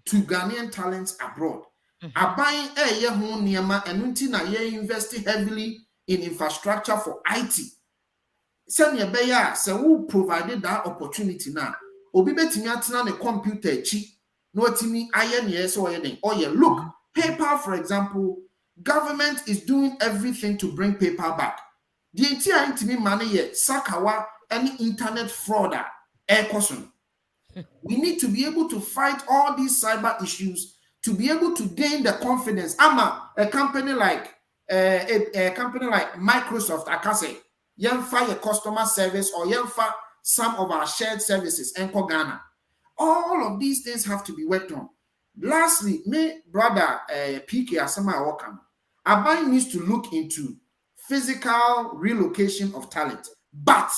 to Ghanaian talents abroad. Aban ye ho niema eno nti na ye invest heavily in infrastructure for IT. Send your beya se who provided that opportunity now. Obi betimi atena ne computer chi no atimi aye ne so oye den oye look PayPal for example, government is doing everything to bring PayPal back. The entire intimi money ye sakawa any internet frauder ekoson. We need to be able to fight all these cyber issues to be able to gain the confidence. A company like Microsoft akase yemfa your customer service or yemfa some of our shared services in Ghana. All of these things have to be worked on. Lastly, me brother PK Asama Wakam, Abai needs to look into physical relocation of talent, but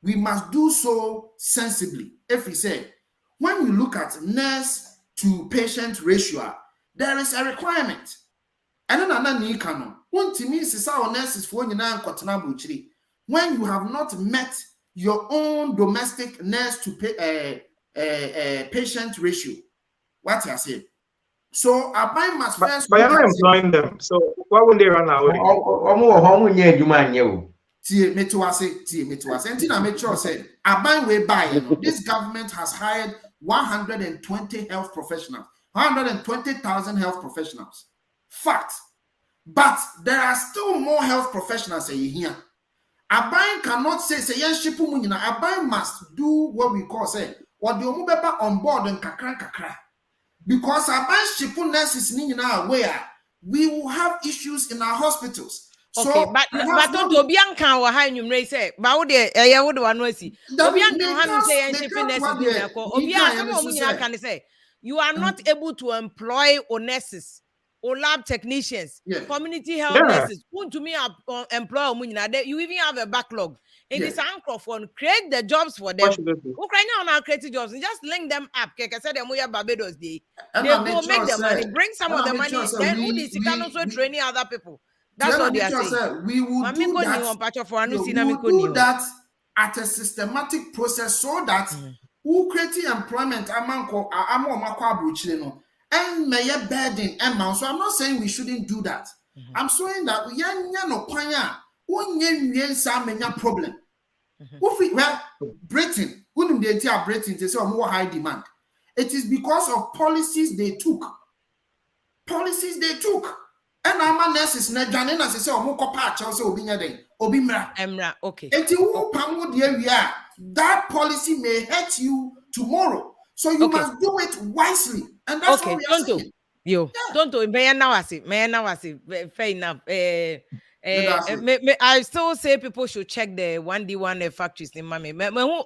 we must do so sensibly. If we say, when you look at nurse to patient ratio, there is a requirement. And then another canon. One to me is our nurses for when you have not met your own domestic nurse to patient ratio. What I say. So Abai must first. But you're not employing them. So why wouldn't they run away? Me to say. And I make sure say Abai way by. This government has hired 120 health professionals, 120,000 health professionals. Fact. But there are still more health professionals here. Abai cannot say yes, Abai must do what we call say what the omubeba on board and kakra. Because Abai shipu nurses where we will have issues in our hospitals. Okay, so but don't Bianca or high numerate say, but I would want to see. Bianca say can say you are not able to employ nurses or lab technicians, community health nurses. Who to me employ you even have a backlog. It is Anchor create the jobs for them. Ukraine now create jobs and just link them up. I said them we are Barbados Day. They will make the money, bring some of the money, then who can also train other people. That's what they are saying. We will do that at a systematic process so that who create employment and may a burden amount. So I'm not saying we shouldn't do that. I'm saying that we are problem. Well, Britain, wouldn't they tell Britain to say more high demand? It is because of policies they took. Policies policies they took. And I'm nurses na dwane na say omo kopa acha say obi nya den obi mra Emra, okay. Enti who pamu dia we are, that policy may hurt you tomorrow. So you must do it wisely. And that's what we are saying. Yo, don't do me now fair enough. I still say people should check the 1D1 factories in Mami.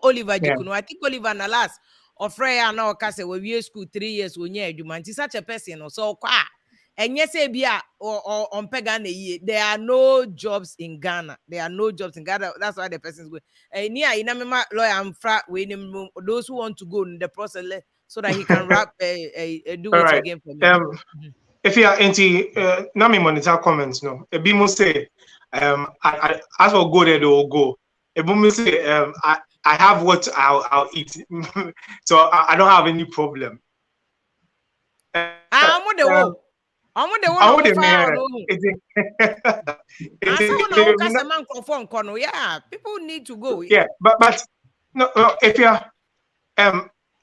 Oliver Jikuno. I think Oliver na last or Freya now case we school 3 years when you such a person so kwa. And yes, or on Pegane, there are no jobs in Ghana. There are no jobs in Ghana. That's why the person's going. Lawyer, I'm waiting those who want to go in the process so that he can do it again for me. If you are anti, Nami monitor comments, no. Ebimu say, I as for go there, they will go. Ebimu say, I have what I'll eat, so I don't have any problem. I'm on the wall. I want the one. Yeah, people need to go. Yeah, but no, if you are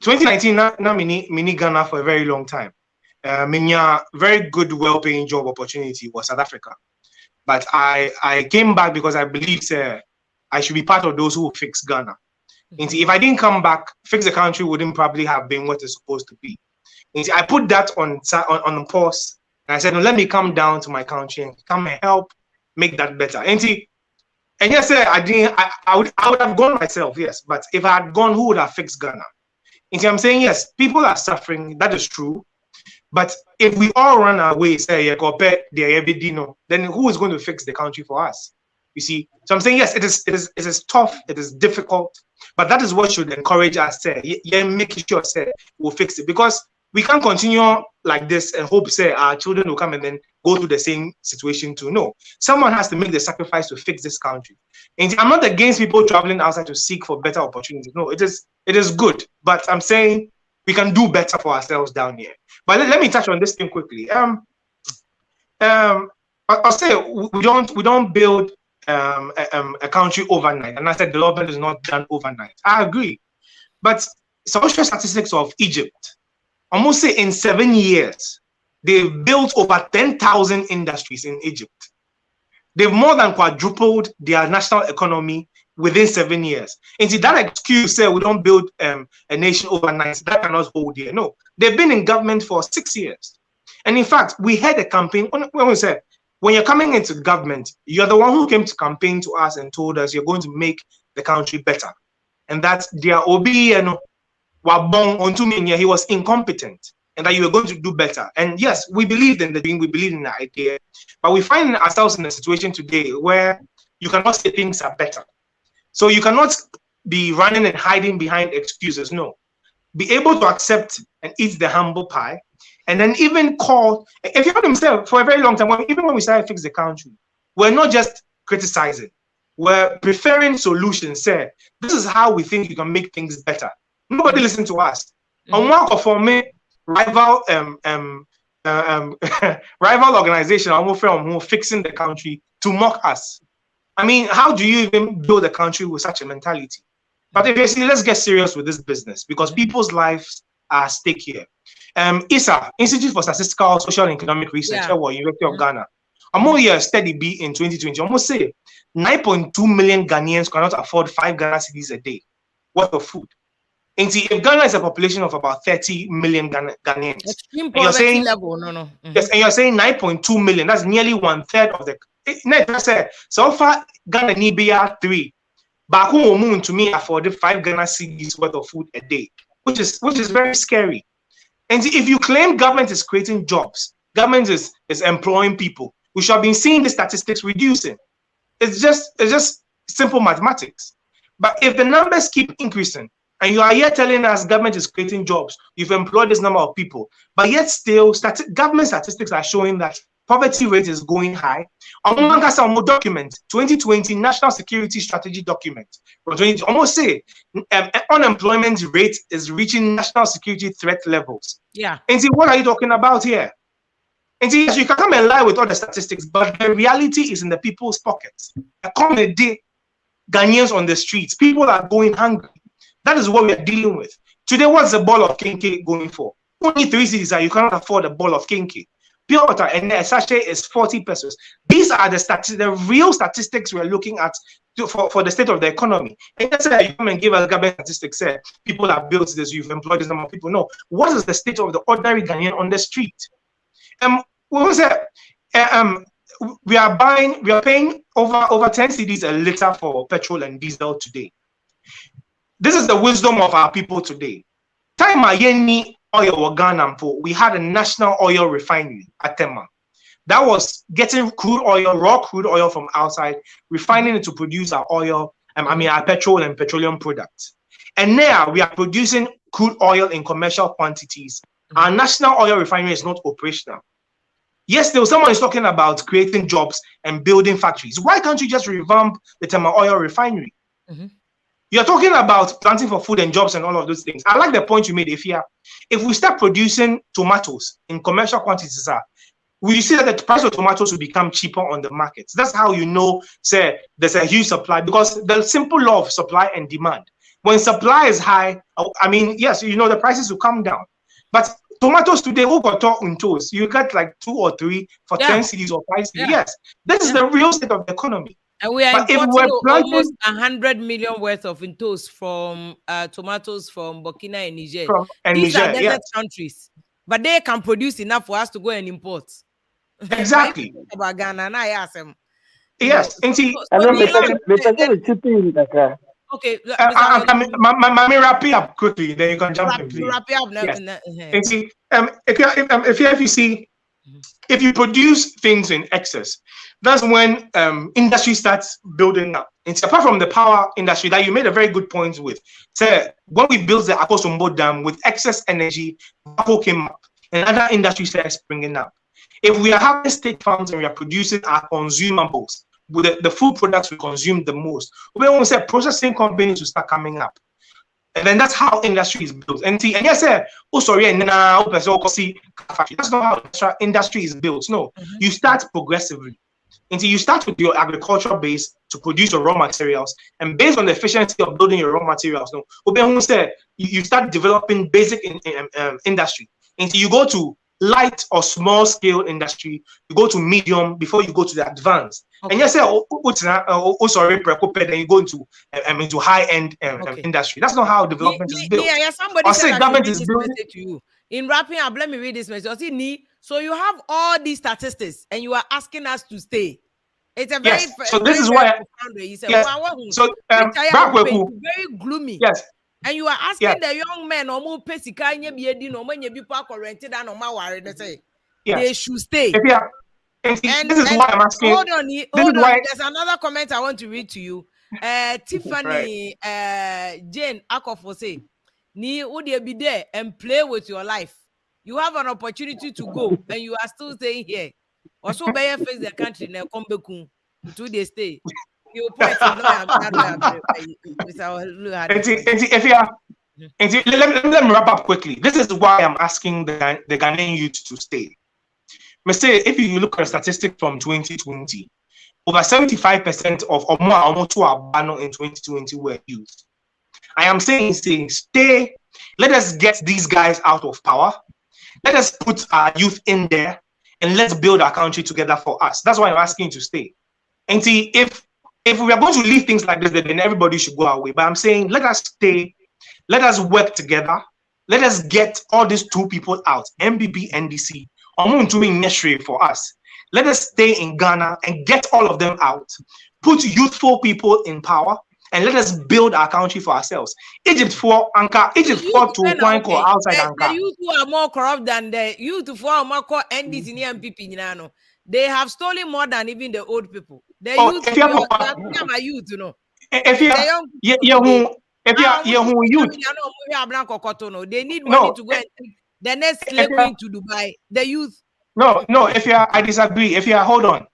2019, na mini Ghana for a very long time. Minya very good, well-paying job opportunity was South Africa, but I came back because I believe I should be part of those who fix Ghana. And if I didn't come back, fix the country wouldn't probably have been what it's supposed to be. And I put that on pause. And I said, no, let me come down to my country and come and help make that better. And yes, I would have gone myself, yes. But if I had gone, who would have fixed Ghana? And I'm saying, yes, people are suffering. That is true. But if we all run away, say, then who is going to fix the country for us? You see? So I'm saying, yes, it is tough. It is difficult. But that is what should encourage us, making sure, we'll fix it. Because we can't continue like this and hope, our children will come and then go through the same situation too. No, someone has to make the sacrifice to fix this country. And I'm not against people traveling outside to seek for better opportunities. No, it is good. But I'm saying we can do better for ourselves down here. But let me touch on this thing quickly. I'll say we don't build a country overnight. And I said development is not done overnight. I agree. But social statistics of Egypt, almost say in 7 years, they've built over 10,000 industries in Egypt. They've more than quadrupled their national economy within 7 years. And see, that excuse say we don't build a nation overnight, that cannot hold here. No, they've been in government for 6 years. And in fact, we had a campaign when we said, when you're coming into government, you're the one who came to campaign to us and told us you're going to make the country better. And that's their OB and he was incompetent and that you were going to do better. And yes, we believed in the dream, we believed in the idea, but we find ourselves in a situation today where you cannot say things are better. So you cannot be running and hiding behind excuses. No, be able to accept and eat the humble pie, and then even call. If you heard himself for a very long time, even when we started to fix the country, we're not just criticizing, we're preferring solutions. Say, this is how we think you can make things better. Nobody listened to us. On one for me, rival organization, almost from fixing the country to mock us. I mean, how do you even build a country with such a mentality? But if you see, let's get serious with this business because people's lives are at stake here. ISA, Institute for Statistical, Social and Economic Research, University of Ghana. I'm only a steady B in 2020. Almost say 9.2 million Ghanaians cannot afford 5 Ghana cedis a day worth of food. And see, if Ghana is a population of about 30 million Ghanaians, extreme poverty level, no. Yes, and you're saying 9.2 million, that's nearly 1/3 of the. So far, Ghana Nibia 3. Baku Omun to me afforded 5 Ghana cedis worth of food a day, which is very scary. And see, if you claim government is creating jobs, government is employing people, we should have been seeing the statistics reducing. It's just simple mathematics. But if the numbers keep increasing, and you are here telling us government is creating jobs, you've employed this number of people, but yet still government statistics are showing that poverty rate is going high. Document 2020 National Security Strategy document from 2020 almost say unemployment rate is reaching national security threat levels. Yeah. And see, what are you talking about here? And see, yes, you can come and lie with all the statistics, but the reality is in the people's pockets. A common day, Ghanaians on the streets, people are going hungry. That is what we are dealing with. Today, what's the ball of kinky going for? Only 3 cities are you cannot afford a ball of kinky. Pure water and a sachet is 40 pesos. These are the real statistics we're looking at for the state of the economy. And that's why you come and give us government statistics. Say people have built this, you've employed this number of people. No, what is the state of the ordinary Ghanaian on the street? We are paying over 10 cedis a liter for petrol and diesel today. This is the wisdom of our people today. Time Ayeni oil Ghana, we had a national oil refinery at Tema that was getting raw crude oil from outside, refining it to produce our oil, our petrol and petroleum products. And now we are producing crude oil in commercial quantities. Our national oil refinery is not operational. Yes, there was someone is talking about creating jobs and building factories. Why can't you just revamp the Tema oil refinery? You're talking about planting for food and jobs and all of those things. I like the point you made, Ifia. If we start producing tomatoes in commercial quantities, we see that the price of tomatoes will become cheaper on the markets. That's how you know, say, there's a huge supply, because the simple law of supply and demand. When supply is high, yes, the prices will come down. But tomatoes today, who got taught in toes? You get like 2 or 3 for 10 cedis or 5 cedis. Yeah. Yes, this is the real state of the economy. And we are importing almost 100 million worth of intos from tomatoes from Burkina and Niger. These are desert countries, but they can produce enough for us to go and import. Exactly. About Ghana, and I ask them. Yes, and see, okay. Let me wrap it up quickly. Then you can jump in, please. Wrap it up. Yes. And see, if you see, if you produce things in excess, that's when industry starts building up. It's apart from the power industry that you made a very good point with. So when we built the Akosombo Dam with excess energy, Vapo came up and other industries started springing up. If we are having state farms and we are producing our consumables, with the food products we consume the most, we want to say processing companies will start coming up. And then that's how industry is built. And yes, that's not how industry is built. No, you start progressively. Until you start with your agricultural base to produce your raw materials, and based on the efficiency of building your raw materials, you start developing basic industry. Until you go to light or small scale industry, you go to medium before you go to the advanced. Okay. And you say, then you go into high end industry. That's not how development is built. Yeah, somebody said government is built to you. In wrapping up, let me read this message. So you have all these statistics, and you are asking us to stay. It's a very so this is why. So very gloomy. Yes. And you are asking the young men they should stay. And this is why I'm asking. Hold on. There's another comment I want to read to you. Tiffany Jane Akofo say, "Ni would be there and play with your life. You have an opportunity to go, and you are still staying here. Also, by face the country now come back to they stay." Let me wrap up quickly. This is why I'm asking the Ghanaian youth to stay. If you look at a statistic from 2020, over 75% of Omo in 2020 were youth. I am saying stay. Let us get these guys out of power. Let us put our youth in there, and let's build our country together for us. That's why I'm asking you to stay. And see, if we are going to leave things like this, then everybody should go away. But I'm saying, let us stay. Let us work together. Let us get all these 2 people out, NPP, NDC. I'm doing necessary for us. Let us stay in Ghana and get all of them out. Put youthful people in power, and let us build our country for ourselves. Egypt for Anka, Egypt for to outside Anka. The youth who are more corrupt than the youth who are more NDC and NPP. They have stolen more than even the old people. The youth, they need money to go and the next slave going to Dubai. The youth. No, I disagree. Hold on.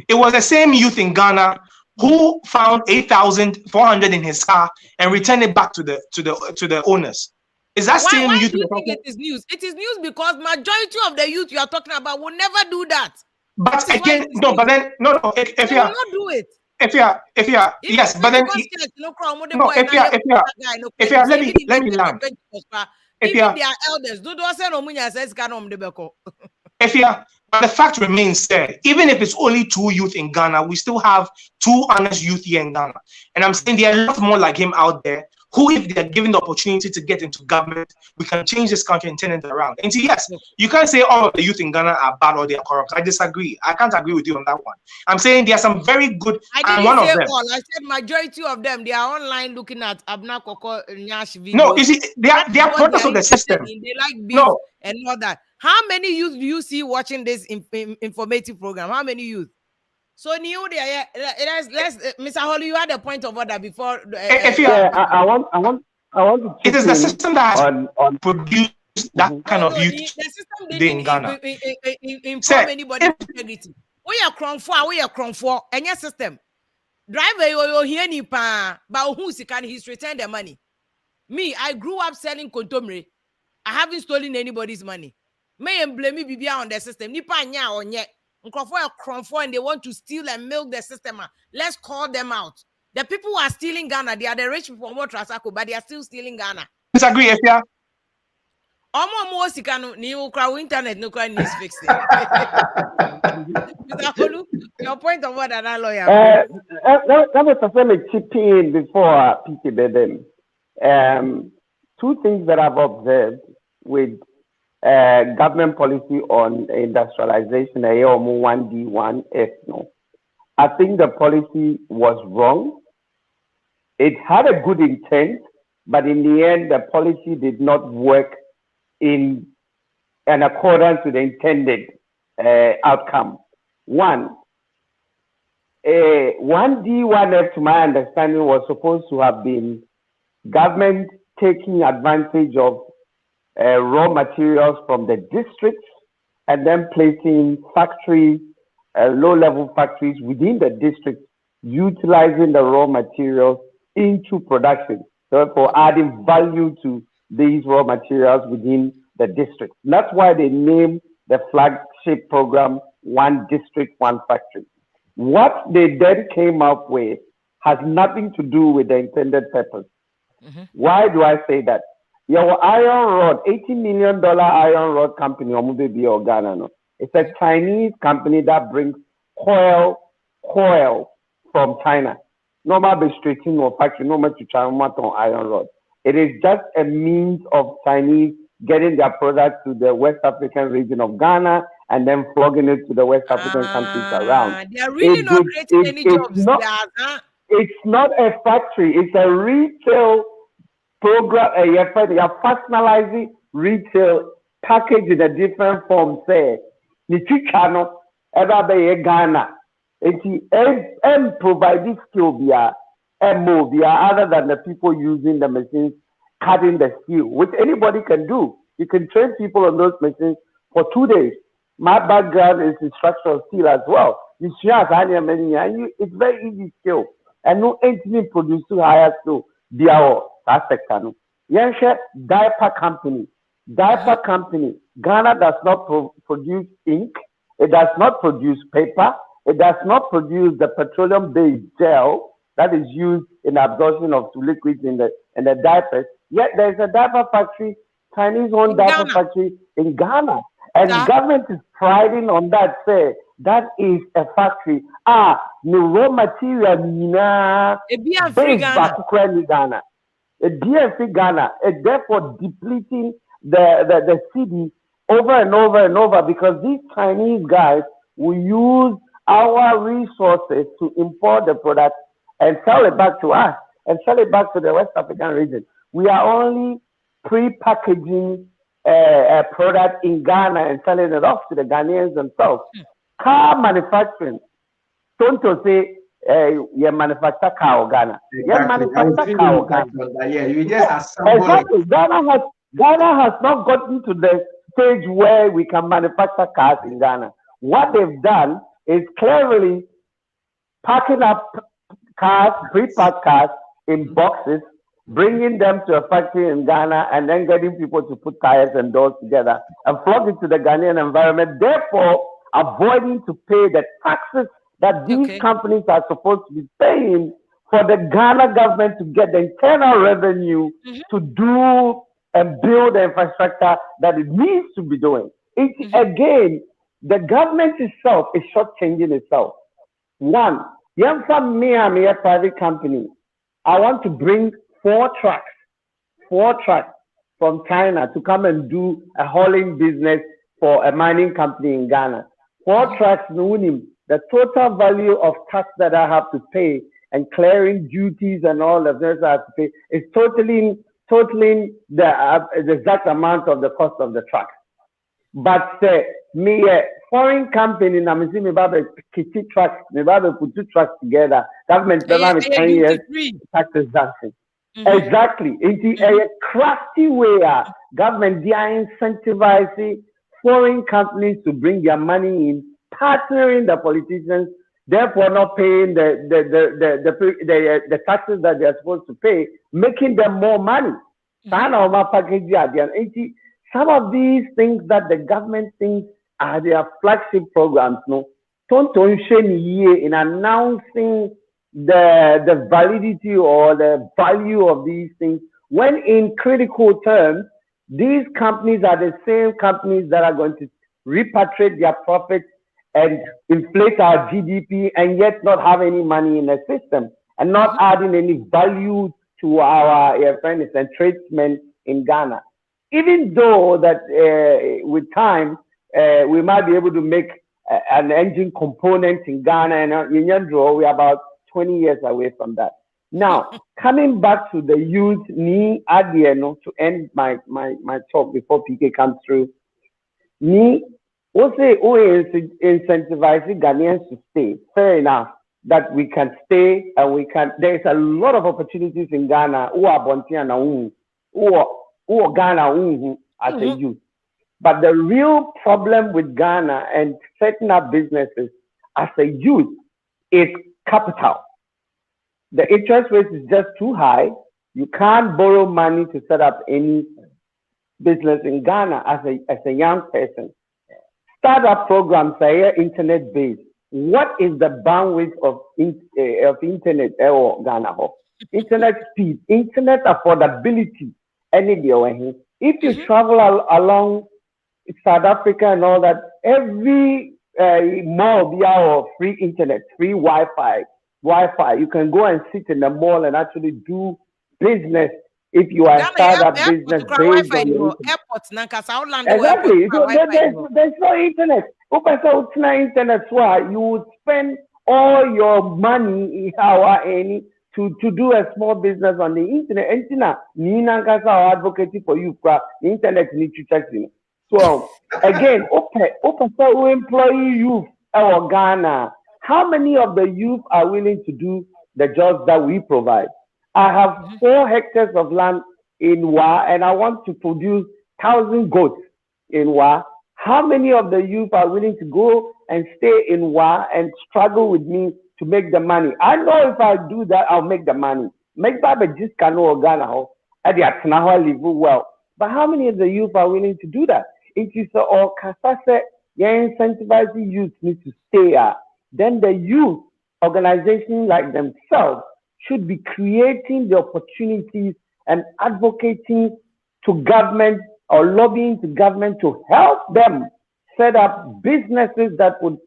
It was the same youth in Ghana who found 8,400 in his car and returned it back to the owners. Is that same youth? Why do you think it is news? It is news because majority of the youth you are talking about will never do that. But again, no. But then no. If you will not do it. If you yes, but then let me land. Even their elders, do say no munya says can But the fact remains there, even if it's only 2 youth in Ghana, we still have 2 honest youth here in Ghana. And I'm saying there are a lot more like him out there who, if they're given the opportunity to get into government, we can change this country and turn it around. And so, yes, you can't say all of the youth in Ghana are bad or they are corrupt. I disagree. I can't agree with you on that one. I'm saying there are some very good, and one of them. All. I said majority of them, they are online looking at Abna Koko Nyash videos. No, you see, they are products of the system. They like beef and all that. How many youth do you see watching this informative program? How many youth? So new there, let's Mr. Holly, you had a point of order before. I want to. It is the system that has produced that kind of youth. The system didn't inform anybody integrity. We are crown for any system. Driver you hear ni pa, but who's can he's returned the money. Me, I grew up selling contomere. I haven't stolen anybody's money. May and blame me be on the system. Nipa nya or nye. And they want to steal and milk the system. Let's call them out. The people who are stealing Ghana, they are the rich people more Trasako, but they are still stealing Ghana. Disagree, Efia. Internet no news fixing. Your point of what that lawyer. Let me chip in before PT Beden. 2 things that I've observed with government policy on industrialization, 1D1F. I think the policy was wrong. It had a good intent, but in the end, the policy did not work in accordance with the intended outcome. 1D1F, to my understanding, was supposed to have been government taking advantage of raw materials from the districts and then placing factories, low-level factories within the district, utilizing the raw materials into production, therefore adding value to these raw materials within the district. That's why they named the flagship program 1 District, 1 Factory. What they then came up with has nothing to do with the intended purpose. Why do I say that? Your iron rod, $80 million iron rod company, Ghana. It's a Chinese company that brings coil from China. No matter straighting or factory, no matter to China on iron rod. It is just a means of Chinese getting their product to the West African region of Ghana and then flogging it to the West African countries around. They are really not creating any jobs. It's not a factory. It's a retail program. You're personalizing retail package in a different form. Say, Nichichano, ever Ghana. And provide this skill via other than the people using the machines, cutting the steel, which anybody can do. You can train people on those machines for 2 days. My background is in structural steel as well. It's very easy skill. And no entity produce to higher skill. Diaper company. Ghana does not produce ink. It does not produce paper. It does not produce the petroleum-based gel that is used in absorption of liquids in the diapers. Yet there is a diaper factory, Chinese-owned diaper factory in Ghana. And the government is priding on that, say, that is a factory. The raw material, Ghana. A DFC Ghana, therefore depleting the city over and over and over, because these Chinese guys will use our resources to import the product and sell it back to us and sell it back to the West African region. We are only pre-packaging a product in Ghana and selling it off to the Ghanaians themselves. Car manufacturing. Don't say you manufacture car in Ghana. Exactly. Yeah, you just assemble exactly. Ghana has not gotten to the stage where we can manufacture cars in Ghana. What they've done is cleverly packing up cars, pre-packed cars in boxes, bringing them to a factory in Ghana, and then getting people to put tires and doors together and flog it to the Ghanaian environment, therefore avoiding to pay the taxes that these companies are supposed to be paying for the Ghana government to get the internal revenue to do and build the infrastructure that it needs to be doing. It's again the government itself is shortchanging itself. One, from me, I'm a private company. I want to bring 4 trucks from China to come and do a hauling business for a mining company in Ghana. 4 trucks, the total value of tax that I have to pay and clearing duties and all of this I have to pay is totaling the exact amount of the cost of the truck. But me a foreign company, na me see me baba kitty trucks, me baba put 2 trucks together. Government never 10 years tax exemption. Exactly. It's a crafty way. Government they are incentivizing foreign companies to bring their money in, partnering the politicians, therefore not paying the taxes that they are supposed to pay, making them more money. Some of these things that the government thinks are their flagship programs, don't in announcing the validity or the value of these things, when in critical terms, these companies are the same companies that are going to repatriate their profits and inflate our GDP and yet not have any money in the system and not adding any value to our friends and tradesmen in Ghana. Even though that with time, we might be able to make an engine component in Ghana, and in Yandro, we're about 20 years away from that. Now, coming back to the youth, to end my talk before PK comes through, also incentivizing Ghanaians to stay. Fair enough that we can stay and we can. There's a lot of opportunities in Ghana. Who are Bontiana, who are Ghana as a youth. But the real problem with Ghana and setting up businesses as a youth is capital. The interest rate is just too high. You can't borrow money to set up any business in Ghana as a young person. Startup programs are internet based. What is the bandwidth of internet or Ghana? Internet speed, internet affordability. If you travel along South Africa and all that, every mall be our free internet, free Wi-Fi. You can go and sit in the mall and actually do business if you are a startup business based on your exactly. There's no internet. Internet, you would spend all your money to do a small business on the internet. Advocating for you, the internet need to check in. So again, we employ youth or Ghana. How many of the youth are willing to do the jobs that we provide? I have 4 hectares of land in Wa, and I want to produce 1,000 goats in Wa. How many of the youth are willing to go and stay in Wa and struggle with me to make the money? I know if I do that, I'll make the money. Make Baba just canoe Ghana, live well. But how many of the youth are willing to do that? It is all Kasase, incentivizing youth need to stay at. Then the youth organizations like themselves should be creating the opportunities and advocating to government or lobbying to government to help them set up businesses that would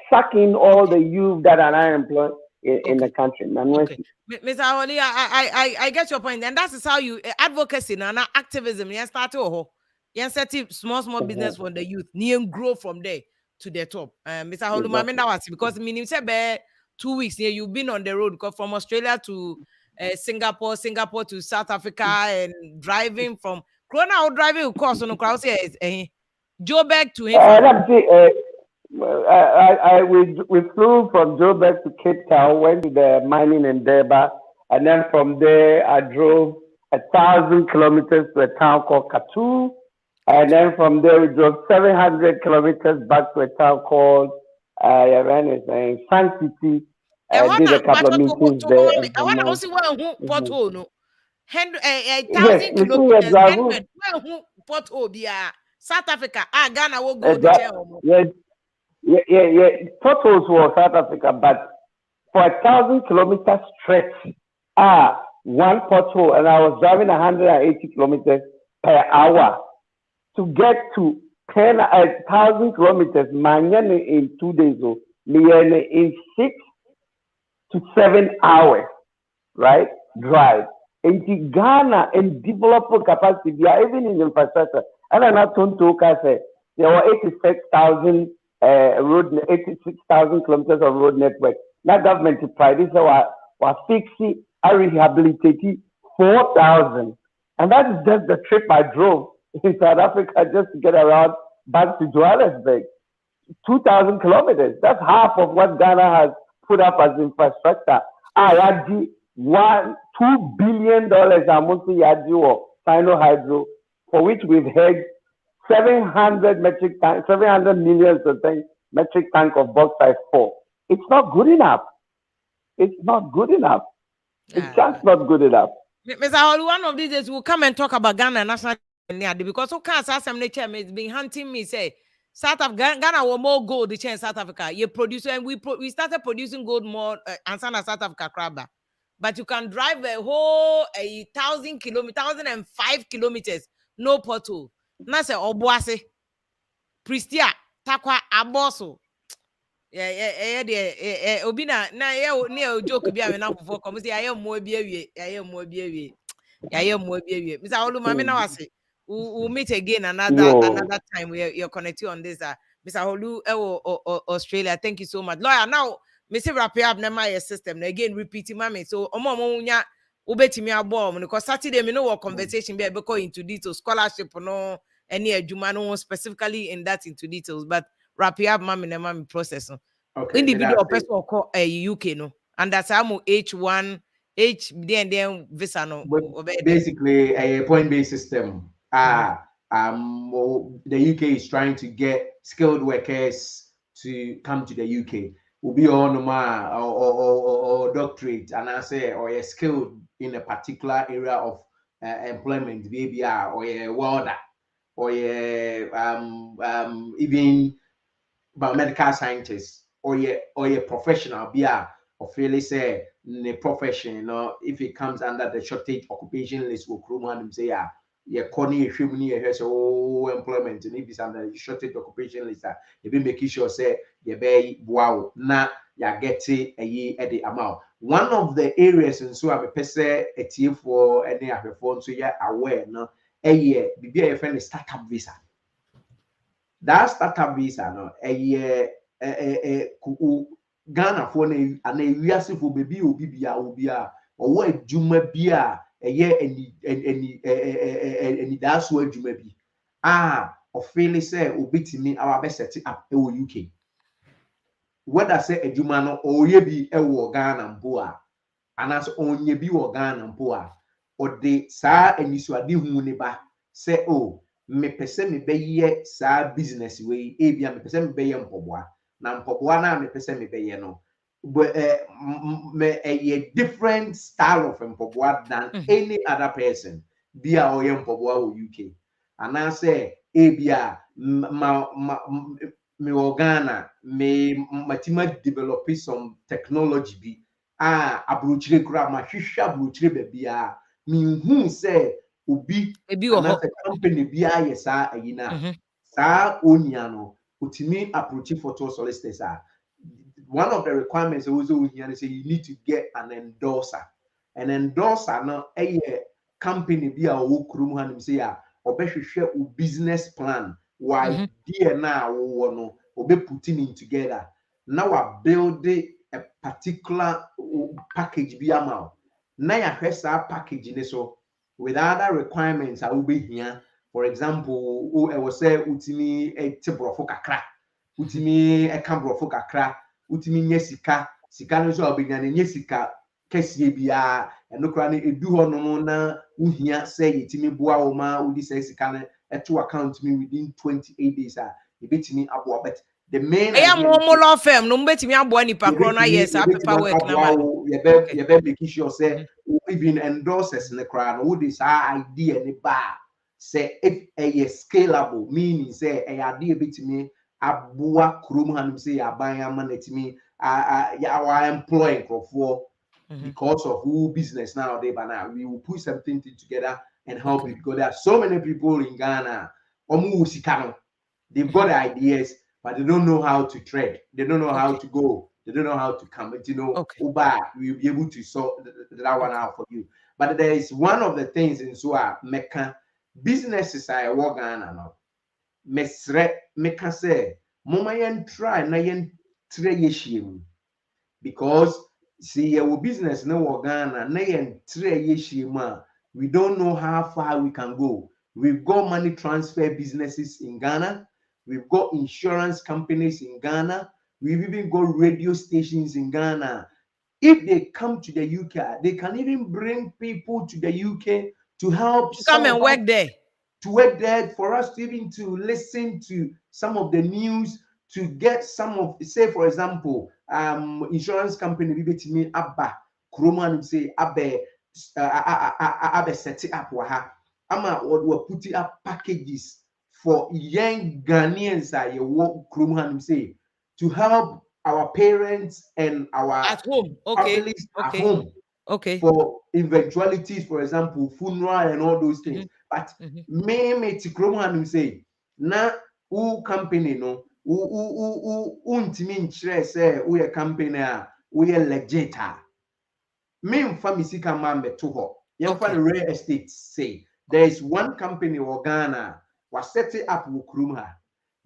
suck in all the youth that are unemployed in the country. Okay. Mr. Awoli, I get your point, and that is how you advocacy and activism. You start to set small business for the youth, and grow from there to the top. Mr. Awoli, because meaning say 2 weeks here, you've been on the road from Australia to Singapore to South Africa, and driving from Corona driving of course on the crowd says Joburg to him. We flew from Joburg to Cape Town, went to the mining in Durban, and then from there I drove 1,000 kilometers to a town called Katu, and then from there we drove 700 kilometers back to a town called Sun City. I did a couple of meetings there. I want to also pothole, no. 1,000 kilometers. Pothole, South Africa. Ghana will go to Yeah. Potholes were South Africa, but for 1,000 kilometer stretch, one pothole, and I was driving 180 kilometers per hour to get to 10,000 kilometers. Manyane in 2 days. Miyane in 6 to 7 hours. Right? Drive. In Ghana and develop capacity, we are even in infrastructure. And I'm not going to say there were 86,000 86,000 kilometers of road network. Now government tried this was fixing a rehabilitating 4,000. And that is just the trip I drove in South Africa just to get around back to Johannesburg. 2,000 kilometers. That's half of what Ghana has put up as infrastructure. I had $2 billion or Sino Hydro, for which we've had 700 million metric tank of bauxite for. It's not good enough. It's not good enough. It's just not good enough. Mr. Hall, one of these days we'll come and talk about Ghana national because so can't Assembly chairman has been hunting me say South Africa Ghana will more gold the in South Africa. You produce and we started producing gold more and South Africa crab. But you can drive a whole 1,000 kilometers, 1,005 kilometers, no pothole. Na se obuase Pristia takwa aboso. Obina na ye joke bi amena fofo come say aye mo bi awie. Mr. Oluma me na wase. We'll meet again another time. We're connected on this. Mr. Holu Australia. Thank you so much. Lawyer, now Mr. Wrap up my system. Again, repeating mommy. So omo ubetimi abo because Saturday me know what conversation be because into details scholarship no any adwuma no specifically in that into details but wrap up mommy process no. Okay, individual person call UK no and that's how H1 then visa no. Basically a point-based system. The UK is trying to get skilled workers to come to the UK. Will be on or doctorate, and I say or you're skilled in a particular area of employment, maybe or a welder, or even biomedical scientist, or a professional, or fairly say the profession, you know, if it comes under the shortage occupation list, will Kruman say, corny has employment, and if it's under the shortage occupation list, you've been making sure say wow, now you get it a year at the amount. One of the areas and so I say a team for any of your phone, so you're aware no a year, be a friend startup visa. That startup visa no a year Ghana for and a year for baby will be or what Juma bia a year and that's where Juma be. Or fairly say, obit me our best set up UK. What I say a Jumano or ye be a Ghana and Boa, and as on ye be Ghana and Boa, or the sa and you swadi muniba say, oh, me pese me be ye sa business way, Abia me pese me be yam poboa, Nam poboana me pese me be no. But a different style of empoboa than any other person, be our yam poboa UK. And I say, Abia, me Ghana, me matima develop some technology be abrochire kura ma hwehwe abrochire bebia me hu say obi na company bia yesa ayina sa onia no otimi approach photo solicitors one of the requirements also here say you need to get an endorser no a company bia wo krum hanim say obehwehwe o business plan why DNA no obe putting in together now I build a particular package be amount now ya hwesa package in so with other requirements I will be here for example I was say utimi e tibrofo kakra utimi e kambrofo kakra utimi nyesika sika no so obenya nyesika kese bia enokra ne edu ho no na uhia say yetimi boa wo ma udi say sika ne to account me within 28 days you bet me abo but the main I am more firm no bet me abo ni pakro na yes paperwork na you be making sure say even endorses in the crowd who this idea ni ba say if a scalable meaning say a idea bet me aboa krum hanum say aban amanetimi our employing for because of who business nowadays, but now we will put something together and help it because there are so many people in Ghana. They've got ideas, but they don't know how to tread. They don't know how to go. They don't know how to come. But Uber, we'll be able to sort that one out for you. But there is one of the things in Sua Mecca businesses I work on and all. Mesre Mecca say, Moma yen try na yen tre because see our business no work on na yen tre we don't know how far we can go. We've got money transfer businesses in Ghana. We've got insurance companies in Ghana. We've even got radio stations in Ghana. If they come to the UK, they can even bring people to the UK to help come and work there. To work there, for us to even to listen to some of the news, to get some of, say for example, insurance company me abba Kroman say abbe set it up waha. Ama or putting up packages for young Ghanaians that you work Kroman say to help our parents and our at home, families at home. For eventualities, for example, funeral and all those things. But me Tikroman say na who company no who untimin say we a company we a legit. Me family can man be to her. The real estate say there is one company or Ghana was set it up with Krumha.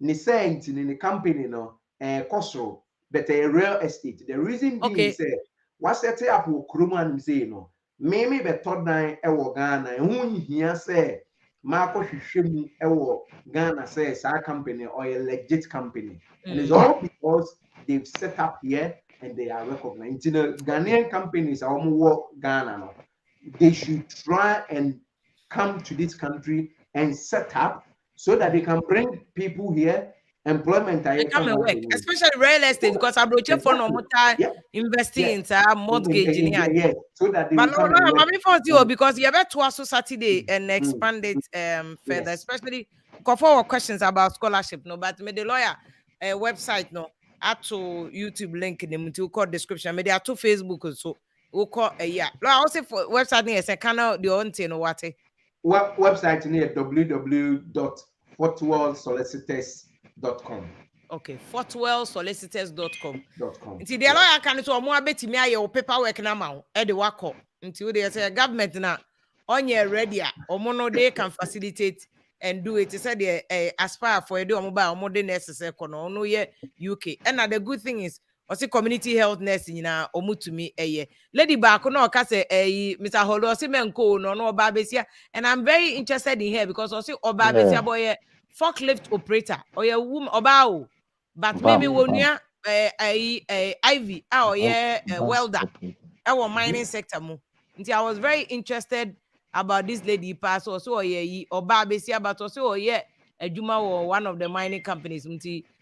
Ni saying in the company no Kosro, but a real estate. The reason being say was set it up with Krumha say no. Maybe be third nine ewo Ghana and who here say Marco Shishim ewo Ghana says our company or a legit company. And it's all because they've set up here and they are recognized. The Ghanaian companies are work Ghana now. They should try and come to this country and set up so that they can bring people here. Employment they come and work, especially real estate, because I brought you for no more investing in mortgage in here. So that they but will no, I'm for you because you have to also Saturday and expand it further, especially for questions about scholarship. No, but me the lawyer website no add to YouTube link in the call description. Me they are to Facebook so we'll call yeah. I also for website near say canal the own thing what website near www.fortwellsolicitors.com. Okay, fortwellsolicitors.com. Until the lawyer can so more betting me your paperwork now. Eddie Wako. Until they say government now on your ready or mono they can facilitate and do it. He said they aspire for a do mobile more than necessary no yeah UK. And the good thing is also community health nursing na omu to me lady back no ka say Mr. Holo Simenko no Babesia, and I'm very interested in here because also Babesia boy forklift operator or a woman obao. But maybe when you Ivy, welder, our mining sector. I was very interested about this lady pass also or Babesia, but also a Juma or one of the mining companies.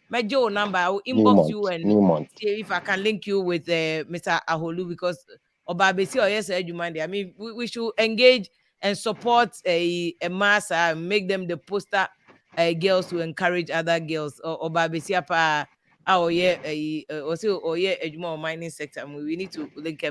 My Joe number, I will inbox you and see if I can link you with Mr. Aholu because Obabesia or yes, Juma. I mean, we should engage and support a mass and make them the poster. Girls to encourage other girls or Babesia pa or mining sector. We need to link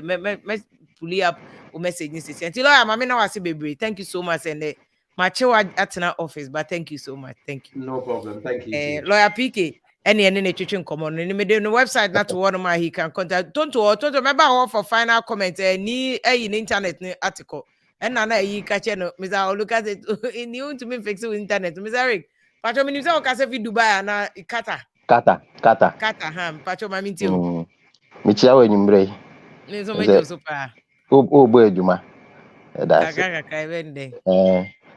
pull up or message this. Until I'm now baby. Thank you so much. And my child at our office, but thank you so much. Thank you. No problem. Thank you. Lawyer PK. Any teaching common and the website not to one of my he can contact. Don't remember all for final comment ni in internet article. And now you catch Mr. Look at it in you to me fix with internet. Mr. Eric. Pacho mini say o ka se fi Dubai na Kata ham pacho ma minti o mi chia we nyumbre ni so mejo so pa o bo adwuma that's ka wende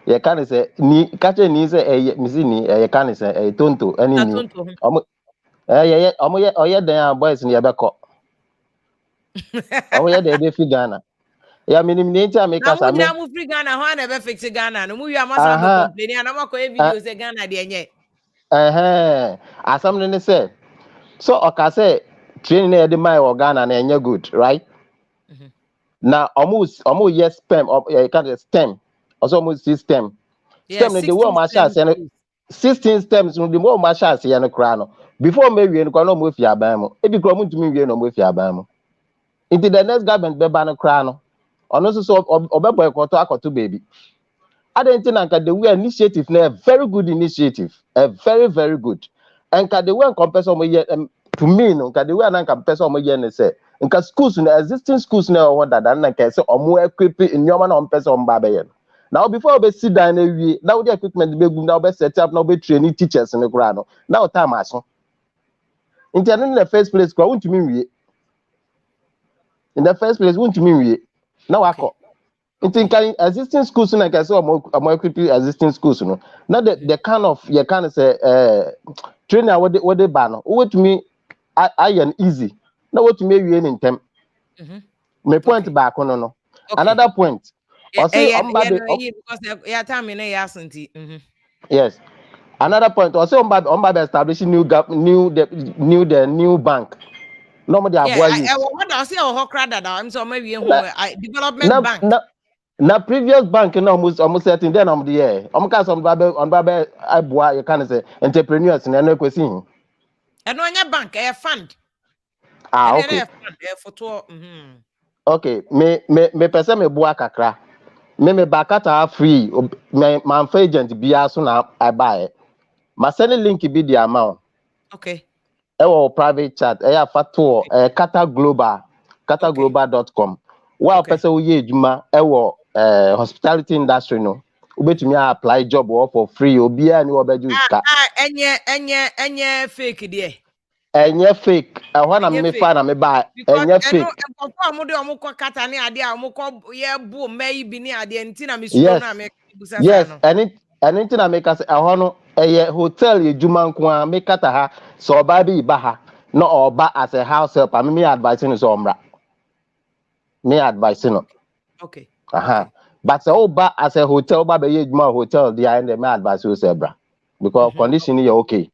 ye kan say ni kache ni say mi si ni ye kan say tonto ani ni omo omo ye oye dan boys ni ye beko omo ye de be fi Ghana ya minim ni ntia me kasa me na mu free Ghana ho na be fix Ghana no mu wi amasa me complain na ma ko video say Ghana de enye asam ne say so oka say training na de my Ghana na enye good right na almost yes spam you can stem also almost system no the way ma sha say 16 stems no the way ma sha say no kra no before me wie no kwa no mo fi aban mo e bi kra mo ntumi wie no mo fi aban mo into the next government be ba no kra no ono so obeboy koto akoto baby I don't think the way initiative a very good initiative, a very, very good. And the way compare some to me, no, the way I compare some say, in schools, existing schools now, what that and can say, or more equipped in your man on person babayan. Now, before we sit down, now the equipment be now be set up, now be training teachers in the ground. Now, time as in the first place, go to me. In the first place, won't mean now I call. In existing schools, like I saw more equipping existing schools, no. Now the kind of you can say trainer what they ban. What to me, I am easy. Now what to me we in them. My point back on no. Another point. I say because time in a yes. Another point. I say on establishing new bank. Normally, what I say I'm so maybe development bank. Na previous bank almost certain then the year. Some Babe I boy you can say entrepreneurs in any question. And on your bank, a fund. Okay. Okay. Me person me boy kakra. Me bakata free. My agent biya so na I buy. My send link be the amount. Okay. Private chat. Fatuo kataglobal.com. Wa person we ye adwuma hospitality industry no. Ubetumi apply job for free. Obia ni obeju iska. Enye fake there. Enye fake. Na me fa na me buy. Enye fake. Yes. Anything I make us a hotel juma nko make kata ha so oba bi ba ha no oba as a house helper me advising so omra. Me advising. Okay. But so oba as a hotel oba be juma hotel there and me advise you sebra because condition is okay.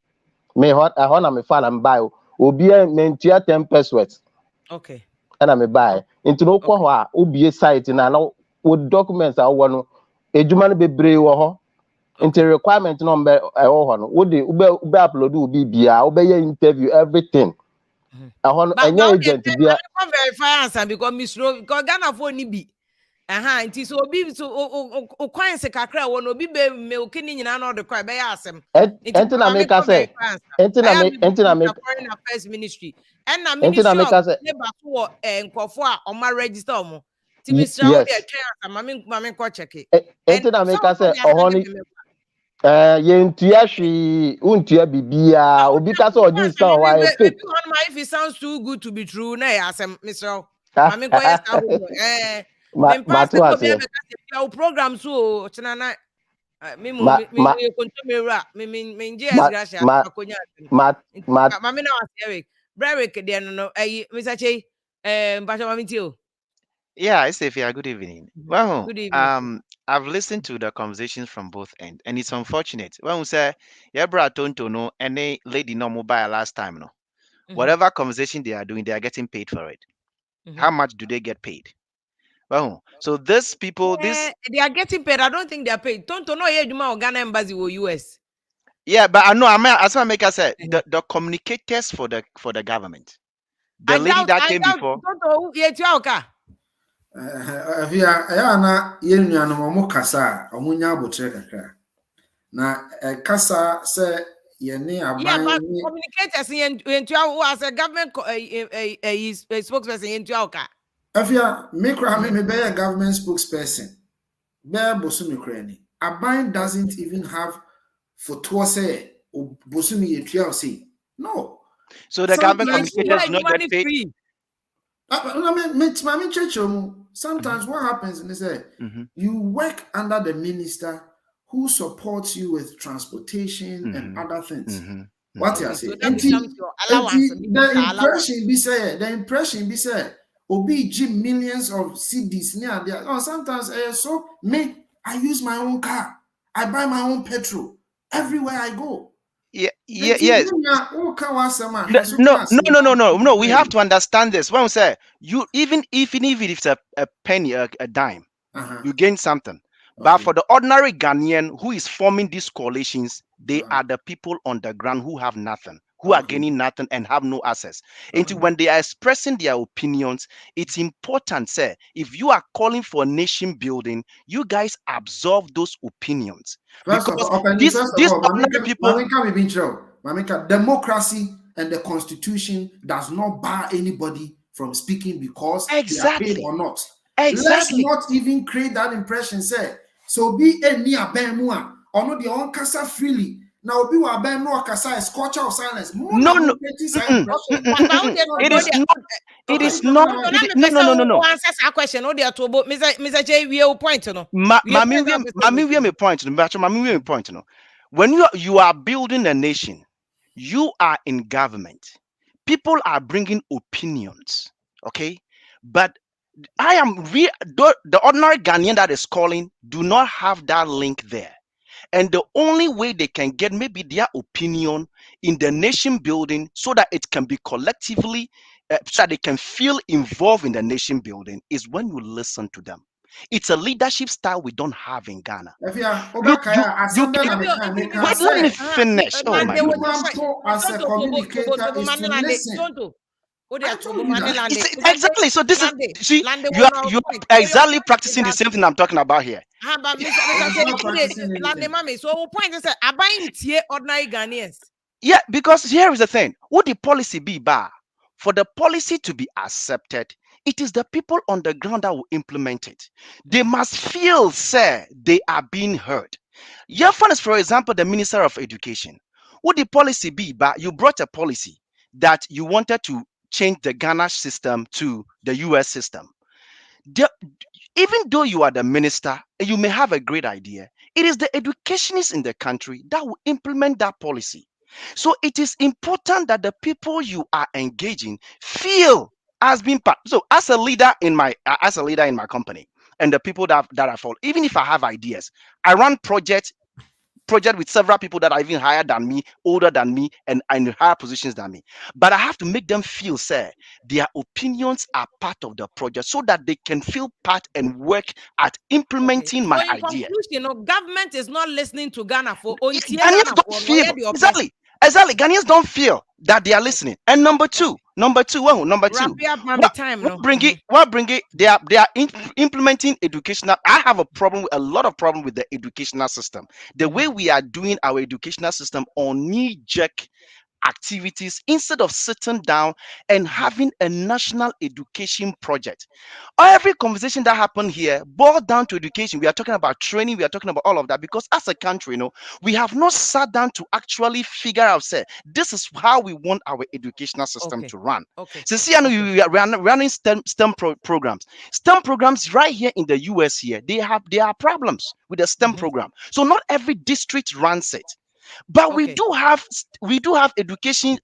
Me na me fa na me buy obi mentia 10 pesos. Okay. And I me buy into no kwa ho a obi site na with documents a wo no ejuma no bebre wo ho. Into requirement number would ube upload will be obey interview everything. Agent be verify answer because Miss because Ghana for ni bi. It is obi so o kwan se kakra wo no bi be me okini nyina na the cry be asem. Entina make us say entina make foreign affairs ministry. And na ministry of labor for nkofo a o ma register omo. Ti Mr. Obi e twa mame ko check it. Entina make us say ohoni yentua hwi untua bibia obi ka say oji iska o wa fake. If it sounds too good to be true na ya asem Mr. Mame ko yes program so chinana me Yeah, I say good evening. Well, good evening. I've listened to the conversations from both ends, and it's unfortunate. When we say, yeah, bro, Tonto, no, any lady no mobile last time, no, whatever conversation they are doing, they are getting paid for it. How much do they get paid? Well, so these people, they are getting paid. I don't think they are paid. Tonto no ye juma Ghana embassy or US. Yeah, but I know. As I make us say, the communicators for the government, the lady that came before. Tonto ye tiaoka. na yenuanom omo kasa omunya abotre kakra na kasa se yene aban yeah but communicators yentua who as a government spokesperson yentua afia me be a government spokesperson be bosumi krani aban doesn't even have for say bosumi yetua say no. So the government communicators do not get paid. Sometimes what happens is that you work under the minister who supports you with transportation and other things. What you say? The impression be said, OBG millions of CDs near there. Oh, sometimes so me, I use my own car, I buy my own petrol everywhere I go. Yes. No. We have to understand this. When we say you, even if it's a penny, a dime, you gain something. But for the ordinary Ghanaian who is forming these coalitions, they are the people on the ground who have nothing, who are gaining nothing and have no access. Into when they are expressing their opinions, it's important, sir. If you are calling for nation building, you guys absorb those opinions. First of all, These ordinary people. Mamika, democracy and the constitution does not bar anybody from speaking because they are paid or not. Exactly. Let's not even create that impression, sir. So be a near Bemua or not the own casa freely. Now be wa Bemua casa is culture of silence. No. It is not. It is not. No. Answers our question. No, they are to Mr. J. We are point. No. Point. No. When you are building a nation, you are in government. People are bringing opinions. Okay, but I am the ordinary Ghanaian that is calling do not have that link there. And the only way they can get maybe their opinion in the nation building so that it can be collectively, so that they can feel involved in the nation building is when you listen to them. It's a leadership style we don't have in Ghana. Look, let me finish. Oh my goodness. As a communicator is to listen. Exactly. So this is you are exactly practicing the same thing I'm talking about here. So point is that ordinary Ghanaians. Yeah, because here is the thing. Would the policy be bar? For the policy to be accepted, it is the people on the ground that will implement it. They must feel, sir, they are being heard. Your friend is, for example, the Minister of Education. Would the policy be bar? You brought a policy that you wanted to change the Ghana system to the US system. Even though you are the minister and you may have a great idea, it is the educationists in the country that will implement that policy. So it is important that the people you are engaging feel as being part. So as a leader in my company and the people that I follow, even if I have ideas, I run project with several people that are even higher than me, older than me, and in higher positions than me. But I have to make them feel, sir, their opinions are part of the project so that they can feel part and work at implementing my idea. Government is not listening to Ghana for Ghanaians don't feel exactly. Ghanaians don't feel that they are listening. And number two. What bring it? They are implementing educational. I have a lot of problem with the educational system. The way we are doing our educational system on knee-jerk activities instead of sitting down and having a national education project. Every conversation that happened here boiled down to education. We are talking about training, we are talking about all of that because as a country, we have not sat down to actually figure out, say, this is how we want our educational system to run. So see, I know we are running STEM programs. STEM programs right here in the US here, there are problems with the STEM program. So not every district runs it. But we do have education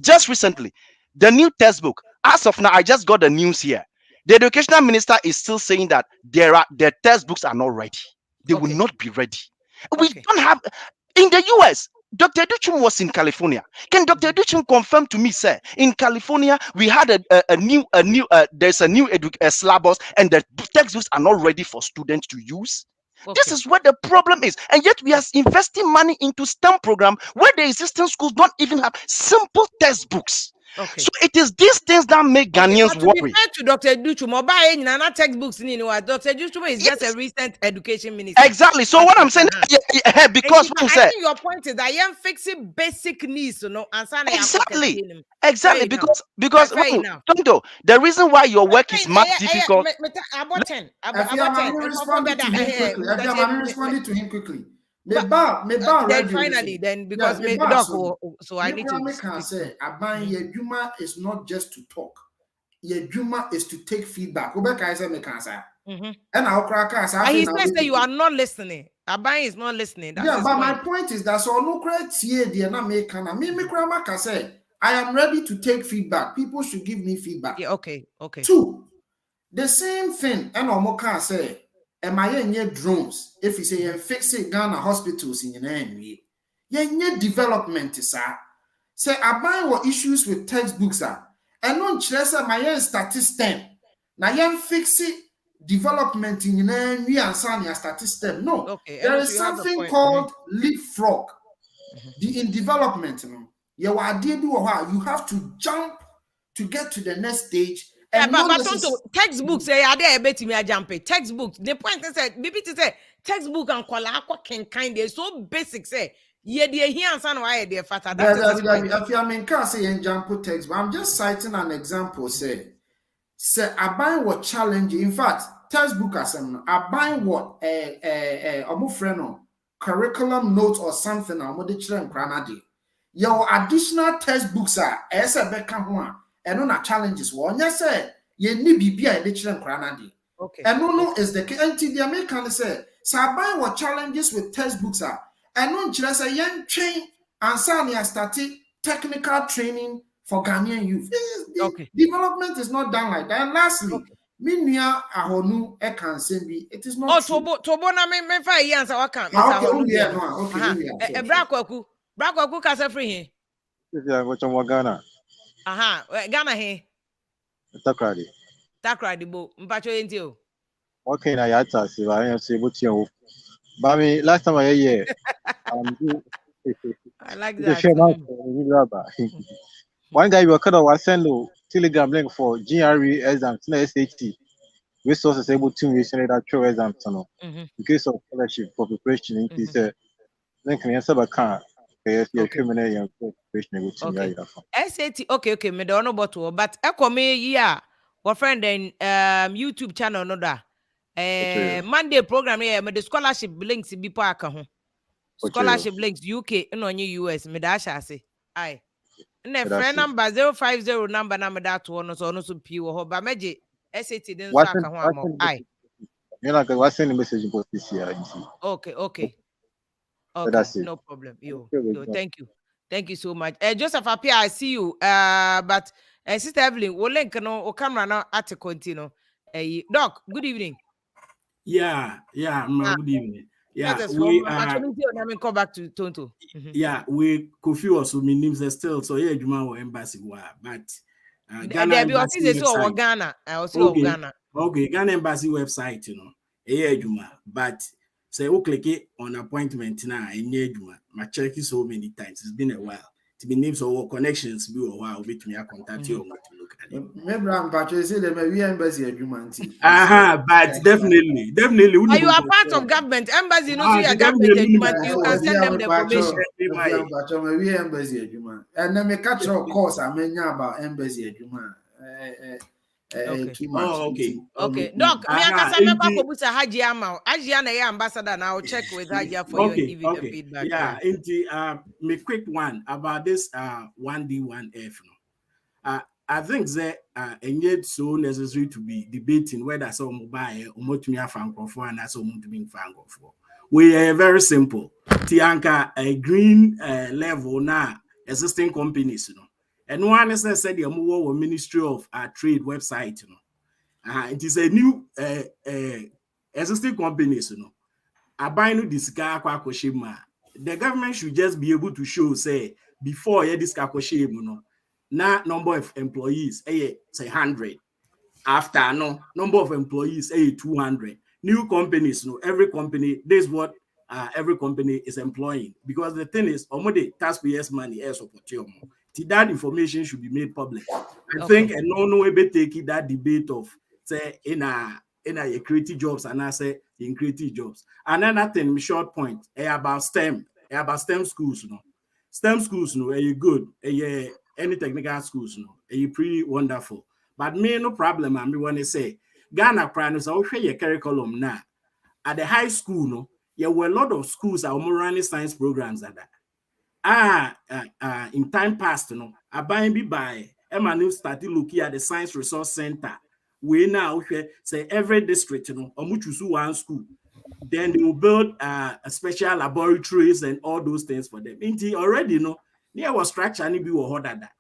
just recently the new textbook. As of now, I just got the news here. The educational minister is still saying that the textbooks are not ready. They will not be ready. We don't have in the US. Dr. Duchum was in California. Can Dr. Duchum confirm to me, sir? In California, we had there's a new syllabus, and the textbooks are not ready for students to use. This is where the problem is, and yet we are investing money into STEM program where the existing schools don't even have simple textbooks. So it is these things that make Ghanaians worry. To Dr. Duchum, Nana textbooks, Dr. Duchum is just a recent education minister. Exactly. So what I'm saying, because I think your point is that I am fixing basic needs, Exactly. Because Tonto, the reason why your work is much difficult. Responding to him quickly. Then finally, then because so I need to say, Yejuma is not just to talk. Yejuma is to take feedback. And he says that you are not listening. Abai is not listening. But my point is that so no I am ready to take feedback. People should give me feedback. Yeah, okay. Two, the same thing. And Omoka say, am I in drones? If you say you're fixing Ghana hospitals in your name, you're development, sir. Say, I buy what issues with textbooks are. And non chesa my statistic. Now you're fixing development in your name, we are signing a statistic. No, there is something called leapfrog. In development, you have to jump to get to the next stage. And but textbooks say are there bet me a jump textbooks. The point is that maybe to say textbook and kola can kind they so basic say yeah they here and son why they fatter. That is his point. If you mean can't say jump text, but I'm just citing an example. Say I buy what challenge. In fact, textbook as I buy what curriculum notes or something. I'm the children granadi. Your additional textbooks are as a become one. And on challenges one yes say ye need be a children granadi. Okay. And no is the anti the American say so I buy what challenges with textbooks are and no just a young train and suddenly started technical training for Ghanaian youth. Okay. Development is not done like that. And lastly, Minya Ahonu Ekan Sembi, it is not true. Tobo na me 5 years I can. Okay. Brakwaku kasa free here. Yeah, what's on Ghana? Ghana here. Takradi bo mpacho enti o. Okay, na yata si ba yan si buti o. Ba mi last time I hear I like that. One guy was kind of send a Telegram link for GRE exams, SAT. Resources able to use that true exams in case of scholarship for preparation in this link can answer can criminal preparation SAT okay me don't know about but ekome ya our friend then YouTube channel no da Monday program here me the scholarship links bi pa aka ho scholarship links UK no onye US me da sha ase ai na friend number 050 number na me da to no so no so pi wo ho ba meje SAT den so aka ho am ai you know I send a message about this year. Okay, no problem. Yo, thank you so much. Joseph Apia, I see you. But Sister Evelyn, we'll link no camera now at the continue. Doc, good evening. Yeah, good evening. Yeah, we come back to Tonto. Yeah, we Kofi also my name's still so yeah, Juma embassy but Ghana embassy so Ghana. I also Ghana. Okay, Ghana embassy website, yeah, Juma, but say we click it on appointment now and yeah, Juma. My check it so many times. It's been a while. To be names or connections be a while with me. I contact you to look at it. Maybe I'm Patrick say the embassy Juma. But definitely. Are you a part of government? Embassy, no, you are government. You can send them the information. We embassy Juma. And then me catch your course. I mean about embassy Juma. Okay. Doc, me akasa me kwa kobusa Haji Ama. Haji na ya ambassador now. I'll check with Haji for you and give you the feedback. Yeah, me quick one about this 1D1F. I think that and yet so necessary to be debating whether some buy or motumia fan for and that's some to be fan for. We are very simple. Tianka a green level now existing companies, And one is said the Ministry of Trade website, it is a new existing companies, I buy no this the government should just be able to show, say, before this now number of employees, say 100. After number of employees, 200. New companies, every company, this is what every company is employing. Because the thing is, the taxpayers' money is opportunity. That information should be made public. I think and no way be taking that debate of say in a creative jobs and I say in creative jobs. And another thing, short point, about STEM schools, STEM schools, are you good? Any technical schools, are you pretty wonderful? But me no problem. I want to say Ghana Prime so your curriculum now. At the high school, there were a lot of schools that were running science programs at that. In time past, I by Emmanuel started looking at the Science Resource Center. We now say every district, choose one school. Then they will build a special laboratories and all those things for them. Already, there was structure and be harder that.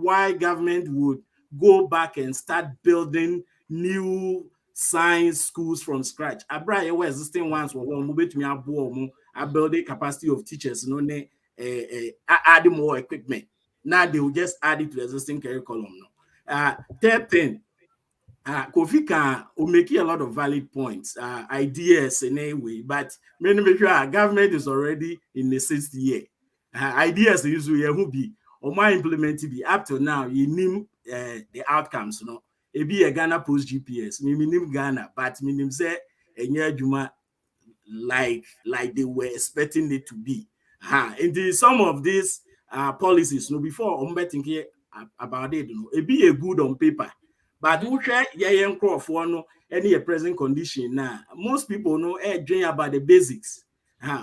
Why government would go back and start building new science schools from scratch. I brought existing ones were moving to me building capacity of teachers, adding more equipment. Now they will just add it to the existing curriculum. Third thing, Kofi can make a lot of valid points, ideas in a way, but many make sure our government is already in the 6th year. Ideas usually who be or my implemented be up to now. You name the outcomes, you know. It be a Ghana post GPS, name Ghana, but name say a year Juma like they were expecting it to be. And some of these policies, no, before I'm betting here about it, you know, it be a good on paper. But who try for no any present condition now? Most people know dream about the basics.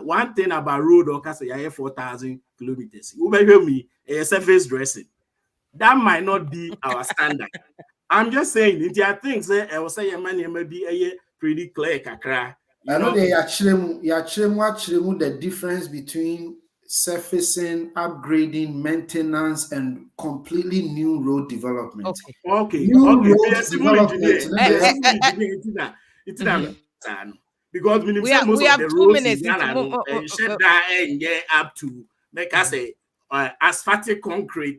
One thing about road or case 4,000 kilometers. You may hear me a surface dressing. That might not be our standard. I'm just saying there are things I will say money may be a pretty clear kakra. I know they actually the difference between surfacing, upgrading, maintenance, and completely new road development. Okay. New road development. Because we have 2 minutes up to make us say asphalt concrete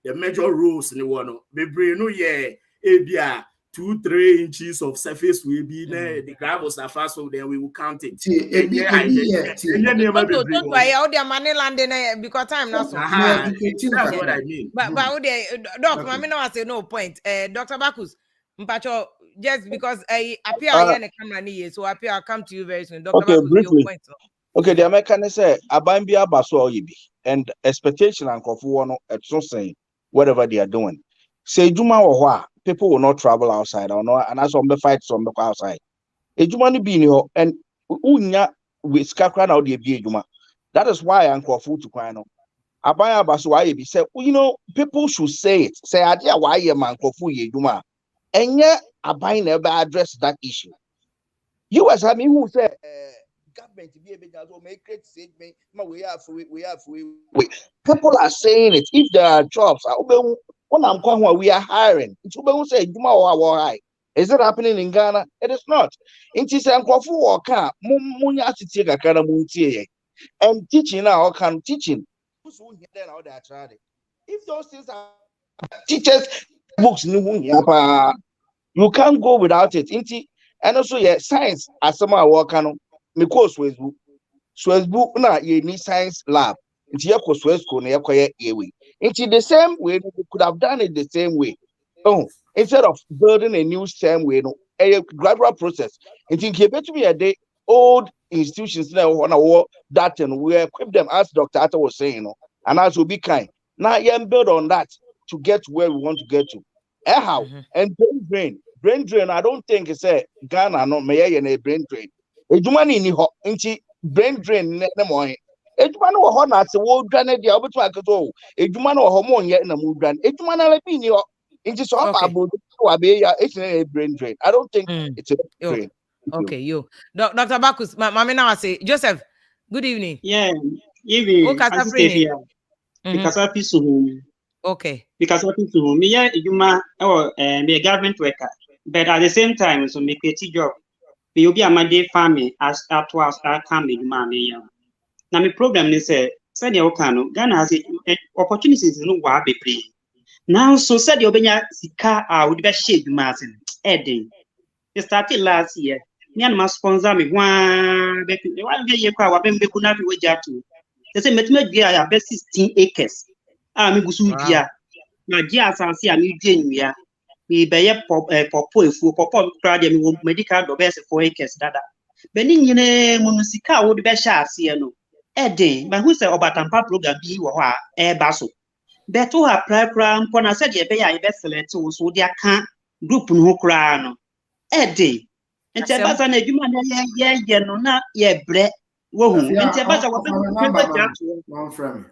the major roads in the one. We no yeah 2-3 inches of surface will be there. The gravels are fast, so then we will count it. Because time now. That's what I mean. But Doc, I say no point. Dr. Bakus, Mpacho, just because I appear in the camera, so I'll come to you very soon. Dr. Okay, Bakus, briefly. your point. Okay, the American say Abambia Baso Yibi and expectation and Kofuano at so saying whatever they are doing. Say Juma or Hua, people will not travel outside or not, and as on the fight from the outside. A Jumani being here and Unya with Scakran out the Juma. That is why I'm called food to Quano. Abaya Baso Yibi said, you know, people should say it. Say, Adia, why a man Kofu Juma. And yet, Abaya never addressed that issue. You as I mean, who said, government to be able to make great statement. We have. People are saying it. If there are jobs, we are hiring. Is it happening in Ghana? It is not. It is and teaching now can teaching. If those things are teachers books, you can't go without it. And also, science as some work because Swesbu na ye need science lab. It's here for Swesco na way. It's the same way we could have done it the same way. Oh, instead of building a new same way, no, a gradual process. And think you better be a day old institutions now on our that and we equip them as Dr. Atta was saying, and as will be kind. Now you build on that to get where we want to get to. How and brain drain. I don't think it's a Ghana no may a brain drain. Ejumani ni ho nti brain drain ne mo he ejuma no ho na se wo dwane dia obetu aketo ejuma no ho mo nye na mu dwane ejuma na la bi ni ho nti so fa abodo wa be ya a brain drain. I don't think it's a drain. Okay, Dr. Bakus, mama now say Joseph, good evening. Yeah, evening. Because I peaceful. Okay. Because I peaceful. Me ya ejuma me a government worker, but at the same time so me create job. You'll be a Monday farming as afterwards I come with money. Now, my problem is said you can Ghana has opportunities no wa be free. Now, so said you'll be a car out with the shade Martin. Edding. It started last year. Me and my sponsor me one year car, when we could not be to. They say, met me gear 16 acres. I'm Gusudia. My gears are see a new genuine. We buy a pop project medical the best 4 acres dada. Benin Munisika would be shy no. Day, but who said about Tampa program be or basso. Beto her program, Pona said ye pay a vessel to so their can't group no crown. Day. And Tabas and a human no not ye bread. Whoa, and Tabas one friend.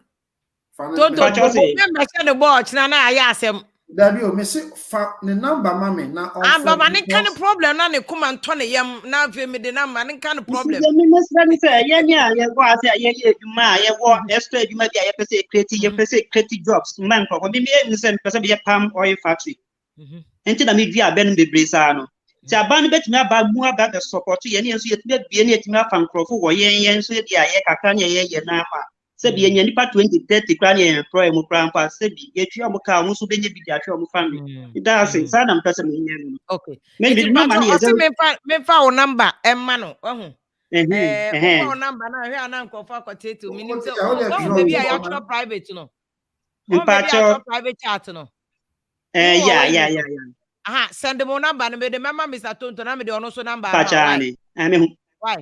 The watch, Nana, I asked him. Dabio, me say the number mammy now. But any kind of problem, none come and 20 yam now me the number, any kind of problem. Creative jobs, man, probably be a palm oil factory. Until I meet via Ben Brisano. Saban bet me about more about the support to any and so yet be any from Crawford or yen so the Ayakanya Yanama. Sebi yenye nipa 2030 kwani employ mu krampa sebi yetu amuka omuso benye bi dia hwe family. That's it. Sada mpesa me nyɛ. Okay. Maybe the number is me fa o number emma no. Ohu. O number na hwe anan ko fa koteto minim se o baby a ya private no. O baby a private chat no. Yeah. Aha, send them number no me de mama Mr. Tonto na me de ono so number. Pachani. Why?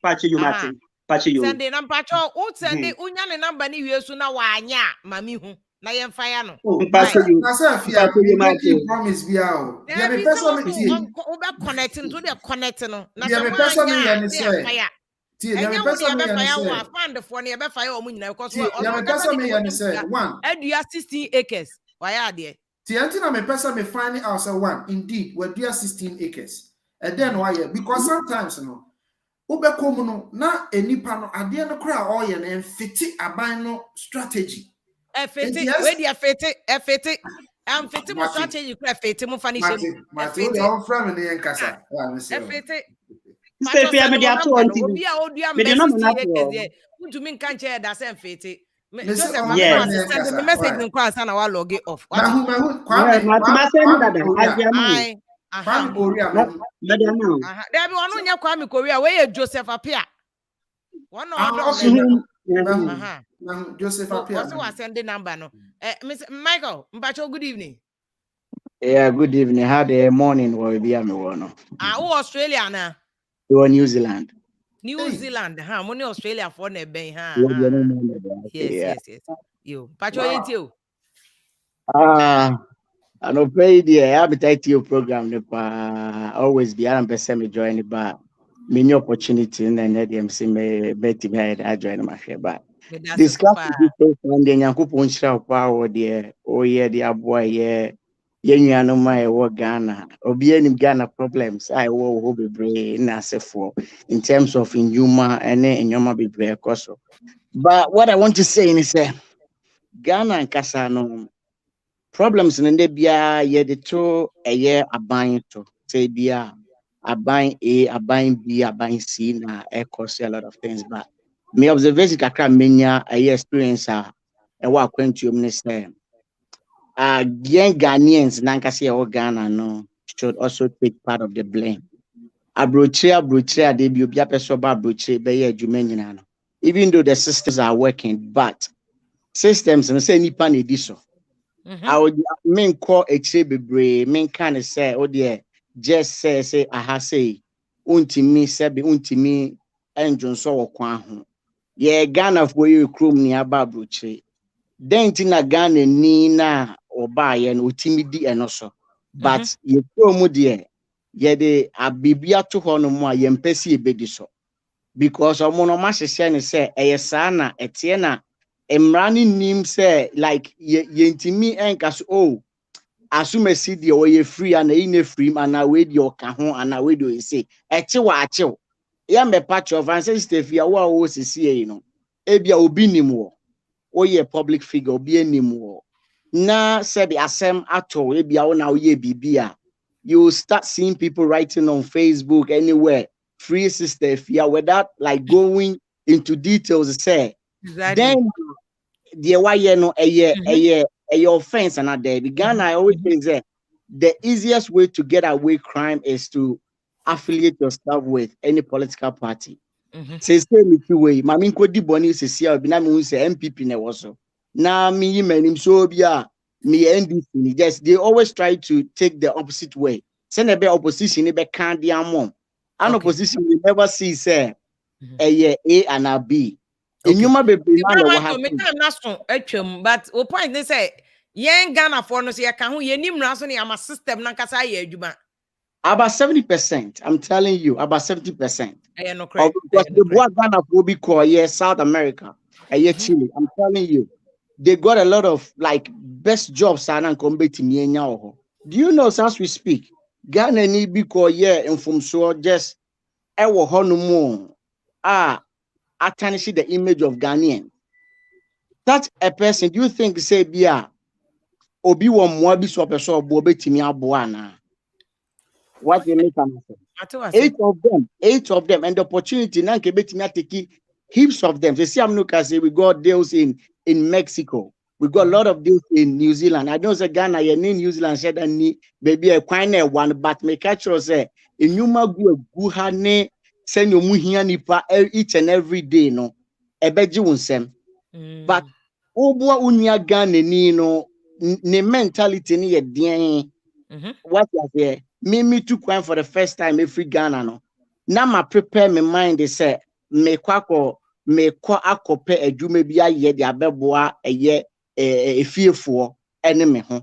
Pachi you Martin. Pachi you. Send the number cho o send the unya ne number ni wie so na wa anya mami hu na ye mfa ya no. Pachi you. Na say afia you Martin promise bia o. Dia me person me tie. O be connect to the connect no. Na dia me person me ya ne say. Tie dia me person me ya ne say. Fund for na ye be fire o mu nyina because dia me person me ya ne say. One. Edua 16 acres. Why are there? Tie na me person me find out say one. Indeed, we do 16 acres. And then why? Because sometimes no Ubekomu no na enipa no ade no kra oye na mfiti aban no strategy. Fiti we dia fiti am fiti mo strategy kra fiti mo fani shemu. Mate we on frame ne yankasa. Fiti. Stay fear me dia to on TV. Obi a odua mbesi ntumi nka nche da se fiti. Just a message in class and I will log it off. Kwame Korea. There be one on your Kwame Korea where Joseph appear. One of Joseph appear. Also, I send the number no. Miss Michael, Mbacho, good evening. Yeah, good evening. How the morning will be on one? Australia na. You are New Zealand. New Zealand, money Australia for ne ben ha. Yes. You. Pacho you. I don't pay the appetite your program. Always be an person me join the bar. Many opportunity and then DMC me bet me I join my share bar. Discuss the and then Yankupon shall power there. Oh yeah, the boy yeah. Yeah, no my work Ghana or be any Ghana problems. I will be brain as for in terms of in humor and in your be brave coso. But what I want to say is Ghana and Casano problems in the bia ye the two a year a buying to say bia a buying A, a buying B, a buying C na cost a lot of things. But me observation kakra mania a year experience a walk went to minister. Young Ghanaians, Nankasi or Ghana, no, should also take part of the blame. Abrochia, they be Biapesoba Broche, Bayer Jumenino. Even though the systems are working, but systems and say Nipan ediso. I would main call a chebe, main kind of say, oh dear, just say, aha say, untimi, sebi, untimi, and Johnson or Kwahu. Yeah, Ghana for you, crum near Babroche. Then tina Ghana ni na oba ye no timidi enoso but ye promo de ye de abibia to ho no mo ye mpesi ebedi so because omo no ma hye ne say eye saa na ete na emrani nim say like ye ntimi enka so asumesi de o ye free and e free ana we de o ka ho ana we de o say eche wa ache ya me patch of ancestry fia wo o sisi e no ebia obi nim wo oye public figure be anymore. Na said the asem ato ebia na oye bibia. You start seeing people writing on Facebook anywhere, free sister fear without like going into details say. Exactly. Then the why no a offense and there began. I always say the easiest way to get away crime is to affiliate yourself with any political party. Say me two way. Mami kodi boni se sia bi na me say NPP na woso. Na me manim so bia me NDC just they always try to take the opposite way. Say be opposition be can dia mom. An opposition we never see say A and a B. Enyuma be na wo ha. Me time na so atwam but o point they say yen Ghana for no say ya kan ho ye nim na so ne ama system na kasa ye adwuma. About 70%, I'm telling you, about 70%. Because the boy Ghana will be called South America, Chile. I'm telling you, they got a lot of like best jobs and combating. Do you know as we speak, Ghana need be called and from so just our honeymoon I tarnish the image of Ghanaian. That a person, do you think say bia obi wo mo bi so person obo betimi aboana? What they make 8 of them, and the opportunity now can be take heaps of them. They see say we got deals in Mexico. We got a lot of deals in New Zealand. I know the Ghana, you need New Zealand said and baby a quite one, but me catch you say in Yuma go hane send you muhia nipa each and every day no ebeji unsem. But Obwa unya Ghana ni no ne mentality ni ye dien. What you say? Me took one for the first time every Ghana no. Now ma prepare my mind they say me kwa akope adwuma bi aye de abeboa eye efiefo eneme ho.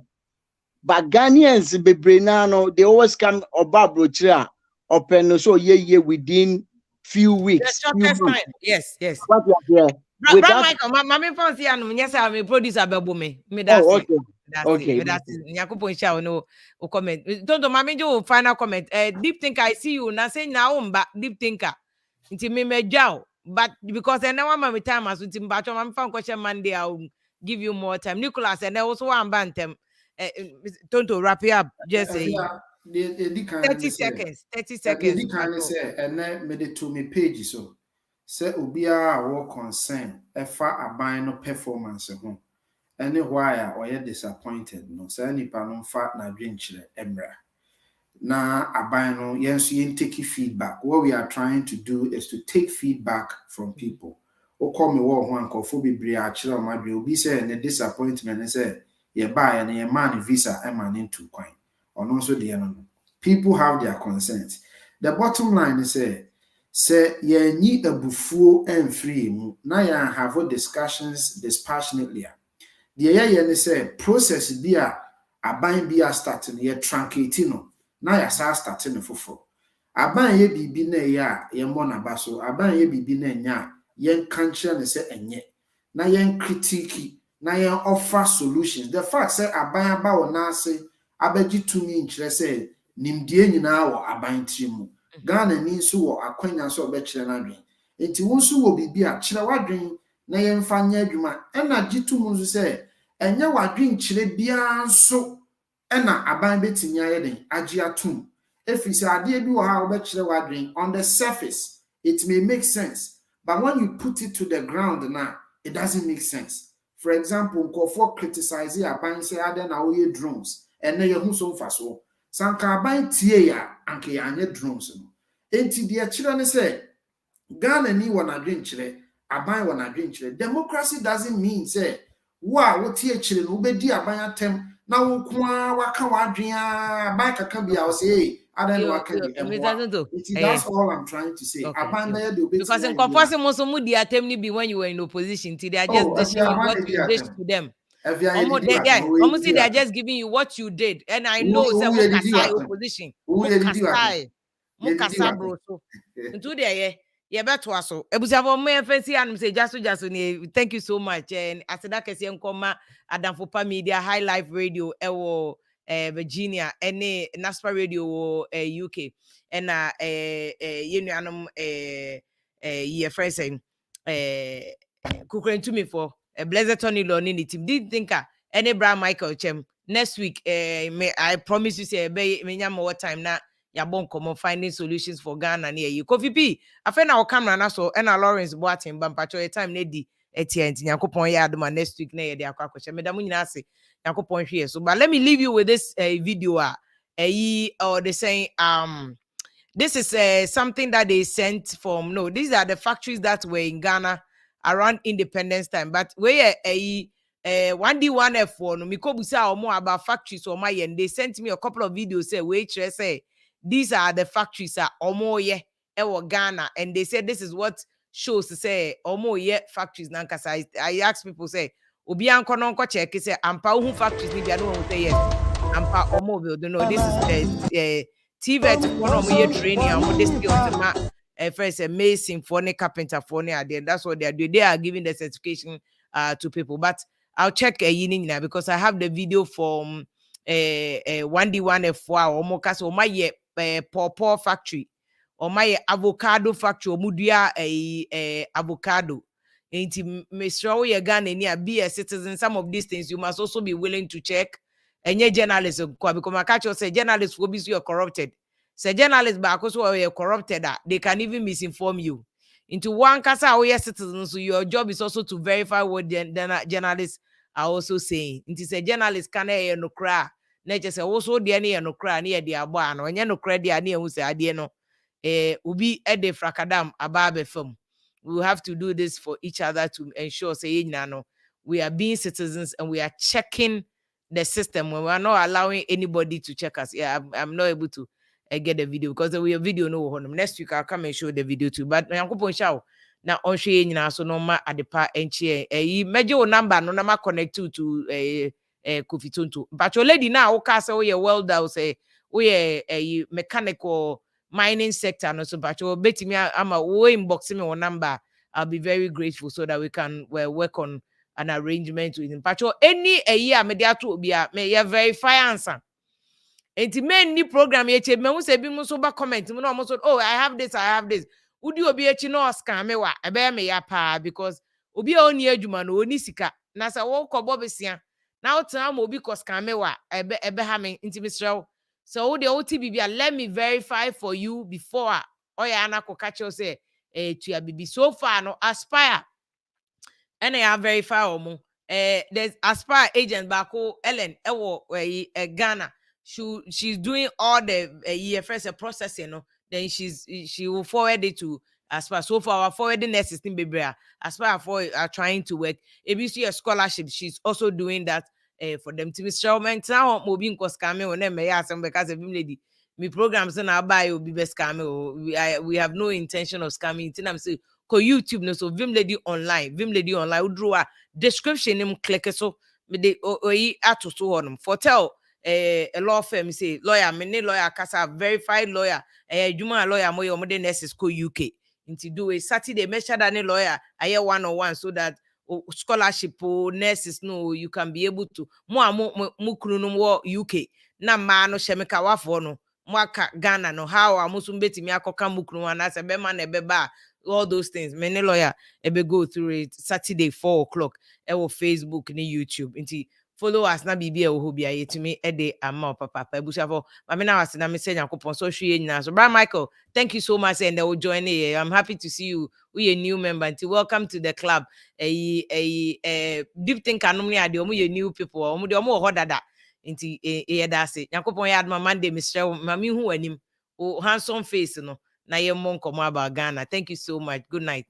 But Ghanaians bebre na no they always come oba brochire open no so ye within few weeks. The shortest time. Yes. What you say? Bra Michael, my phone say anu yes I am producer abebo me. That's it. Okay. That's it. Nyakopon sha no comment. Don't mama jo final comment. Deep thinker I see you na say na umba deep thinker. Nti me medjao but because I know my time as nti mba cho fan question Monday I'll give you more time. Nicholas and also one bantem. Don't wrap it up just say 30 seconds. 30 seconds. The kind say and then made it to me page so. Say ubia our concern efa aban no performance ho any why or you disappointed no say nipa no fa na dwenchire emra na aban no yenso yen take feedback. What we are trying to do is to take feedback from people. O call me wo ho ankofo bebre a kire o madwe obi say ne disappointment say ye buy and ye man visa e man into kwan ono so de no. People have their concerns. The bottom line is say ye ni abufuo enfree mu na ya have discussions dispassionately. The ye say process bi a aban bi a start no ye truncate no na ya sa start no foforo. Aban ye bibi na ya ye mo na ba so aban ye bibi na nya ye kanche ne say enye na ye critique na ye offer solutions. The fact say aban aba wo na ase abaji tumi nkyere say nimdie nyina wo aban trimu Ghana ni nso wo akwanya so obekire na dwen enti wo nso wo bibi a kire wadwen na ye mfa nya adwuma ena gitu mu nso say enye wadwen kire bia nso ena aban betimi aye den agi atum efisi ade bi wo ha obekire wadwen on the surface it may make sense but when you put it to the ground now it doesn't make sense. For example, nkofo criticize aban say ade na wo ye drones ene ye hu so mfa so sanka aban tie ya anke ya anye drones no enti de akire ne say Ghana ni wana dwenchire aban wana dwenchire. Democracy doesn't mean say wo tie akire no obedi aban atem na wo kwa waka wadwen aban kaka bia wo say adan no waka bi that's all I'm trying to say. Aban na ye de obedi because in comparison most mu di atem ni bi when you were in opposition they are just dishing you what you did to them. Almost they are just giving you what you did, and I know say Mukasai opposition, Mukasa bro. So into there, yeah, better so. Ebusavo me fancy and say just ni. Thank you so much. And as that case, nkoma Adamfopa Media, High Life Radio, Virginia, any Naspa Radio, UK, and your friend saying, cooking to me for. A blessed Tony Loni ni team didn't think any Bra Michael Chem next week. I promise you say me more time na ya bon come finding solutions for Ghana near you. Kofi P. I find our camera na so and Lawrence Boatin Bampacho a time nedi etient Yakopon yard man next week near the aquaculture. Madam Nasi Yakopon here. So but let me leave you with this video or they saying this is something that they sent from these are the factories that were in Ghana around independence time, but where a 1D1F1 no mikobusa or more about factories or my and they sent me a couple of videos say these are the factories or more Ghana, and they said this is what shows to say or more factories nankasa. I ask people say obi anko no check say ampa who factories ni bia no say yes ampa or more build no this is TVET for no more training and this skills first amazing for the carpenter for the that's what they are doing. They are giving the certification to people. But I'll check a because I have the video from 1D1F4 or Mokas or my pawpaw factory or my avocado factory or mudia avocado. Ain't Mr. Oyegan be a citizen. Some of these things you must also be willing to check. And your journalism because my catcher say journalists will be corrupted. Say journalists back also are corrupted they can even misinform you. Into one kasa we citizens, so your job is also to verify what the journalists are also saying. Into say journalists can no cry. Nature say also the any no cry near the abano, and no credit near who say adieno. Ubi ede frakadam ababe film. We have to do this for each other to ensure say we are being citizens and we are checking the system when we are not allowing anybody to check us. Yeah, I'm not able to get the video because we have video no honum. Next week I'll come and show the video too. But Yankopon show now on share so no ma adepa enche major number no na connect to Kofi Tonto. But your lady now okay say we welder say we a mechanical mining sector no so but you bet me I'm a inbox me one number. I'll be very grateful so that we can work on an arrangement with him. But any a year media to be a may verify answer. Enti men ni program yeche me who say bi muso ba comment mo no mo so oh I have this would you obi echi no scam me wa ebe me ya pa because obi oni adwuma no oni sika na say wo kobo besia na wotan am obi ko scam me wa ebe ha me nti misrew so wo de wo ti bibia let me verify for you before oya na ko catch you say tua bibi so far no aspire and I verify omo there's aspire agent bako Ellen ewo Ghana. She's doing all the first processing, no? Then she will forward it to Aspire. So far, our forwarding nurses in Bebrea, Aspire are trying to work. ABC a scholarship, she's also doing that for them to be instruments. Now, moving cost coming when they ask them because of Vim Lady. Me programs and I buy will be best scamming. We have no intention of scamming. I'm saying, ko YouTube no so Vim Lady online. We draw a description him click so me de ato so on for tell a law firm say lawyer me lawyer kasa verified lawyer juma lawyer mo yo mo de nurses ko UK into do a Saturday make sure that any lawyer aye 101 so that scholarship nurses no you can be able to mo kunu no UK na ma no shemeka wafo no mo aka Ghana no how amusu betimi akoka mo kunu na se be ma na be ba all those things many lawyer ebe go through it Saturday 4 o'clock ewo Facebook ni YouTube into follow us na bibia wo hobia yetumi ede ama papa ebushafo mama na wase na me say yakopon so hwe nyina so bra Michael thank you so much and they will join here. I'm happy to see you we a new member and welcome to the club deep think anom ni ade omo ye new people omo de omo ho dada nti da say yakopon ya adma Monday Mr. mami hu anim o handsome face no na ye mo nkomo about Ghana. Thank you so much. Good night.